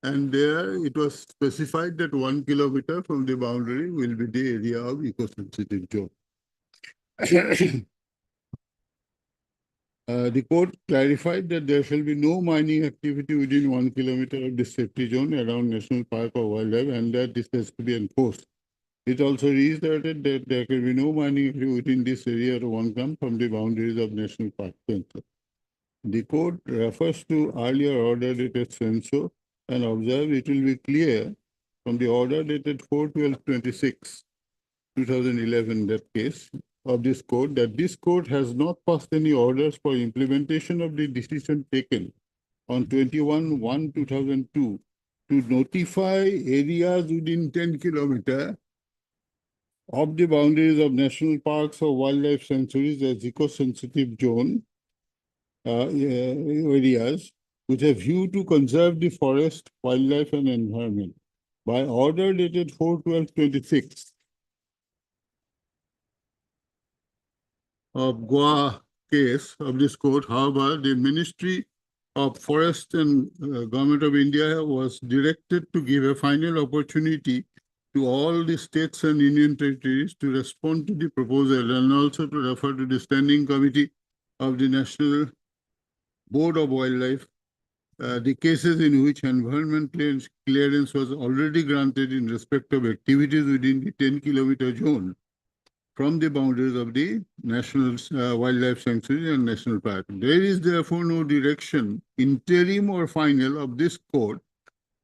And there it was specified that 1 kilometer from the boundary will be the area of eco-sensitive zone. The court clarified that there shall be no mining activity within 1 kilometer of the safety zone around national park or wildlife, and that this has to be enforced. It also reiterated that there can be no mining activity within this area of 1 km from the boundaries of national park. The court refers to earlier order dated so and observe it will be clear from the order dated 4/12/26, 2011, that case of this court, that this court has not passed any orders for implementation of the decision taken on 21/1/2002 to notify areas within 10 kilometers of the boundaries of national parks or wildlife sanctuaries as eco-sensitive zone areas with a view to conserve the forest, wildlife, and environment. By order dated 4/12/26 of Goa case of this court, however, the Ministry of Forest and Government of India was directed to give a final opportunity to all the states and union territories to respond to the proposal and also to refer to the Standing Committee of the National Board of Wildlife, the cases in which environment clearance was already granted in respect of activities within the 10-kilometer zone from the boundaries of the National Wildlife Sanctuary and National Park. There is therefore no direction, interim or final, of this court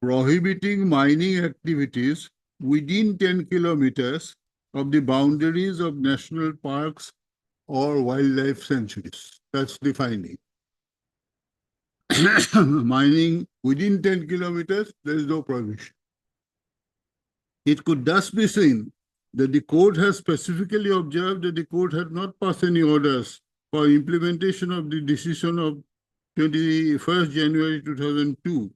prohibiting mining activities within 10 kilometers of the boundaries of national parks or wildlife sanctuaries. That's the finding. Mining within 10 kilometers, there is no prohibition. It could thus be seen that the court has specifically observed that the court had not passed any orders for implementation of the decision of 21st January 2002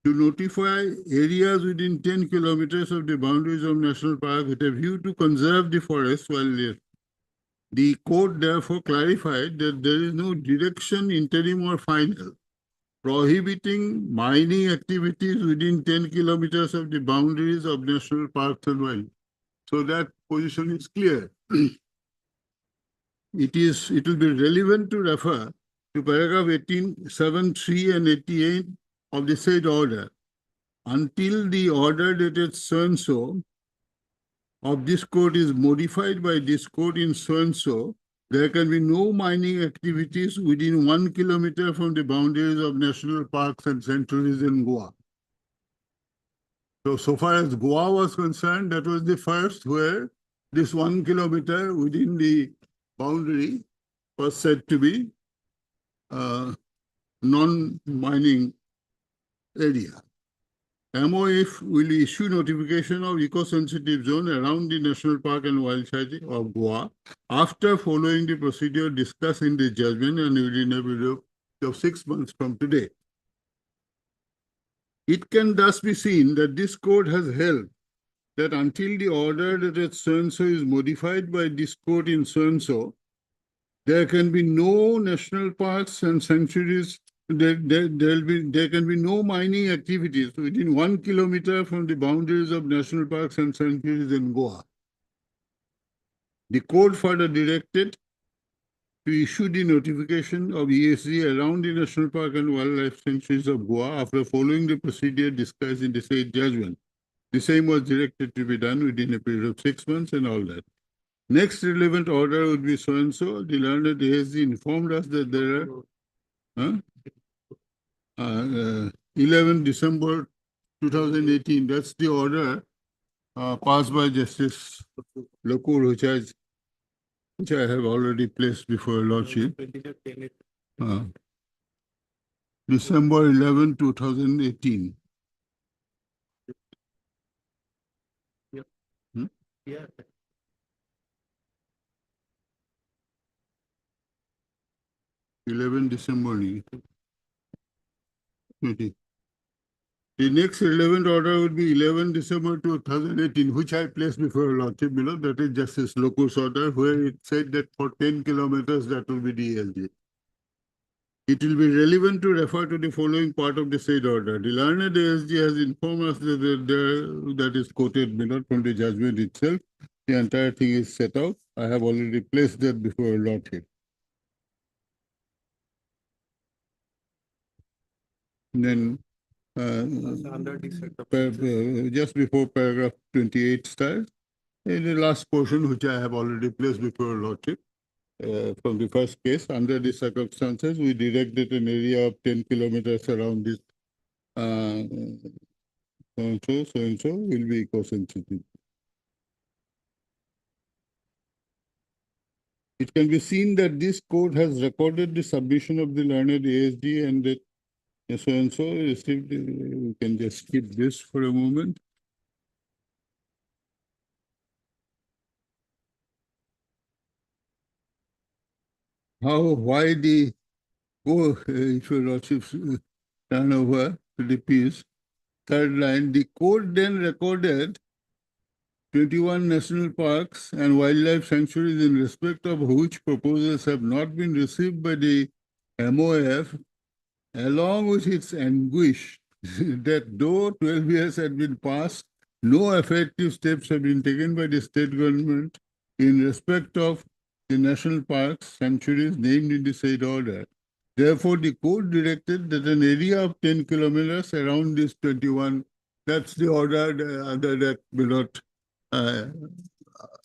to notify areas within 10 kilometers of the boundaries of national park with a view to conserve the forest wildlife. The court therefore clarified that there is no direction, interim or final, prohibiting mining activities within 10 kilometers of the boundaries of national parks and wildlife. So that position is clear. It will be relevant to refer to paragraph 18(7)(3) and 88 of the said order. Until the order dated so-and-so of this court is modified by this court in so-and-so, there can be no mining activities within 1 kilometer from the boundaries of national parks and sanctuaries in Goa. So far as Goa was concerned, that was the first where this 1 kilometer within the boundary was said to be non-mining area. MOF will issue notification of eco-sensitive zone around the National Park and Wild Sanctuary of Goa after following the procedure discussed in the judgment and within a period of 6 months from today. It can thus be seen that this court has held that until the order that so-and-so is modified by this court in so-and-so, there can be no national parks and sanctuaries. There can be no mining activities within 1 kilometer from the boundaries of national parks and sanctuaries in Goa. The court further directed to issue the notification of ESG around the National Park and Wildlife Sanctuaries of Goa after following the procedure discussed in the said judgment. The same was directed to be done within a period of 6 months and all that. Next relevant order would be so-and-so. The learned ESG informed us that there are 11 December 2018. That's the order passed by Justice Lokur, which I have already placed before Lordship. December 11, 2018. Yeah. 11 December. 20. The next relevant order would be 11 December 2018, which I placed before Lordship below. That is Justice Lokur's order, where it said that for 10 kilometers, that will be DLG. It will be relevant to refer to the following part of the said order. The learned ASG has informed us that is quoted below from the judgment itself. The entire thing is set out. I have already placed that before Lordship. Then just before paragraph 28 starts, in the last portion, which I have already placed before Lordship, from the first case, under the circumstances, we directed an area of 10 kilometers around this so and so will be eco-sensitive. It can be seen that this code has recorded the submission of the learned ASD and that so and so received. We can just skip this for a moment. Why the if your lordship's turnover to the piece? Third line, the code then recorded 21 national parks and wildlife sanctuaries in respect of which proposals have not been received by the MOF, along with its anguish that though 12 years had been passed, no effective steps have been taken by the state government in respect of the national parks, sanctuaries named in the said order. Therefore, the code directed that an area of 10 kilometers around this 21, that's the order that will not,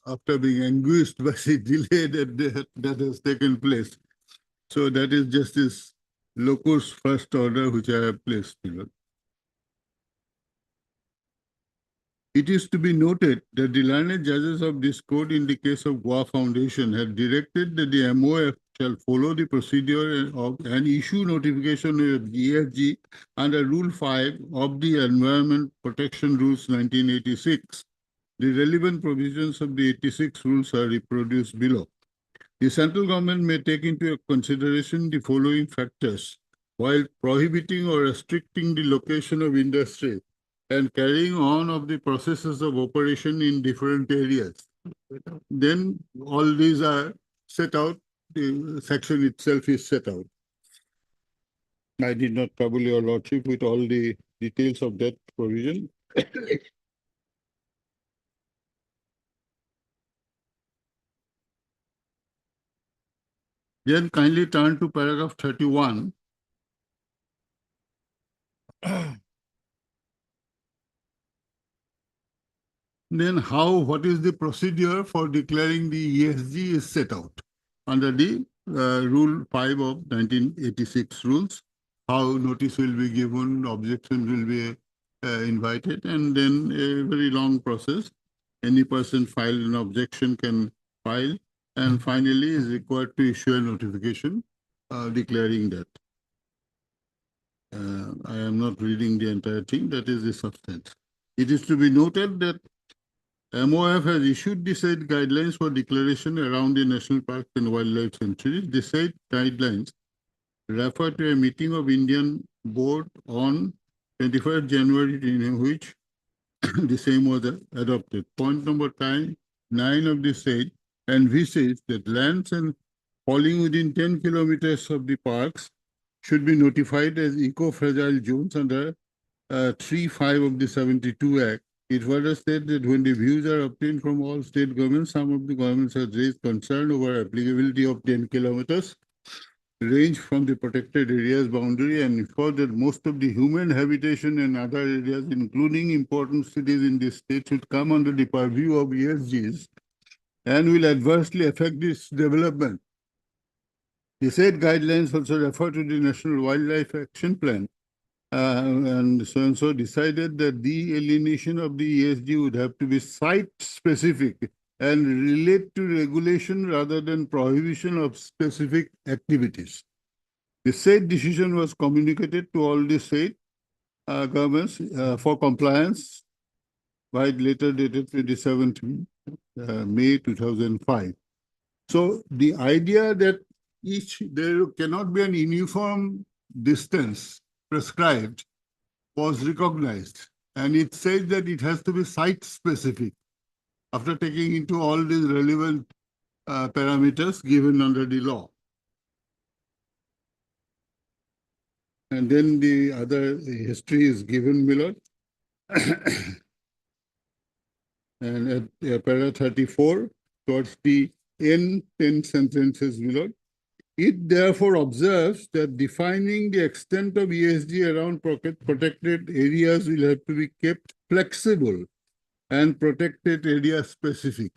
after being anguished by the delay that has taken place. So that is Justice Locu's first order, which I have placed below. It is to be noted that the learned judges of this court in the case of Goa Foundation had directed that the MOF shall follow the procedure of and issue notification of ESG under Rule 5 of the Environment Protection Rules 1986. The relevant provisions of the 86 rules are reproduced below. The central government may take into consideration the following factors while prohibiting or restricting the location of industry and carrying on of the processes of operation in different areas. Then all these are set out, the section itself is set out. I did not trouble your lordship with all the details of that provision. Then kindly turn to paragraph 31. Then what is the procedure for declaring the ESG is set out under the Rule 5 of 1986 rules. How notice will be given, objections will be invited, and then a very long process. Any person file an objection can file, and finally is required to issue a notification declaring that. I am not reading the entire thing, that is the substance. It is to be noted that MOF has issued the said guidelines for declaration around the national parks and wildlife sanctuaries. The said guidelines refer to a meeting of Indian board on 21st January in which the same was adopted. Point number 9 of the said envisages that lands and falling within 10 kilometers of the parks should be notified as eco-fragile zones under 3.5 of the 72 Act. It further states that when the views are obtained from all state governments, some of the governments have raised concern over applicability of 10 kilometers range from the protected areas boundary and for that most of the human habitation and other areas, including important cities in the state, should come under the purview of ESGs and will adversely affect this development. The said guidelines also refer to the National Wildlife Action Plan, and so decided that the alienation of the ESG would have to be site-specific and relate to regulation rather than prohibition of specific activities. The said decision was communicated to all the state governments for compliance by letter dated 27th May 2005. So the idea that there cannot be an uniform distance prescribed was recognized, and it says that it has to be site specific after taking into all these relevant parameters given under the law. And then the other history is given below. And at paragraph 34, towards the end 10 sentences below, it therefore observes that defining the extent of ESG around protected areas will have to be kept flexible and protected area specific.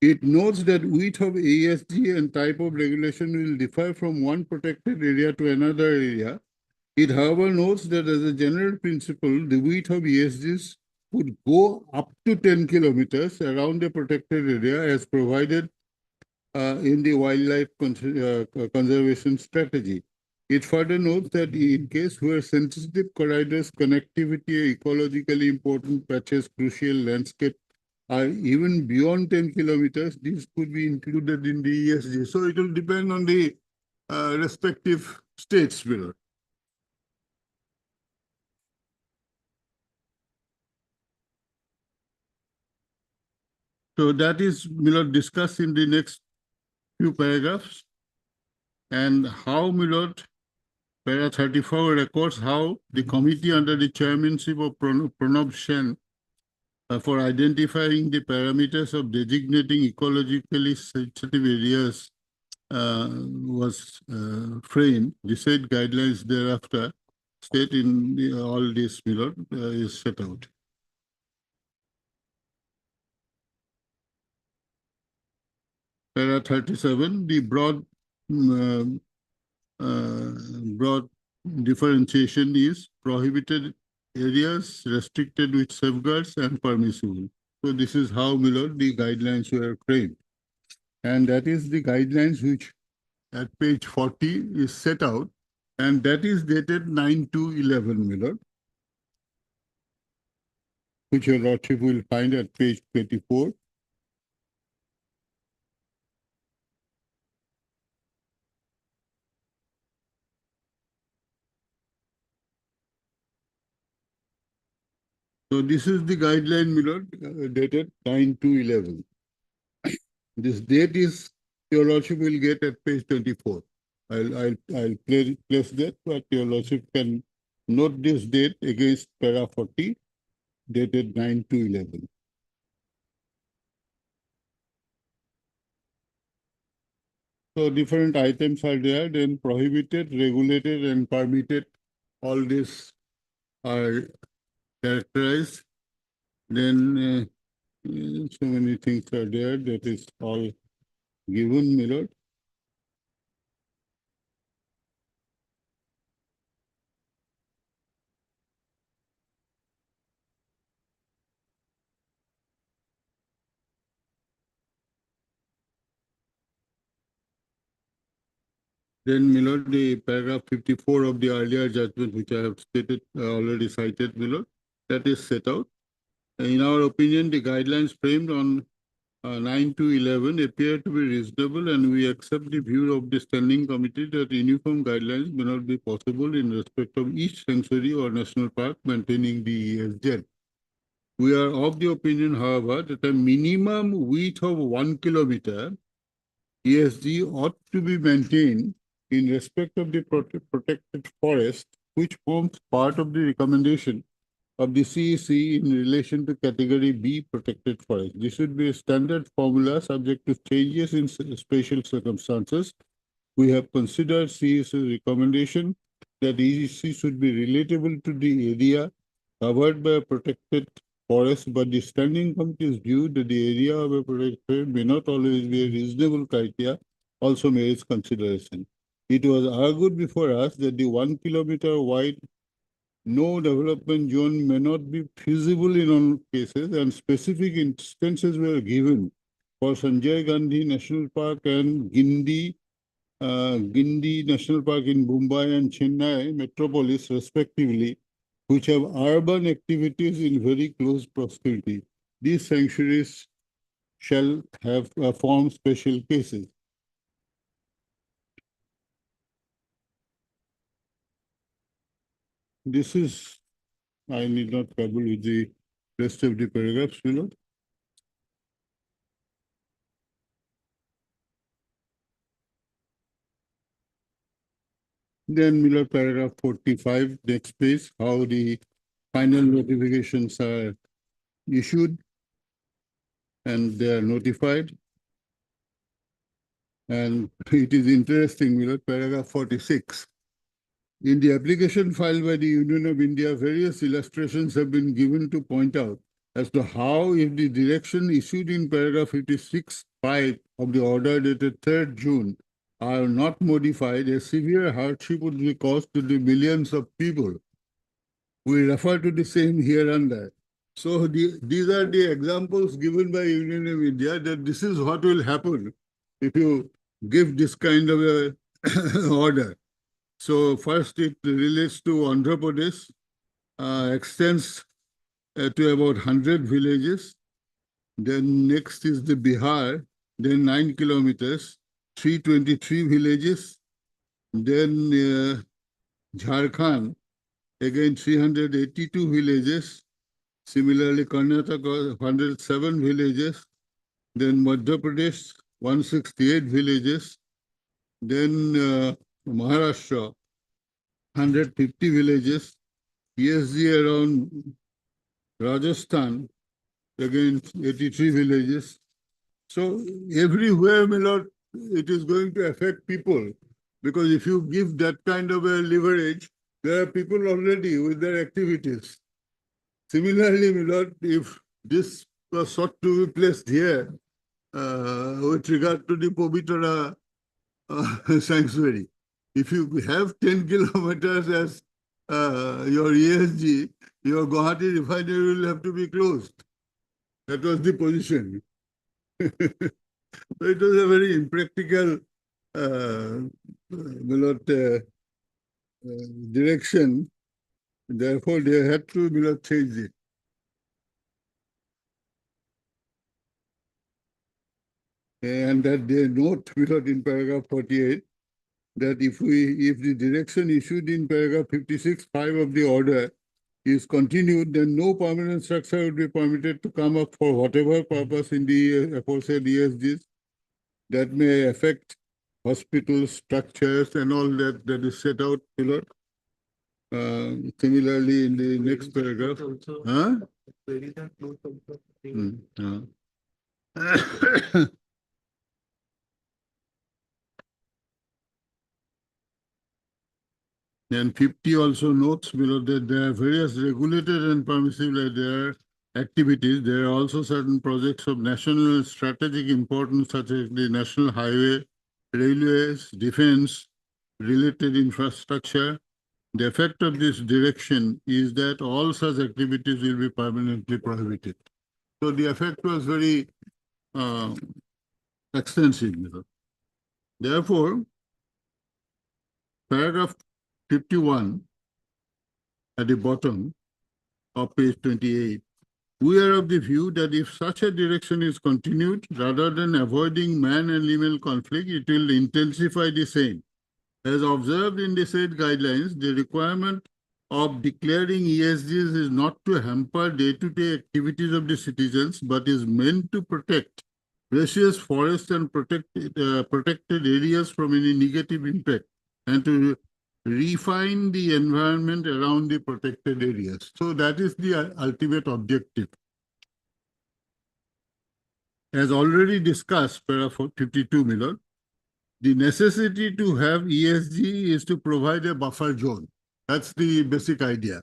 It notes that width of ASG and type of regulation will differ from one protected area to another area. It however notes that as a general principle, the width of ESGs would go up to 10 kilometers around a protected area as provided in the wildlife conservation strategy. It further notes that in case where sensitive corridors, connectivity, ecologically important patches, crucial landscape are even beyond 10 kilometers, these could be included in the ESG. So it will depend on the respective states below. So that is discussed in the next few paragraphs. And how para 34 records how the committee under the chairmanship of Pranab Sen for identifying the parameters of designating ecologically sensitive areas was framed. The said guidelines thereafter state in all this is set out. Para 37, the broad differentiation is prohibited areas, restricted with safeguards, and permissible. So this is how the guidelines were framed. And that is the guidelines which at page 40 is set out, and that is dated 9/2/11, Millard, which your lordship will find at page 24. So this is the guideline, Millard, dated 9/2/11. This date is, your lordship will get at page 24. I'll place that, but your lordship can note this date against para 40, dated 9/2/11. So different items are there, then prohibited, regulated, and permitted. All these are characterized. Then so many things are there, that is all given, Millard. Then, Millard, the paragraph 54 of the earlier judgment, which I have stated, already cited, Millard, that is set out. In our opinion, the guidelines framed on 9/2/11 appear to be reasonable, and we accept the view of the standing committee that uniform guidelines may not be possible in respect of each sanctuary or national park maintaining the ESZ. We are of the opinion, however, that a minimum width of 1 kilometer ESG ought to be maintained in respect of the protected forest, which forms part of the recommendation of the CEC in relation to category B protected forest. This should be a standard formula subject to changes in special circumstances. We have considered CEC's recommendation that EEC should be relatable to the area covered by a protected forest, but the standing committee's view that the area of a protected may not always be a reasonable criteria also merits consideration. It was argued before us that the 1 kilometer wide no development zone may not be feasible in all cases, and specific instances were given for Sanjay Gandhi National Park and Gindi National Park in Mumbai and Chennai metropolis, respectively, which have urban activities in very close proximity. These sanctuaries shall have form special cases. This is, I need not trouble with the rest of the paragraphs, Milord. Then Milord, paragraph 45, next page, how the final notifications are issued and they are notified. And it is interesting, Milord, paragraph 46. In the application filed by the Union of India, various illustrations have been given to point out as to how, if the direction issued in paragraph 56(5) of the order dated 3rd June are not modified, a severe hardship would be caused to the millions of people. We refer to the same here and there. So these are the examples given by Union of India that this is what will happen if you give this kind of a order. So first it relates to Andhra Pradesh, extends to about 100 villages. Then next is the Bihar, then 9 kilometers, 323 villages. Then Jharkhand, again 382 villages. Similarly, Karnataka, 107 villages. Then Madhya Pradesh, 168 villages. Then Maharashtra, 150 villages. ESG around Rajasthan, again 83 villages. So everywhere, my lord, it is going to affect people, because if you give that kind of a leverage, there are people already with their activities. Similarly, my lord, if this was sought to be placed here with regard to the Povitra sanctuary, if you have 10 kilometers as your ESG, your Guwahati refinery will have to be closed. That was the position. So it was a very impractical direction. Therefore, they had to change it. And that they note in paragraph 48 that if the direction issued in paragraph 56(5) of the order is continued, then no permanent structure would be permitted to come up for whatever purpose in the aforesaid ESGs that may affect hospitals, structures, and all that is set out below. Similarly, in the next paragraph. Huh? And 50 also notes below that there are various regulated and permissive activities. There are also certain projects of national strategic importance, such as the national highway, railways, defense, related infrastructure. The effect of this direction is that all such activities will be permanently prohibited. So the effect was very extensive. Therefore, paragraph 51 at the bottom of page 28, we are of the view that if such a direction is continued, rather than avoiding man and animal conflict, it will intensify the same. As observed in the said guidelines, the requirement of declaring ESGs is not to hamper day-to-day activities of the citizens, but is meant to protect precious forests and protected areas from any negative impact, and to refine the environment around the protected areas. So that is the ultimate objective. As already discussed, paragraph 52, Miller, the necessity to have ESG is to provide a buffer zone. That's the basic idea.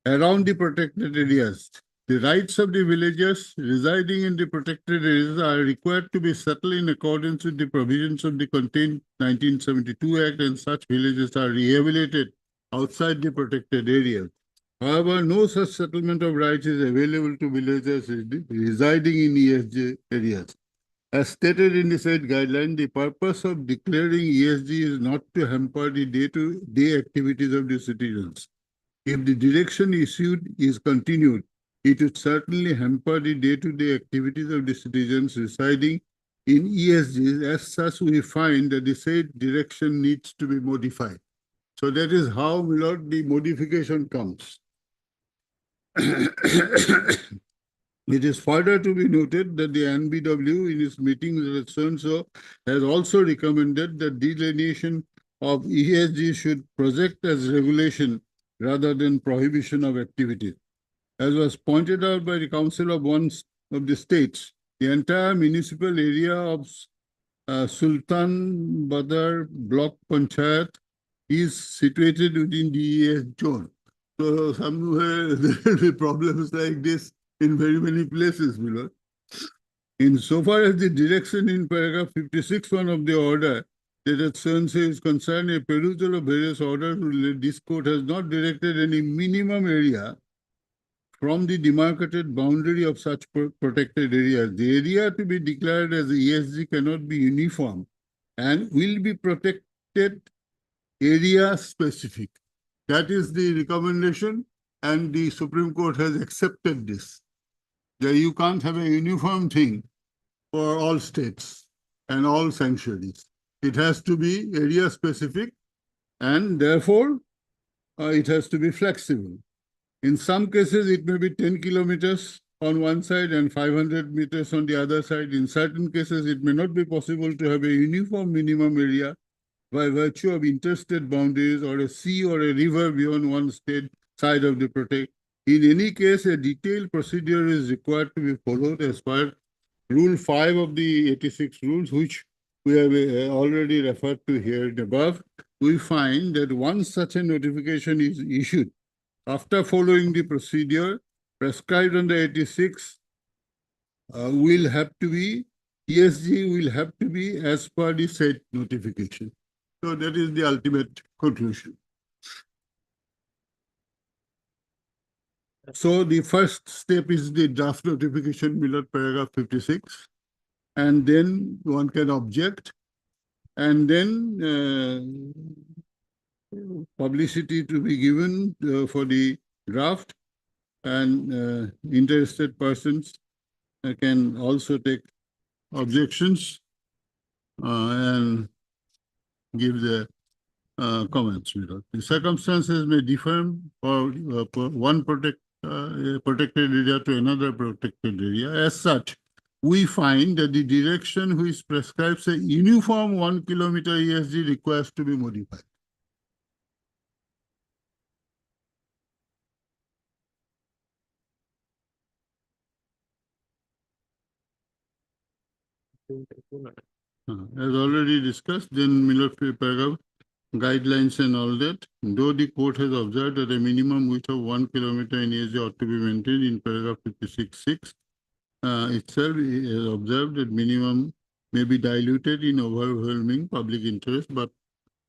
Around the protected areas, the rights of the villagers residing in the protected areas are required to be settled in accordance with the provisions of the contained 1972 Act, and such villages are rehabilitated outside the protected areas. However, no such settlement of rights is available to villagers residing in ESG areas. As stated in the said guideline, the purpose of declaring ESG is not to hamper the day-to-day activities of the citizens. If the direction issued is continued, it would certainly hamper the day-to-day activities of the citizens residing in ESGs. As such, we find that the said direction needs to be modified. So that is how, my lord, the modification comes. It is further to be noted that the NBW in its meeting with so-and-so has also recommended that delineation of ESG should project as regulation rather than prohibition of activity. As was pointed out by the Council of one of the states, the entire municipal area of Sultan Badar Block Panchayat is situated within the ES zone. So somewhere there will be problems like this in very many places, below. Insofar as the direction in paragraph 56(1) of the order that as so is concerned, a perusal of various orders, this court has not directed any minimum area from the demarcated boundary of such protected areas. The area to be declared as ESG cannot be uniform and will be protected area specific. That is the recommendation, and the Supreme Court has accepted this. That you can't have a uniform thing for all states and all sanctuaries. It has to be area specific, and therefore it has to be flexible. In some cases, it may be 10 kilometers on one side and 500 meters on the other side. In certain cases, it may not be possible to have a uniform minimum area by virtue of interstate boundaries or a sea or a river beyond one state side of the protect. In any case, a detailed procedure is required to be followed as per Rule 5 of the 86 rules, which we have already referred to here and above. We find that once such a notification is issued, after following the procedure prescribed under 86, will have to be, ESG will have to be as per the said notification. So that is the ultimate conclusion. So the first step is the draft notification below paragraph 56, and then one can object, and then publicity to be given for the draft, and interested persons can also take objections and give their comments. The circumstances may differ for one protected area to another protected area. As such, we find that the direction which prescribes a uniform 1 kilometer ESG requires to be modified. As already discussed, then Miller paragraph guidelines and all that. Though the court has observed that a minimum width of 1 kilometer in ESG ought to be maintained in paragraph 56(6), itself is observed that minimum may be diluted in overwhelming public interest, but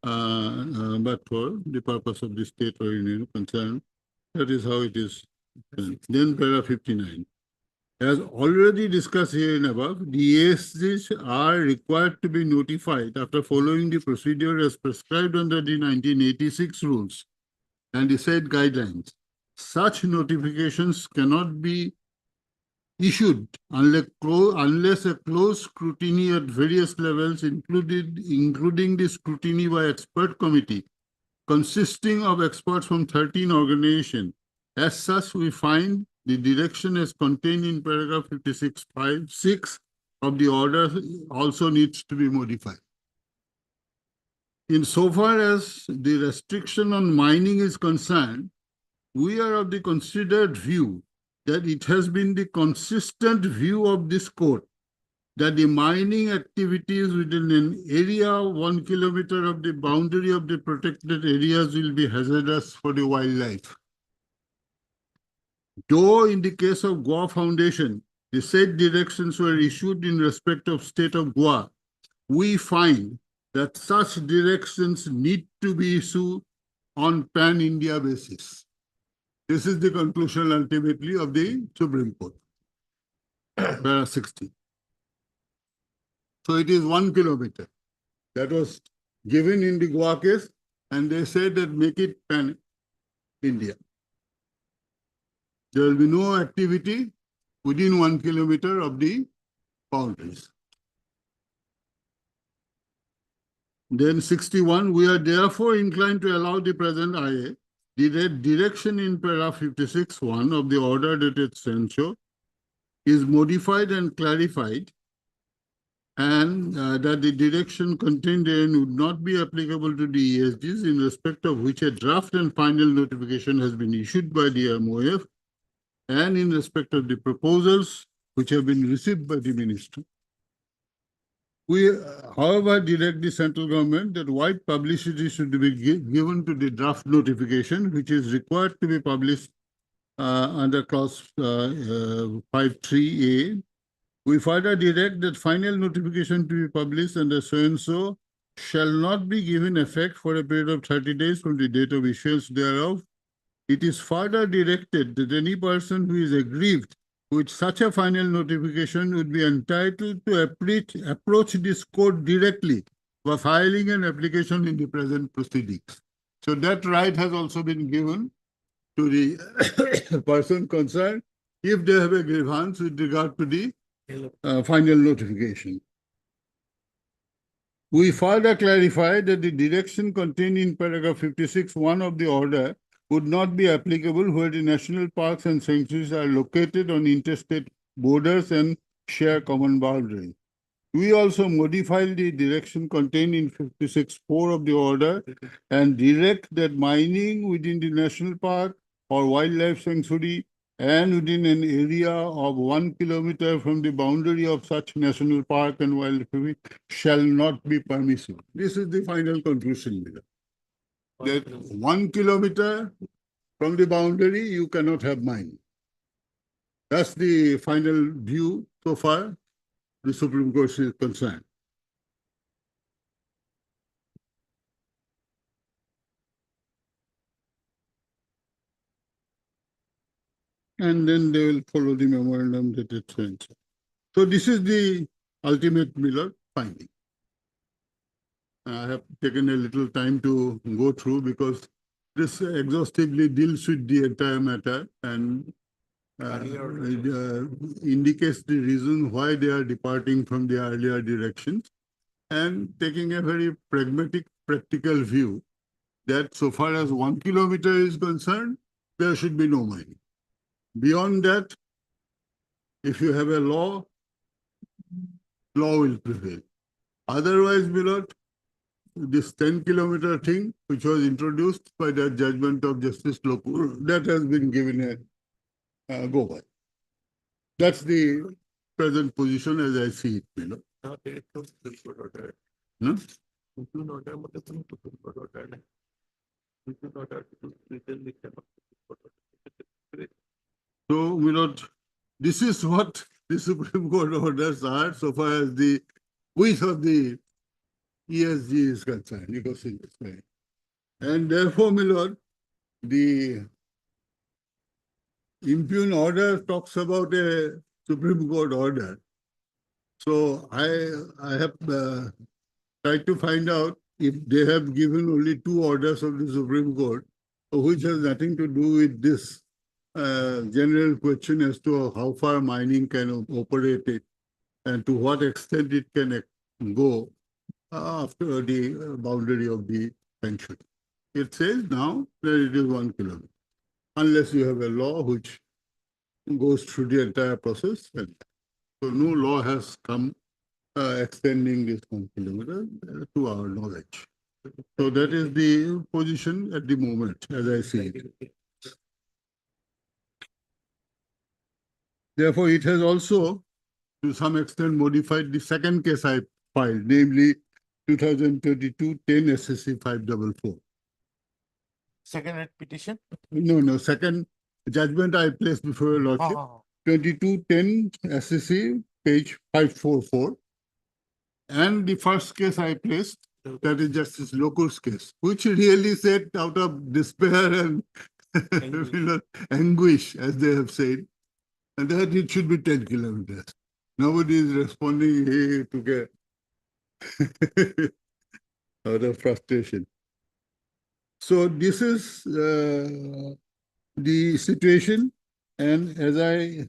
for the purpose of the state or union concern, that is how it is. Then paragraph 59. As already discussed here and above, the ESGs are required to be notified after following the procedure as prescribed under the 1986 rules and the said guidelines. Such notifications cannot be issued unless a close scrutiny at various levels, including the scrutiny by expert committee, consisting of experts from 13 organizations. As such, we find the direction as contained in paragraph 56(5)(6) of the order also needs to be modified. Insofar as the restriction on mining is concerned, we are of the considered view that it has been the consistent view of this court that the mining activities within an area of 1 kilometer of the boundary of the protected areas will be hazardous for the wildlife. Though in the case of Goa Foundation, the said directions were issued in respect of state of Goa, we find that such directions need to be issued on pan-India basis. This is the conclusion ultimately of the Supreme Court. Para 60. So it is 1 kilometer. That was given in the Goa case, and they said that make it pan-India. There will be no activity within 1 kilometer of the boundaries. Then 61, we are therefore inclined to allow the present IA the direction in paragraph 56(1) of the order dated censure is modified and clarified, and that the direction contained therein would not be applicable to the ESGs, in respect of which a draft and final notification has been issued by the MOF, and in respect of the proposals which have been received by the minister. We, however, direct the central government that wide publicity should be given to the draft notification, which is required to be published under clause 5(3)(a), we further direct that final notification to be published under so-and-so shall not be given effect for a period of 30 days from the date of issuance thereof. It is further directed that any person who is aggrieved with such a final notification would be entitled to approach this court directly by filing an application in the present proceedings. So that right has also been given to the person concerned if they have a grievance with regard to the final notification. We further clarify that the direction contained in paragraph 56(1) of the order would not be applicable where the national parks and sanctuaries are located on interstate borders and share common boundaries. We also modify the direction contained in 56(4) of the order and direct that mining within the national park or wildlife sanctuary and within an area of 1 kilometer from the boundary of such national park and wildlife shall not be permissible. This is the final conclusion. That 1 kilometer from the boundary, you cannot have mining. That's the final view so far the Supreme Court is concerned. And then they will follow the memorandum that it sends. So this is the ultimate Miller finding. I have taken a little time to go through because this exhaustively deals with the entire matter and indicates the reason why they are departing from the earlier directions and taking a very pragmatic, practical view that so far as 1 kilometer is concerned, there should be no mining. Beyond that, if you have a law will prevail. Otherwise, beloved, this 10-kilometer thing, which was introduced by the judgment of Justice Lokur, that has been given a go by. That's the present position as I see it, Hmm? So, this is what the Supreme Court orders are so far as the width of the ESG is concerned. You can see this way. And therefore, my lord, the impugn order talks about a Supreme Court order. So I have tried to find out if they have given only 2 orders of the Supreme Court, which has nothing to do with this general question as to how far mining can operate it and to what extent it can go after the boundary of the sanctuary. It says now that it is 1 kilometer, unless you have a law which goes through the entire process. And so no law has come extending this 1 kilometer to our knowledge. So that is the position at the moment, as I see it. Therefore, it has also, to some extent, modified the second case I filed, namely 2022-10 SSC 544. Second petition? No, second judgment I placed before your lordship, 22-10 SSC, page 544. And the first case I placed, that is Justice Lokur's case, which really said out of despair and anguish, as they have said, and that it should be 10 kilometers. Nobody is responding to get out of frustration. So this is the situation, and as I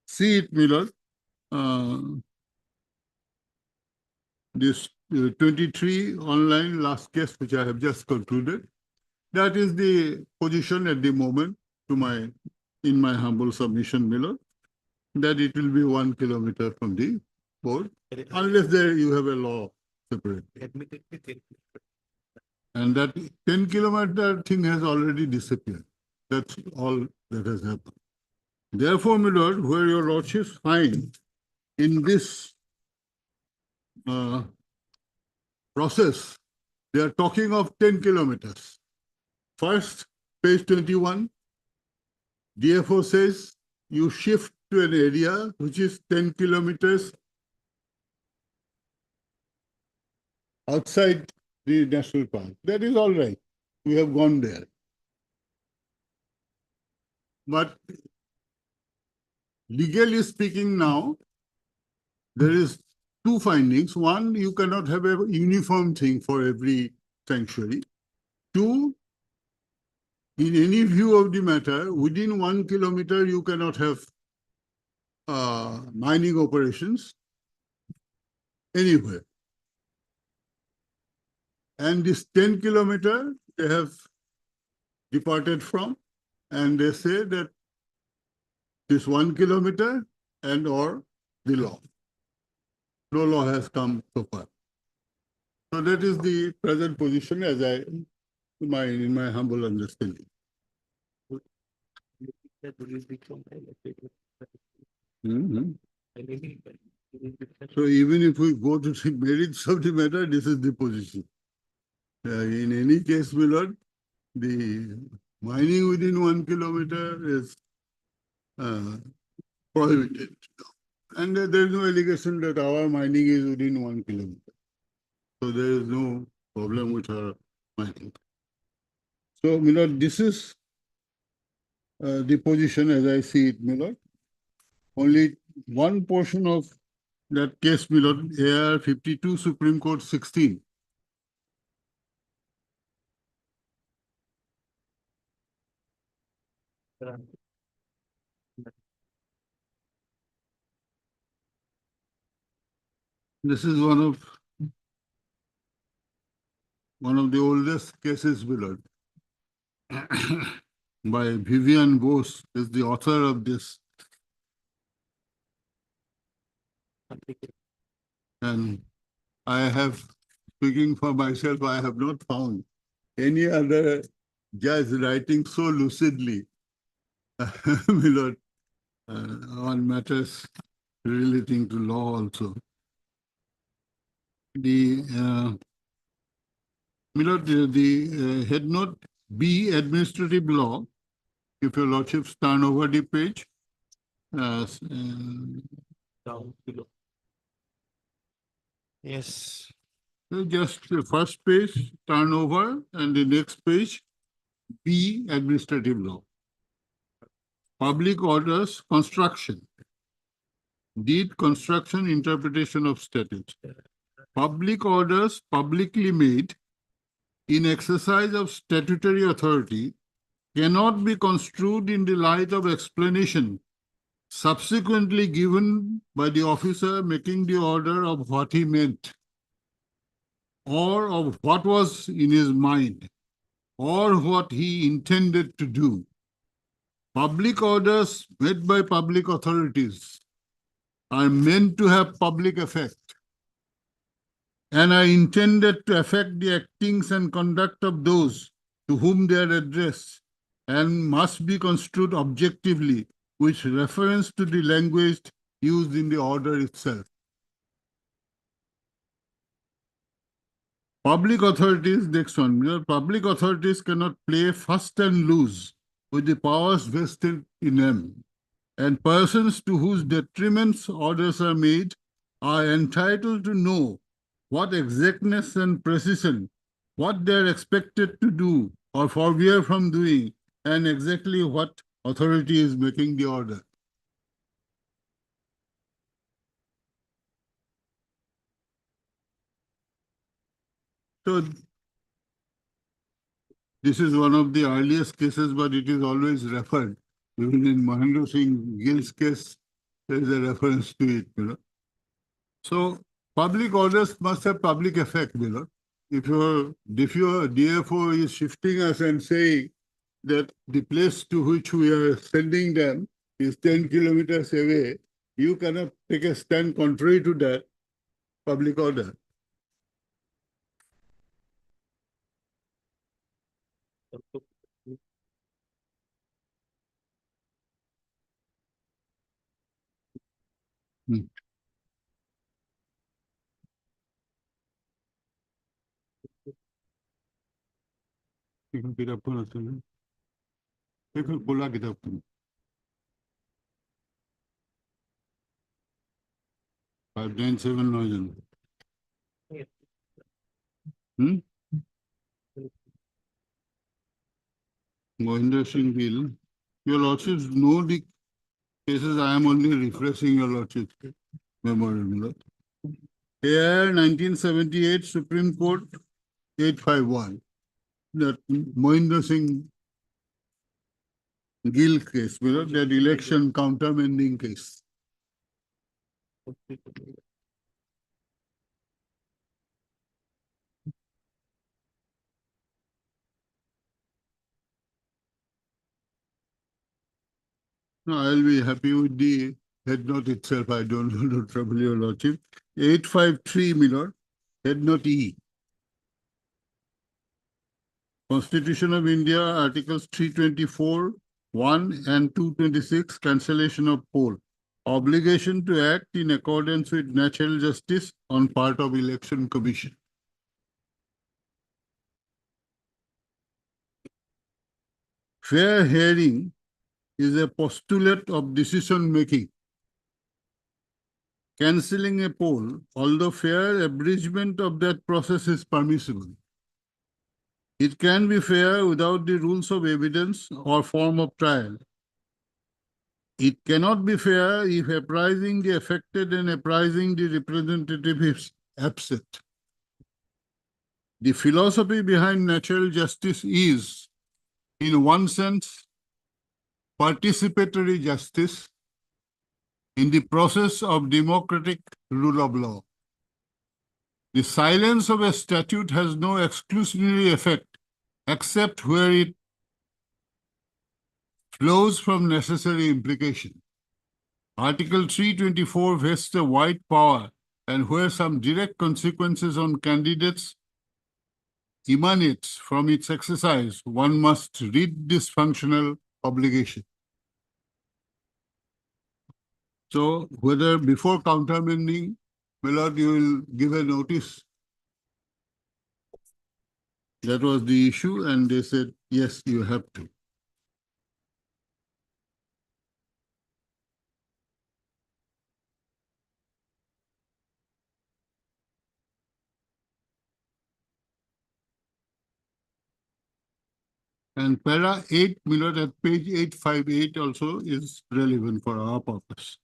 see it, Milord, this 23 online last case, which I have just concluded, that is the position at the moment in my humble submission, Milord, that it will be 1 kilometer from the board, unless you have a law separate. And that 10-kilometer thing has already disappeared. That's all that has happened. Therefore, my lord, where your lordships find in this process, they are talking of 10 kilometers. First, page 21, DFO says you shift to an area which is 10 kilometers outside the national park. That is all right. We have gone there. But legally speaking now, there is two findings. One, you cannot have a uniform thing for every sanctuary. Two, in any view of the matter, within 1 kilometer, you cannot have mining operations anywhere. And this 10 kilometer, they have departed from, and they say that this 1 kilometer and or the law. No law has come so far. So that is the present position as in my humble understanding. Mhm. So even if we go to the merits of the matter, this is the position. In any case, my lord, the mining within 1 kilometer is prohibited. And there is no allegation that our mining is within 1 kilometer. So there is no problem with our mining. So, my lord, this is the position as I see it, my lord. Only one portion of that case, my lord, AR 52, Supreme Court 16. This is one of the oldest cases, my lord. By Vivian Bose is the author of this. And I have, speaking for myself, I have not found any other judge writing so lucidly, my lord, on matters relating to law also. My lord, the head note B, administrative law, if your lordships turn over the page, Down below. Yes. so just the first page, turn over, and the next page, B, administrative law. Public orders, construction. Deed, construction, interpretation of statutes. Public orders publicly made in exercise of statutory authority cannot be construed in the light of explanation subsequently given by the officer making the order of what he meant, or of what was in his mind, or what he intended to do. Public orders made by public authorities are meant to have public effect and are intended to affect the actings and conduct of those to whom they are addressed, and must be construed objectively with reference to the language used in the order itself. Public authorities, next one, public authorities cannot play fast and loose with the powers vested in them, and persons to whose detriments orders are made are entitled to know what exactness and precision, what they are expected to do or forbear from doing, and exactly what authority is making the order. So this is one of the earliest cases, but it is always referred. Even in Mahendra Singh Gill's case, there is a reference to it, So public orders must have public effect, If your DFO is shifting us and saying that the place to which we are sending them is 10 kilometers away, you cannot take a stand contrary to that public order. এখন কিতাপখন আছে নে? সেইখন খোলা কিতাপখন। 5979. Mohinder Singh Gill. Your lordships know the cases. I am only refreshing your lordship's memory. Here, 1978 Supreme Court 851. That Mohinder Singh Gill case, that election countermanding case. No, I'll be happy with the head note itself. I don't want to trouble your lordship. 853, Milord, head note E. Constitution of India, Articles 324, 1 and 226, cancellation of poll. Obligation to act in accordance with natural justice on part of Election Commission. Fair hearing is a postulate of decision making. Cancelling a poll, although fair, abridgment of that process is permissible. It can be fair without the rules of evidence or form of trial. It cannot be fair if apprising the affected and apprising the representative is absent. The philosophy behind natural justice is, in one sense, participatory justice in the process of democratic rule of law. The silence of a statute has no exclusionary effect except where it flows from necessary implication. Article 324 vests a wide power, and where some direct consequences on candidates emanates from its exercise, one must read this functional obligation. So whether before countermanding, my lord, you will give a notice. That was the issue, and they said, yes, you have to. And para 8, Milord, at page 858 also is relevant for our purpose.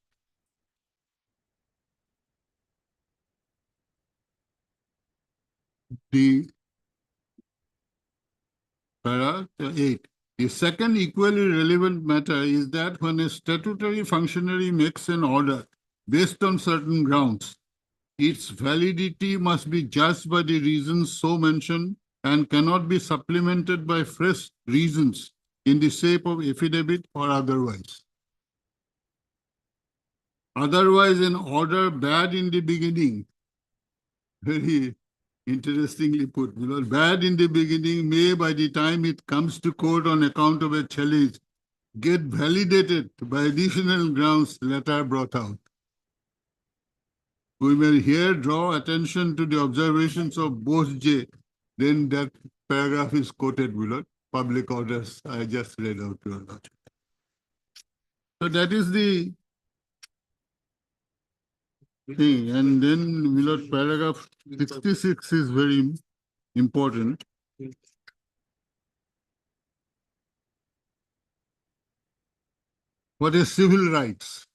The para 8. The second equally relevant matter is that when a statutory functionary makes an order based on certain grounds, its validity must be judged by the reasons so mentioned and cannot be supplemented by fresh reasons in the shape of affidavit or otherwise. Otherwise, an order bad in the beginning, very interestingly put, because bad in the beginning may, by the time it comes to court on account of a challenge, get validated by additional grounds later brought out. We may here draw attention to the observations of Bose J. Then that paragraph is quoted below. Public orders, I just read out to you. So that is the thing. And then below paragraph 66 is very important. What is civil rights?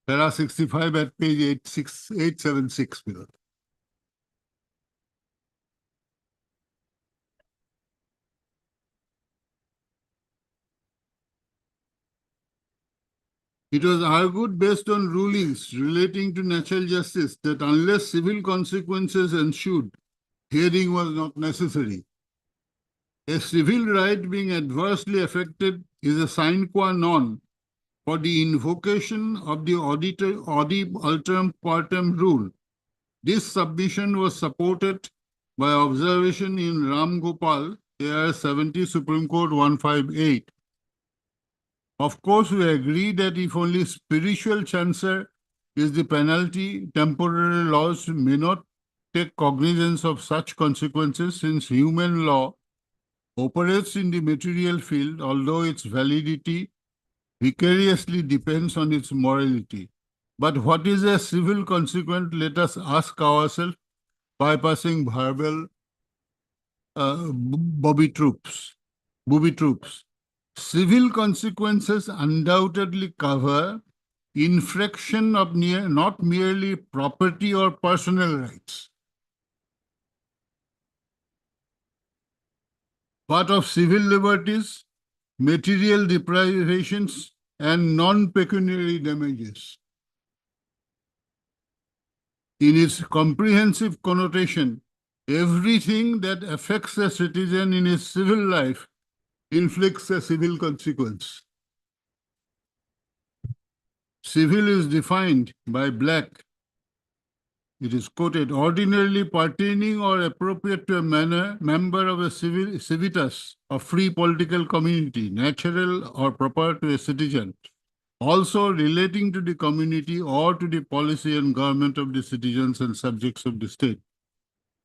Para 65 at page 876 below. It was argued based on rulings relating to natural justice that unless civil consequences ensued, hearing was not necessary. A civil right being adversely affected is a sine qua non for the invocation of the alteram partem rule. This submission was supported by observation in Ram Gopal, AR 70, Supreme Court 158. Of course, we agree that if only spiritual chancer is the penalty, temporary laws may not take cognizance of such consequences, since human law operates in the material field, although its validity vicariously depends on its morality. But what is a civil consequence? Let us ask ourselves, bypassing verbal booby troops. Civil consequences undoubtedly cover infraction of not merely property or personal rights, but of civil liberties, material deprivations, and non-pecuniary damages. In its comprehensive connotation, everything that affects a citizen in his civil life inflicts a civil consequence. Civil is defined by Black. It is quoted, ordinarily pertaining or appropriate to a member of a civitas, a free political community, natural or proper to a citizen, also relating to the community or to the policy and government of the citizens and subjects of the state.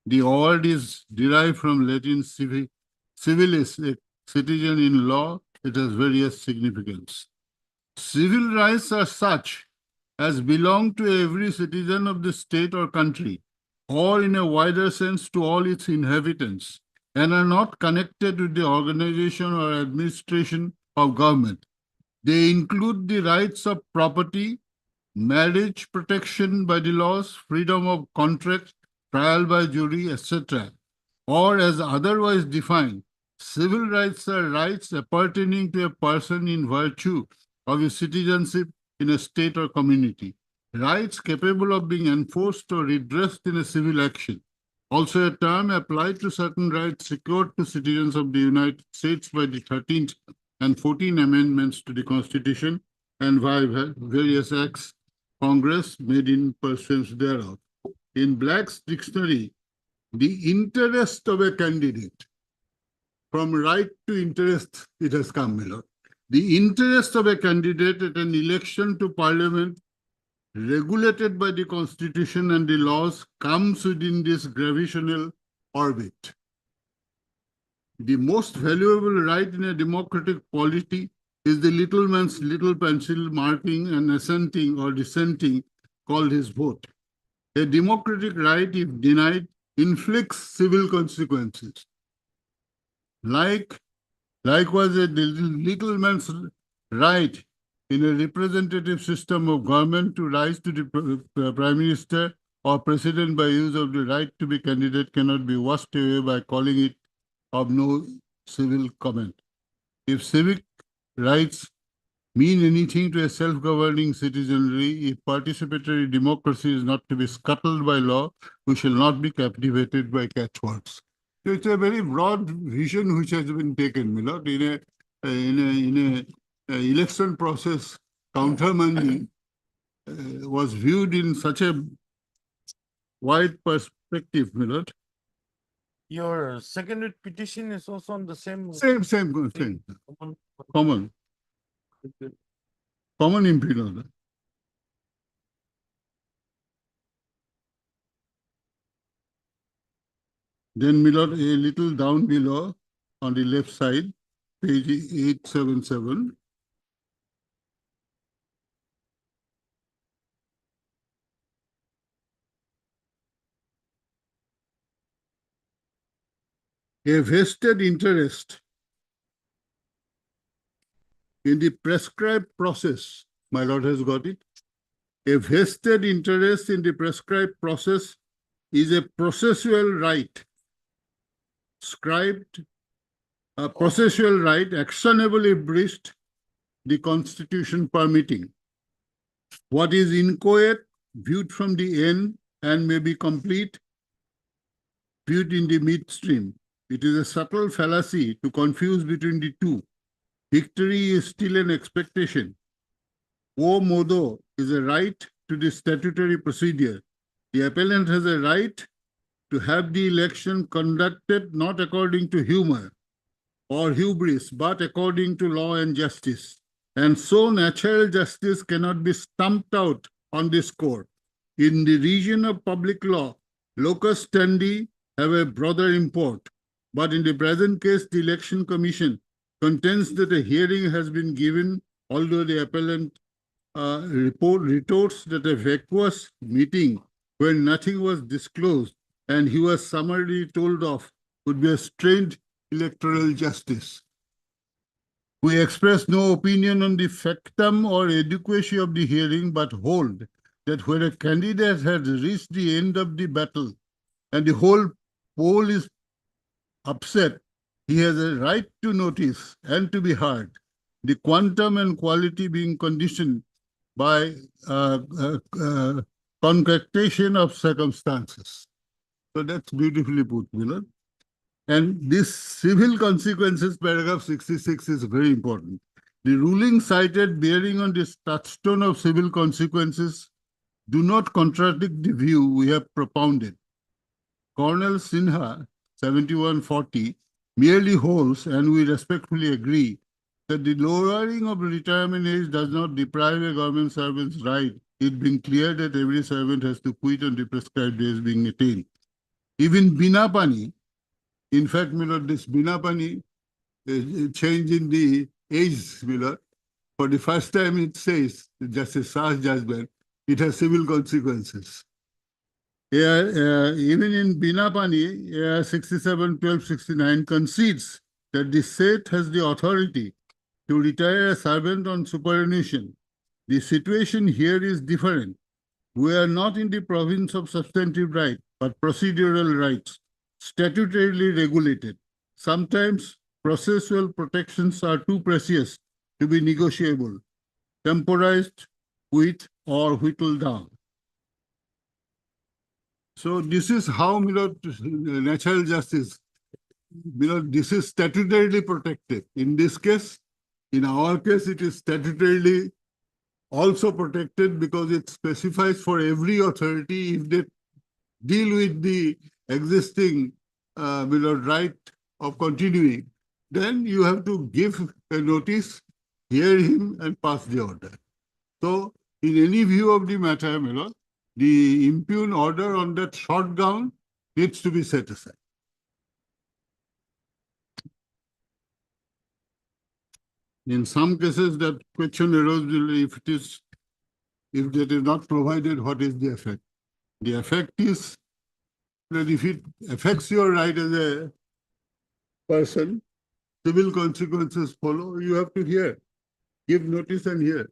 The word is derived from Latin civilis, a citizen in law. It has various significance. Civil rights are such as belong to every citizen of the state or country, or in a wider sense to all its inhabitants, and are not connected with the organization or administration of government. They include the rights of property, marriage protection by the laws, freedom of contract, trial by jury, etc., or as otherwise defined. Civil rights are rights appertaining to a person in virtue of his citizenship in a state or community, rights capable of being enforced or redressed in a civil action. Also a term applied to certain rights secured to citizens of the United States by the 13th and 14th Amendments to the Constitution and by various acts Congress made in pursuance thereof. In Black's dictionary, the interest of a candidate, from right to interest, it has come, my lord. The interest of a candidate at an election to parliament regulated by the Constitution and the laws comes within this gravitational orbit. The most valuable right in a democratic polity is the little man's little pencil marking and assenting or dissenting called his vote. A democratic right, if denied, inflicts civil consequences. Likewise, a little man's right in a representative system of government to rise to the Prime Minister or President by use of the right to be candidate cannot be washed away by calling it of no civil comment. If civic rights mean anything to a self-governing citizenry, if participatory democracy is not to be scuttled by law, we shall not be captivated by catchwords. So it's a very broad vision which has been taken, my lord, in a election process. Countermanding was viewed in such a wide perspective, my lord. Your second petition is also on the same. Same thing. Common imperial. Then, my lord, a little down below on the left side, page 877. A vested interest in the prescribed process, my lord has got it. A vested interest in the prescribed process is a processual right, a processual right actionable if breached, the Constitution permitting. What is inchoate, viewed from the end, and may be complete, viewed in the midstream. It is a subtle fallacy to confuse between the two. Victory is still an expectation. Quo modo is a right to the statutory procedure. The appellant has a right to have the election conducted not according to humor or hubris, but according to law and justice. And so natural justice cannot be stumped out on this score. In the region of public law, locus standi have a broader import. But in the present case, the Election Commission contends that a hearing has been given, although the appellant retorts that a vacuous meeting where nothing was disclosed and he was summarily told off would be a strained electoral justice. We express no opinion on the factum or adequacy of the hearing, but hold that where a candidate has reached the end of the battle and the whole poll is upset, he has a right to notice and to be heard, the quantum and quality being conditioned by concretion of circumstances. So that's beautifully put, Miller. And this civil consequences, paragraph 66 is very important. The ruling cited bearing on this touchstone of civil consequences do not contradict the view we have propounded. Colonel Sinha, 7140, merely holds, and we respectfully agree, that the lowering of retirement age does not deprive a government servant's right, it being clear that every servant has to quit on the prescribed days being attained. Even Binapani, in fact, Miller, this Binapani change in the age, Miller, for the first time it says, Justice Shah's judgment, it has civil consequences. Even in Binapani, 67-12-69 concedes that the state has the authority to retire a servant on superannuation. The situation here is different. We are not in the province of substantive right, but procedural rights, statutorily regulated. Sometimes processual protections are too precious to be negotiable, temporized with or whittled down. So this is how, natural justice, this is statutorily protected. In this case, in our case, it is statutorily also protected because it specifies for every authority, if they deal with the existing right of continuing, then you have to give a notice, hear him, and pass the order. So, in any view of the matter, the impugn order on that short gown needs to be set aside. In some cases, that question arose if that is not provided, what is the effect? The effect is that if it affects your right as a person, civil consequences follow, you have to hear, give notice and hear.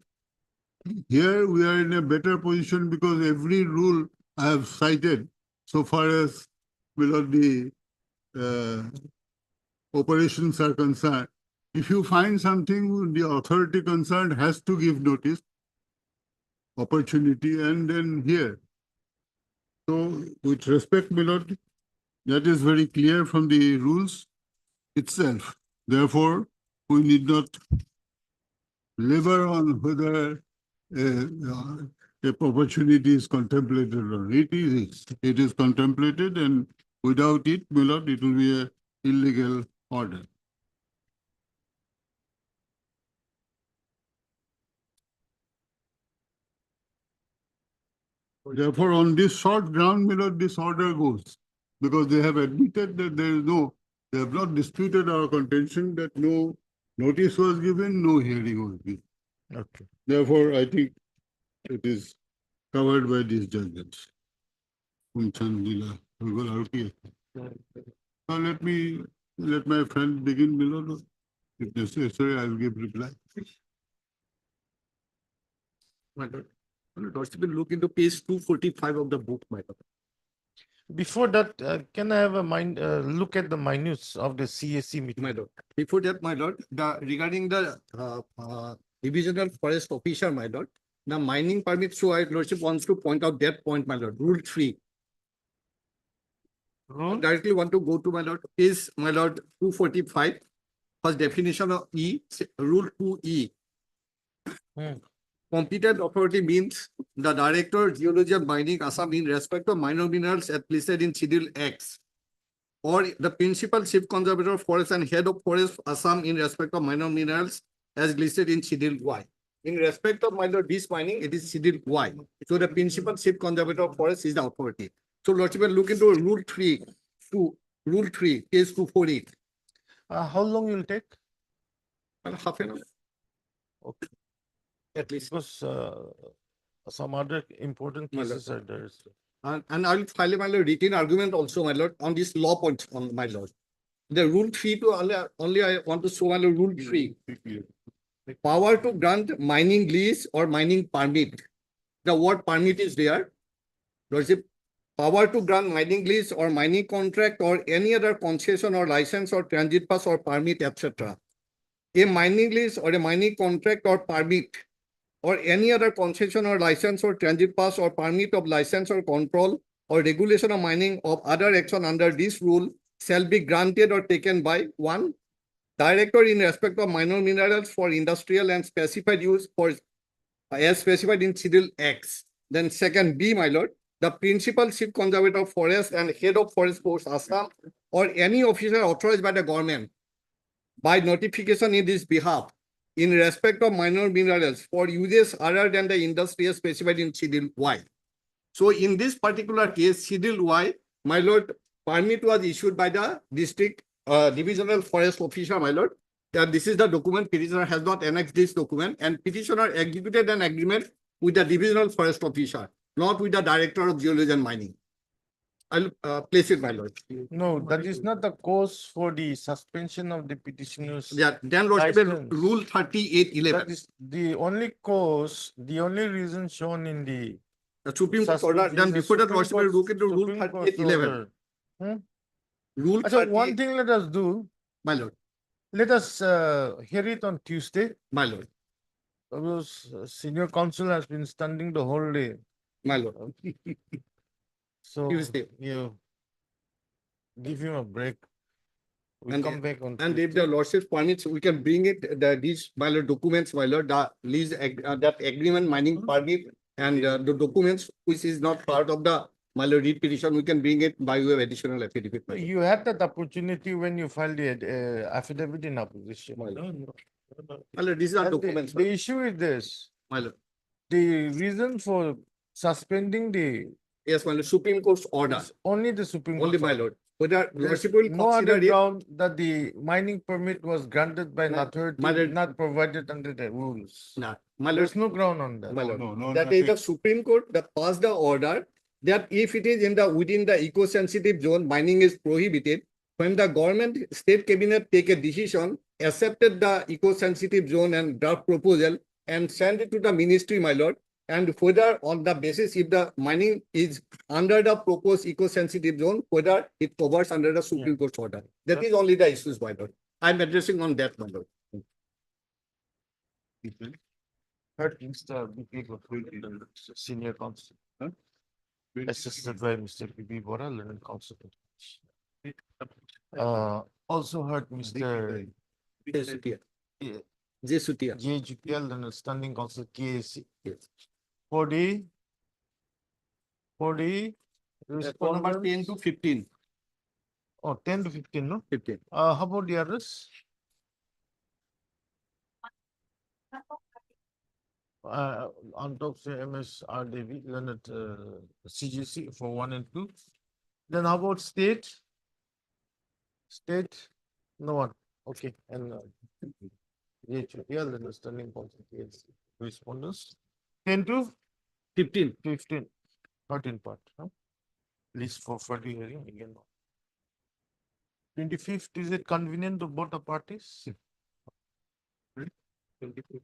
Here we are in a better position because every rule I have cited so far as the operations are concerned. If you find something, the authority concerned has to give notice, opportunity, and then hear. So with respect, Milord, that is very clear from the rules itself. Therefore, we need not labor on whether a opportunity is contemplated or not. It is contemplated, and without it, Milord, it will be an illegal order. Therefore, on this short ground, Milord, this order goes, because they have admitted that there is they have not disputed our contention that no notice was given, no hearing was given. Okay. Therefore, I think it is covered by these judgments. Now let my friend begin, Milord. If necessary, I will give reply. My lord, look into page 245 of the book, my lord. Before that, can I have a look at the minutes of the CAC meeting? My lord. Before that, my lord, regarding the divisional forest officer, my lord, the mining permit, so I lordship wants to point out that point, my lord, rule 3. Rule? Directly want to go to my lord, is my lord 245, first definition of E, rule 2E. Competent authority means the director, geology and mining, Assam, in respect of minor minerals as listed in Schedule X, or the principal chief conservator of forest and head of forest, Assam, in respect of minor minerals as listed in Schedule Y. In respect of minor this mining, it is Schedule Y. So the principal chief conservator of forest is the authority. So Lordship will look into Rule 3 to Rule 3, case 248. How long will take? Half an hour. Okay. At least. Because some other important My lord. cases are there. And I'll file my lord written argument also, my lord, on this law point, on my lord. The rule 3 to only I want to show my lord rule 3. Power to grant mining lease or mining permit. The word permit is there. Lordship, power to grant mining lease or mining contract or any other concession or license or transit pass or permit, etc. A mining lease or a mining contract or permit or any other concession or license or transit pass or permit of license or control or regulation of mining of other action under this rule shall be granted or taken by 1. Director in respect of minor minerals for industrial and specified use for as specified in Schedule X. Then second B, my lord, the principal chief conservator of forest and head of forest force Assam or any officer authorized by the government by notification in this behalf in respect of minor minerals for uses other than the industry as specified in Schedule Y. So in this particular case, Schedule Y, my lord, permit was issued by the district divisional forest officer, my lord. That this is the document, petitioner has not annexed this document, and petitioner executed an agreement with the divisional forest officer, not with the director of geology and mining. I'll place it, my lord. No, that is not the cause for the suspension of the petitioner's. Yeah, then lordship, license. rule 3811. That is the only cause, the only reason shown in the. The Supreme Court order, then before that, lordship, will look into rule Supreme Court 3811. order. Rule So 38, one thing let us do, my lord, let us hear it on Tuesday. my lord, Because senior counsel has been standing the whole day. my lord. So Tuesday. you give him a break. We And- come back on. And if Tuesday. the lordship permits, we can bring it, these, my lord, documents, my lord, the lease, that agreement mining permit and the documents which is not part of the, my lord, read petition, we can bring it by way of additional affidavit. my lord. You had that opportunity when you filed the affidavit in opposition. My lord, these are And documents, The issue is this, my lord. the reason for suspending the, Yes, my lord, Supreme Court's order, is only the Supreme Court. only my lord. Whether There's lordship will no other consider it, ground that the mining permit was granted by an My authority lord- not provided under the rules. nah, my lord, There's no ground on that. my lord. No, no, That is the nothing. Supreme Court that passed the order that if it is in the within the eco-sensitive zone, mining is prohibited. When the government state cabinet take a decision, accepted the eco-sensitive zone and draft proposal and send it to the ministry, my lord. And whether on the basis if the mining is under the proposed eco-sensitive zone, whether it covers under the Supreme Court's order. That is only the issues, my lord. I'm addressing on that, my lord. Heard Mr. B.P. Gopal, senior counsel. Assisted by Mr. B.P. Bora, learned counsel. Also heard Mr. Jesutia. Yeah. Jesutia. J. Jutiel, learned standing counsel KAC. Yes. For the Number 10 respondents, to 15. 10 to 15, no? 15. How about the others? On top say MSRDV, Leonard CGC for 1 and 2. Then how about state? State, no one. Okay, and yeah, Leonard standing counsel KLC. Respondents 10 to 15. 15, 13 part. No? List for further hearing again. 25th, is it convenient to both the parties? 25th.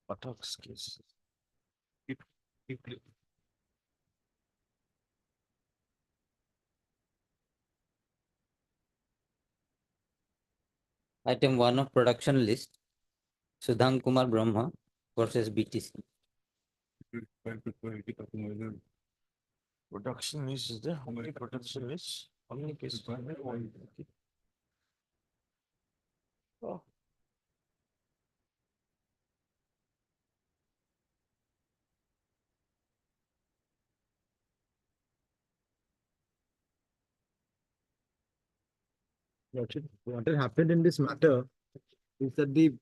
Buttocks case. Item 1 of production list, Sudhang Kumar Brahma versus BTC. Production list is there? How many production lists? How many cases? Okay. Oh. What had happened in this matter is that the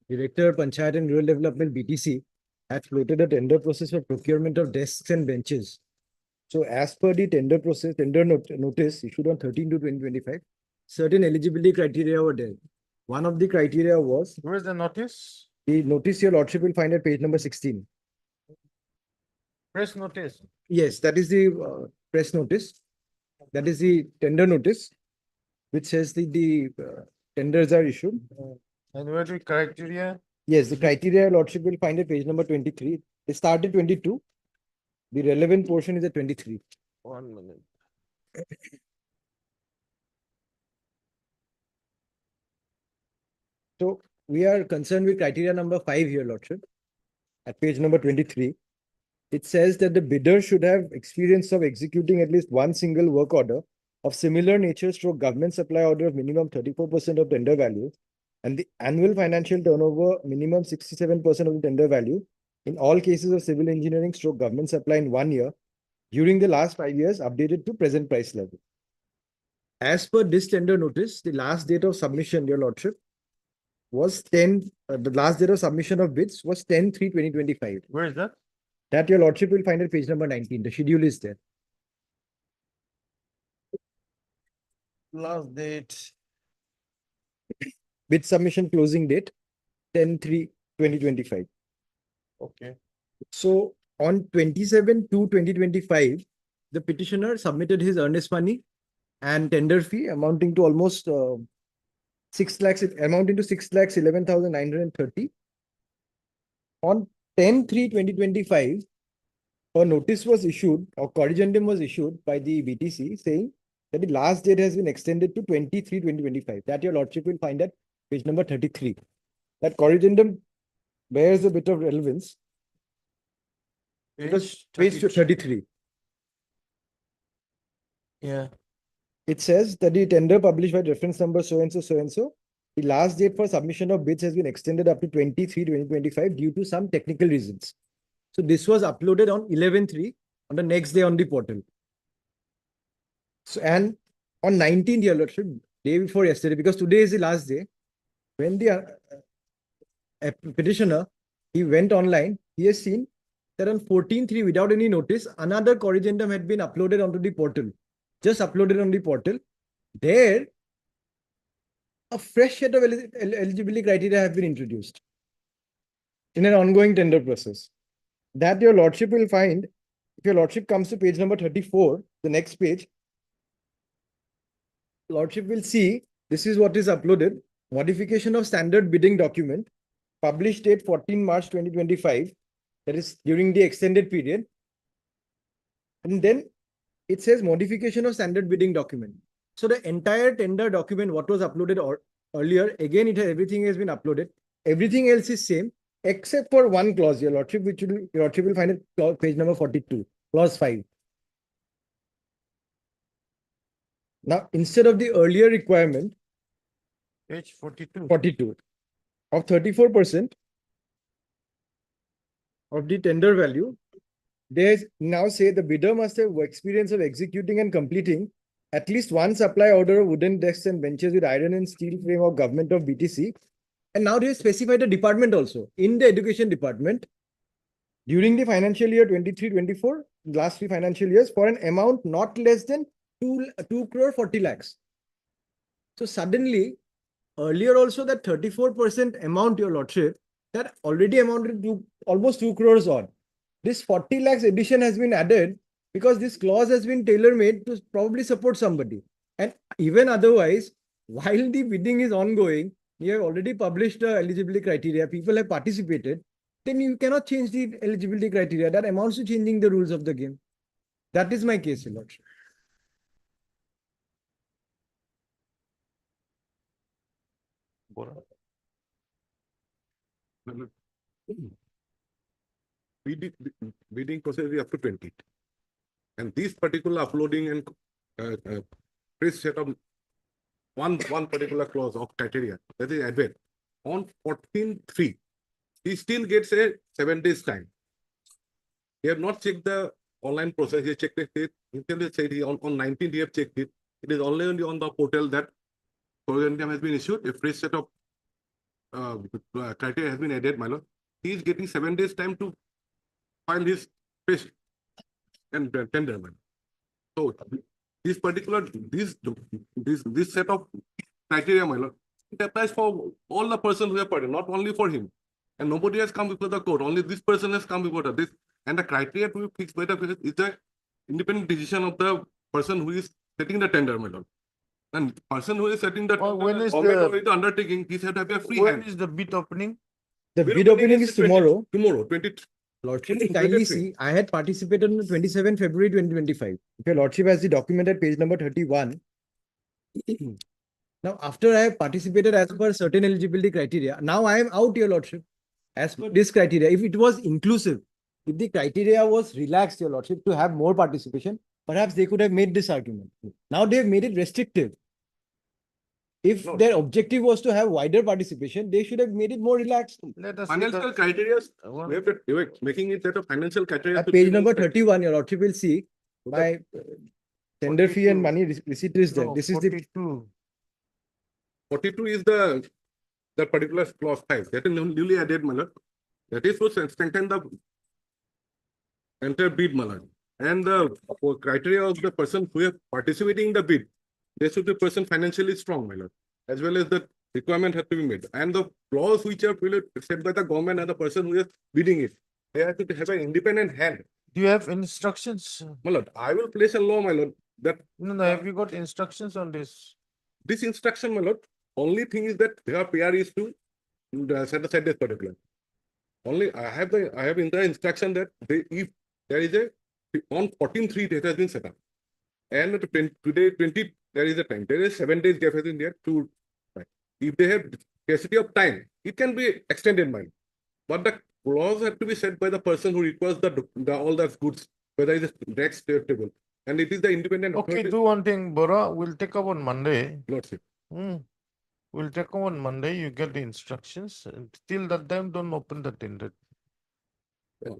Director Panchayat and Rural Development BTC had floated a tender process for procurement of desks and benches. So as per the tender process, notice issued on 13 to 2025, certain eligibility criteria were there. One of the criteria was Where's the notice? the notice your lordship will find at page number 16. Press notice. Yes, that is the press notice. That is the tender notice, which says the tenders are issued. And where the criteria? Yes, the criteria lordship will find at page number 23. They start at 22. The relevant portion is at 23. 1 minute. So we are concerned with criteria number 5 here, lordship. At page number 23, it says that the bidder should have experience of executing at least one single work order of similar nature stroke government supply order of minimum 34% of tender value and the annual financial turnover minimum 67% of the tender value in all cases of civil engineering stroke government supply in 1 year during the last 5 years updated to present price level. As per this tender notice, the last date of submission, your lordship, was the last date of submission of bids was 10/3/2025. Where is that? That your lordship will find at page number 19. The schedule is there. Last date. Bid submission closing date 10/3/2025. Okay. So on 27/2/2025, the petitioner submitted his earnest money and tender fee amounting to almost 6 lakhs, amounting to 6,11,930. On 10/3/2025, a notice was issued or corrigendum was issued by the BTC saying that the last date has been extended to 23/2025. That your lordship will find at page number 33. That corrigendum bears a bit of relevance because page 33. Yeah. It says that the tender published by reference number so and so, the last date for submission of bids has been extended up to 23/2025 due to some technical reasons. So this was uploaded on 11/3 on the next day on the portal. So and on 19th, your lordship, day before yesterday, because today is the last day, when the petitioner, he went online, he has seen that on 14/3 without any notice, another corrigendum had been uploaded onto the portal. Just uploaded on the portal. There, a fresh set of eligibility criteria have been introduced in an ongoing tender process. That your lordship will find, if your lordship comes to page number 34, the next page, lordship will see this is what is uploaded. Modification of standard bidding document, published date 14 March 2025, that is during the extended period. And then it says modification of standard bidding document. So the entire tender document, what was uploaded earlier, again, everything has been uploaded. Everything else is same, except for one clause, your lordship, which your lordship will find at page number 42, clause 5. Now, instead of the earlier requirement, Page 42. 42 of 34% of the tender value, they now say the bidder must have experience of executing and completing at least one supply order of wooden desks and benches with iron and steel frame of government of BTC. And now they specified a department also in the education department during the financial year 23-24, last 3 financial years, for an amount not less than 2 crore 40 lakhs. So suddenly, earlier also that 34% amount, your lordship, that already amounted to almost 2 crores odd. This 40 lakhs addition has been added because this clause has been tailor-made to probably support somebody. And even otherwise, while the bidding is ongoing, you have already published the eligibility criteria, people have participated, then you cannot change the eligibility criteria. That amounts to changing the rules of the game. That is my case, your lordship. Bidding process is up to 20. And this particular uploading and press set of one particular clause of criteria that is added on 14/3, he still gets a 7 days time. He have not checked the online process. He checked it. He said on 19th he have checked it. It is only on the portal that corrigendum has been issued. A fresh set of criteria has been added, my lord. He is getting 7 days time to file his fish and tender, my lord. So this particular, this set of criteria, my lord, it applies for all the persons who have party, not only for him. And nobody has come before the court, only this person has come before this. And the criteria to be fixed by the village is the independent decision of the person who is setting the tender, my lord. And person who is setting the when is government the- or the undertaking, he has to have a free When hand. is the bid opening? The Bid bid opening is 20 tomorrow. Tomorrow, 20. Lordship, 23. kindly see, I had participated on the 27 February 2025. If your Lordship has the document at page number 31. Now, after I have participated as per certain eligibility criteria, now I am out, your Lordship. As per this criteria, if it was inclusive, if the criteria was relaxed, your Lordship, to have more participation, perhaps they could have made this argument. Now they have made it restrictive. If No. their objective was to have wider participation, they should have made it more relaxed. Let us. see Financial the- criteria, one- we have to, we are making it that a financial criteria. At should page be number more strict. 31, your Lordship will see my tender fee and 42. money receipt is there. No, This is the 42. 42 is the particular clause 5, that is newly added, my lord. That is to strengthen the entire bid, my lord. And the criteria of the person who is participating in the bid, they should be person financially strong, my lord, as well as the requirement has to be made. And the clause which are set by the government and the person who is bidding it, they have to have an independent hand. Do you have instructions? My lord, I will place a law, my lord, that No, have you got instructions on this? this instruction, my lord, only thing is that their PR is to set aside this particular. Only I have in the instruction that if there is on 14/3 it has been set up. And today 20, there is a time. There is 7 days gap has been there to. If they have scarcity of time, it can be extended, mind. But the clause has to be set by the person who requires all the goods, whether it is next table. And it is the independent Okay, authority. do one thing, Bora, we'll take up on Monday. Lordship. We'll take up on Monday, you get the instructions. And till that time, don't open the tender. Yeah.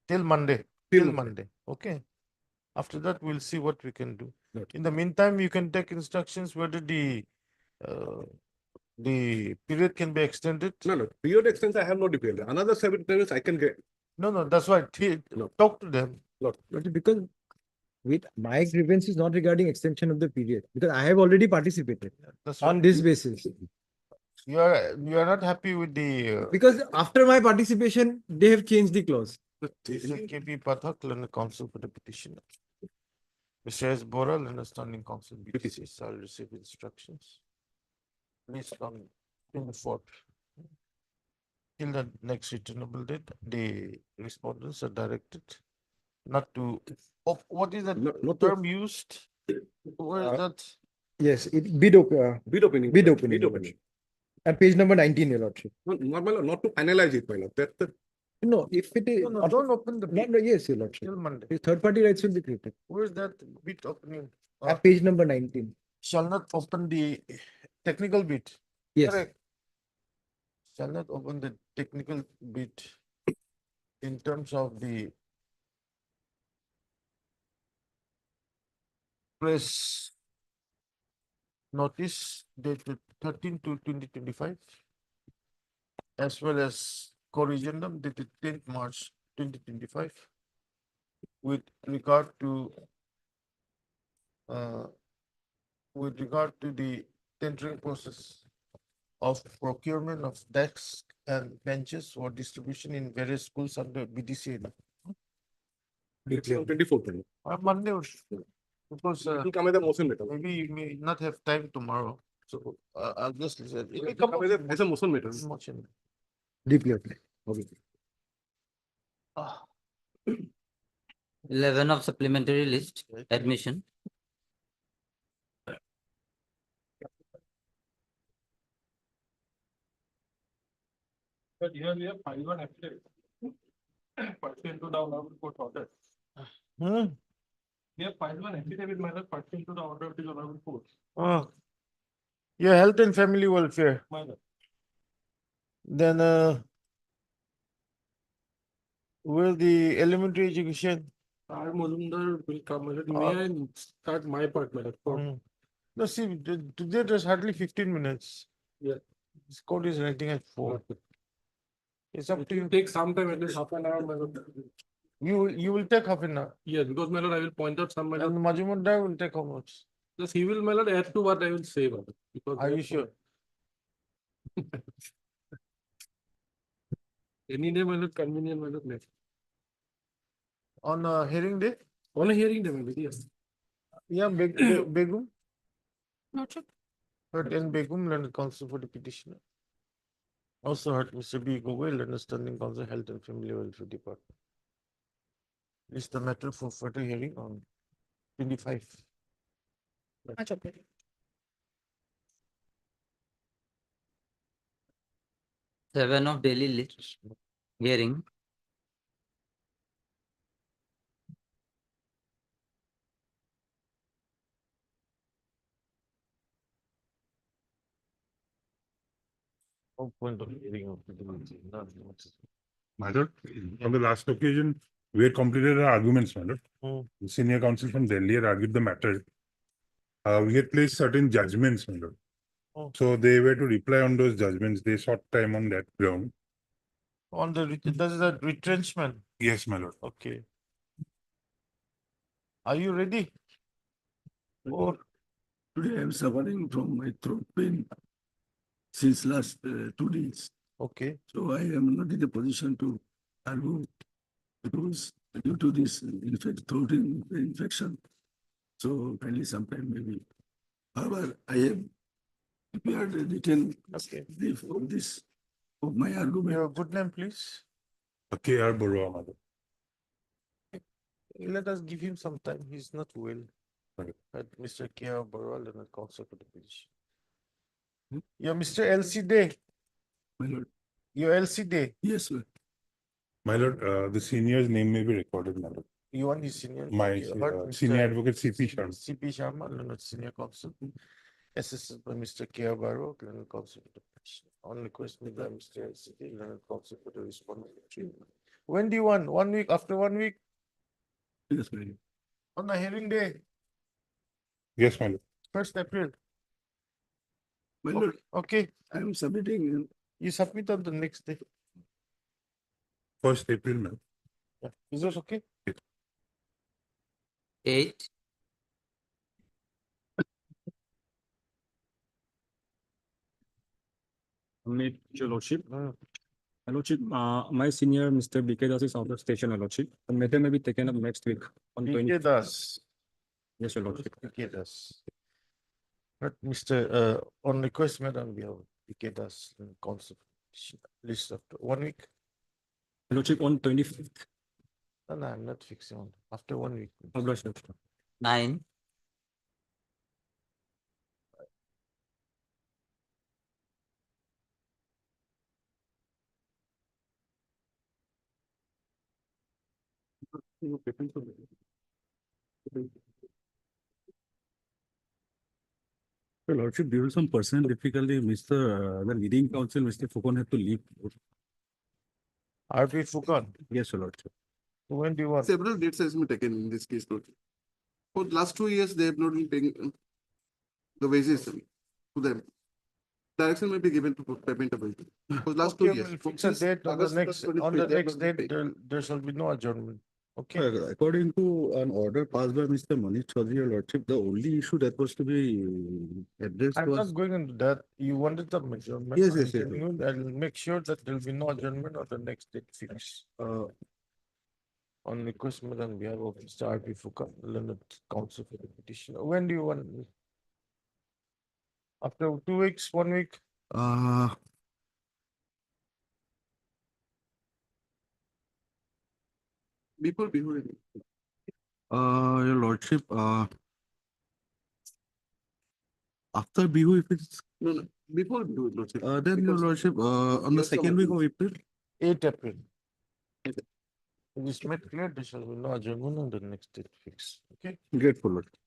Till Monday, Till till Monday, okay? After that, we'll see what we can do. Right. In the meantime, you can take instructions whether the period can be extended. No, period extension, I have no detail. Another 7 days I can get. No, that's why, No. talk to them. Because my grievance is not regarding extension of the period, because I have already participated That's on why. this basis. You are not happy with the Because after my participation, they have changed the clause. KP Pathak, Learned Counsel for the petitioner. Mr. S. Bora, Learned Standing Counsel, BTC, shall receive instructions. Please come 24th. Till the next returnable date, the respondents are directed not to, what is the Not to- term used? Where is that? Yes, it Bid opening. bid opening. Bid your opening. Lordship. At page number 19, your Lordship. Not to finalize it, my lord. That's the. No, if it is. No, don't open the bid No, yes, your Lordship. till Monday. The third party rights will be created. Where is that bid opening? At page number 19. Shall not open the technical bid. Yes. Correct. Shall not open the technical bid in terms of the press notice dated 13/2/2025, as well as corrigendum dated 10th March 2025, with regard to the tendering process of procurement of desks and benches for distribution in various schools under BDC. It's on 24th. Monday, because It will come as a motion matter. maybe you may not have time tomorrow, so I'll just listen. It will come as a motion matter. Motion. Deeply applied. Okay. 11 of supplementary list, admission. But here we have 5-1 affidavit. Pursuant to the honorable court order. We have 5-1 affidavit, my lord, pursuant to the order of the honorable court. Your health and family welfare, My lord. then will the elementary education? R. Mazumdar will come, my lord. May I start my part, my lord? No, see, today there's hardly 15 minutes. Yeah. This code is writing at 4. It's up to you. Take some time, at least half an hour, my lord. You will take half an hour. Yes, because my lord, I will point out some, my And lord. Majumudar will take how much? Just he will, my lord, add to what I will say, my lord, because. Are you sure? Any day, my lord, convenient, my lord, next. On hearing day? On a hearing day, my lord, yes. Yeah, Begum. Lordship, Heard N. Begum, learned counsel for the petitioner. Also heard Mr. B. Gogoi, learned standing counsel, Health and Family Welfare Department. Is the matter for further hearing on 25. Lordship. 7 of daily list hearing. No point of hearing of the not much. My lord, on the last occasion, we had completed our arguments, my lord. Hmm. The senior counsel from Delhi had argued the matter. We had placed certain judgments, my lord. Oh. So they were to reply on those judgments. They sought time on that ground. On the, that is a retrenchment. Yes, my lord. Okay. Are you ready? Or Today I am suffering from my throat pain since last 2 days. okay. So I am not in a position to argue because due to this throat infection. So kindly sometime maybe. However, I have prepared a written Okay. brief of this, of my argument. Your good name, please. K.R. Barua, my lord. Let us give him some time. He's not well. Okay. But Mr. K.R. Barwal, Leonard Counsel for the petition. You're Mr. L.C. Day. My lord, You're L.C. Day. yes, sir. My lord, the senior's name may be recorded, my lord. You want his senior? My Okay, heard senior Mr. advocate C.P. Sharma. C.P. Sharma, Leonard Senior Counsel. Assisted by Mr. K.R. Barwal, Leonard Counsel for the petition. On request made by Mr. L.C. Day, Leonard Counsel for the respondent. When do you want? 1 week? After 1 week? Yes, my lord. On the hearing day? Yes, my lord. 1st April. My lord, Okay. I am submitting You submit on the next day. 1st April, my lord. Yeah. Is that okay? 8. Meet your lordship. Hmm. My lordship, my senior, Mr. BK Das is out of station, your lordship. The matter may be taken up next week on 20. BK Das. Yes, your lordship. BK Das. But Mr. On request, madam, we have BK Das counsel list of 1 week. My lordship on 25th. No, I'm not fixing on. After 1 week. God bless you. 9. Your lordship, due to some personal difficulty, the leading counsel, Mr. Fukon, had to leave. RP Fukan, Yes, your lordship. when do you want? several dates has been taken in this case. Lord. For the last 2 years, they have not been paying the wages to them. Direction may be given to payment of wages. For the last 2 Okay, years. we'll fix a date on the August next, 23, on the they have next not been date, paid. there shall be no adjournment. Okay, According to an order passed by Mr. Manish Chaudhary, your lordship, the only issue that was to be addressed I'm was. not going into that. You wanted the adjournment. Yes, I'm yes, yes, telling you, I'll make sure that there will be no adjournment on the next date fix. On request, madam, we have of Mr. RP Fukan, Leonard Counsel for the petition. When do you want? After 2 weeks, 1 week? Before, Your lordship, after Bihu, if it's, no, before, Lordship. then your Because lordship, on the Yes, second week of April. 8 April. It is made clear there shall be no adjournment on the next date fix. Okay? Grateful, lordship.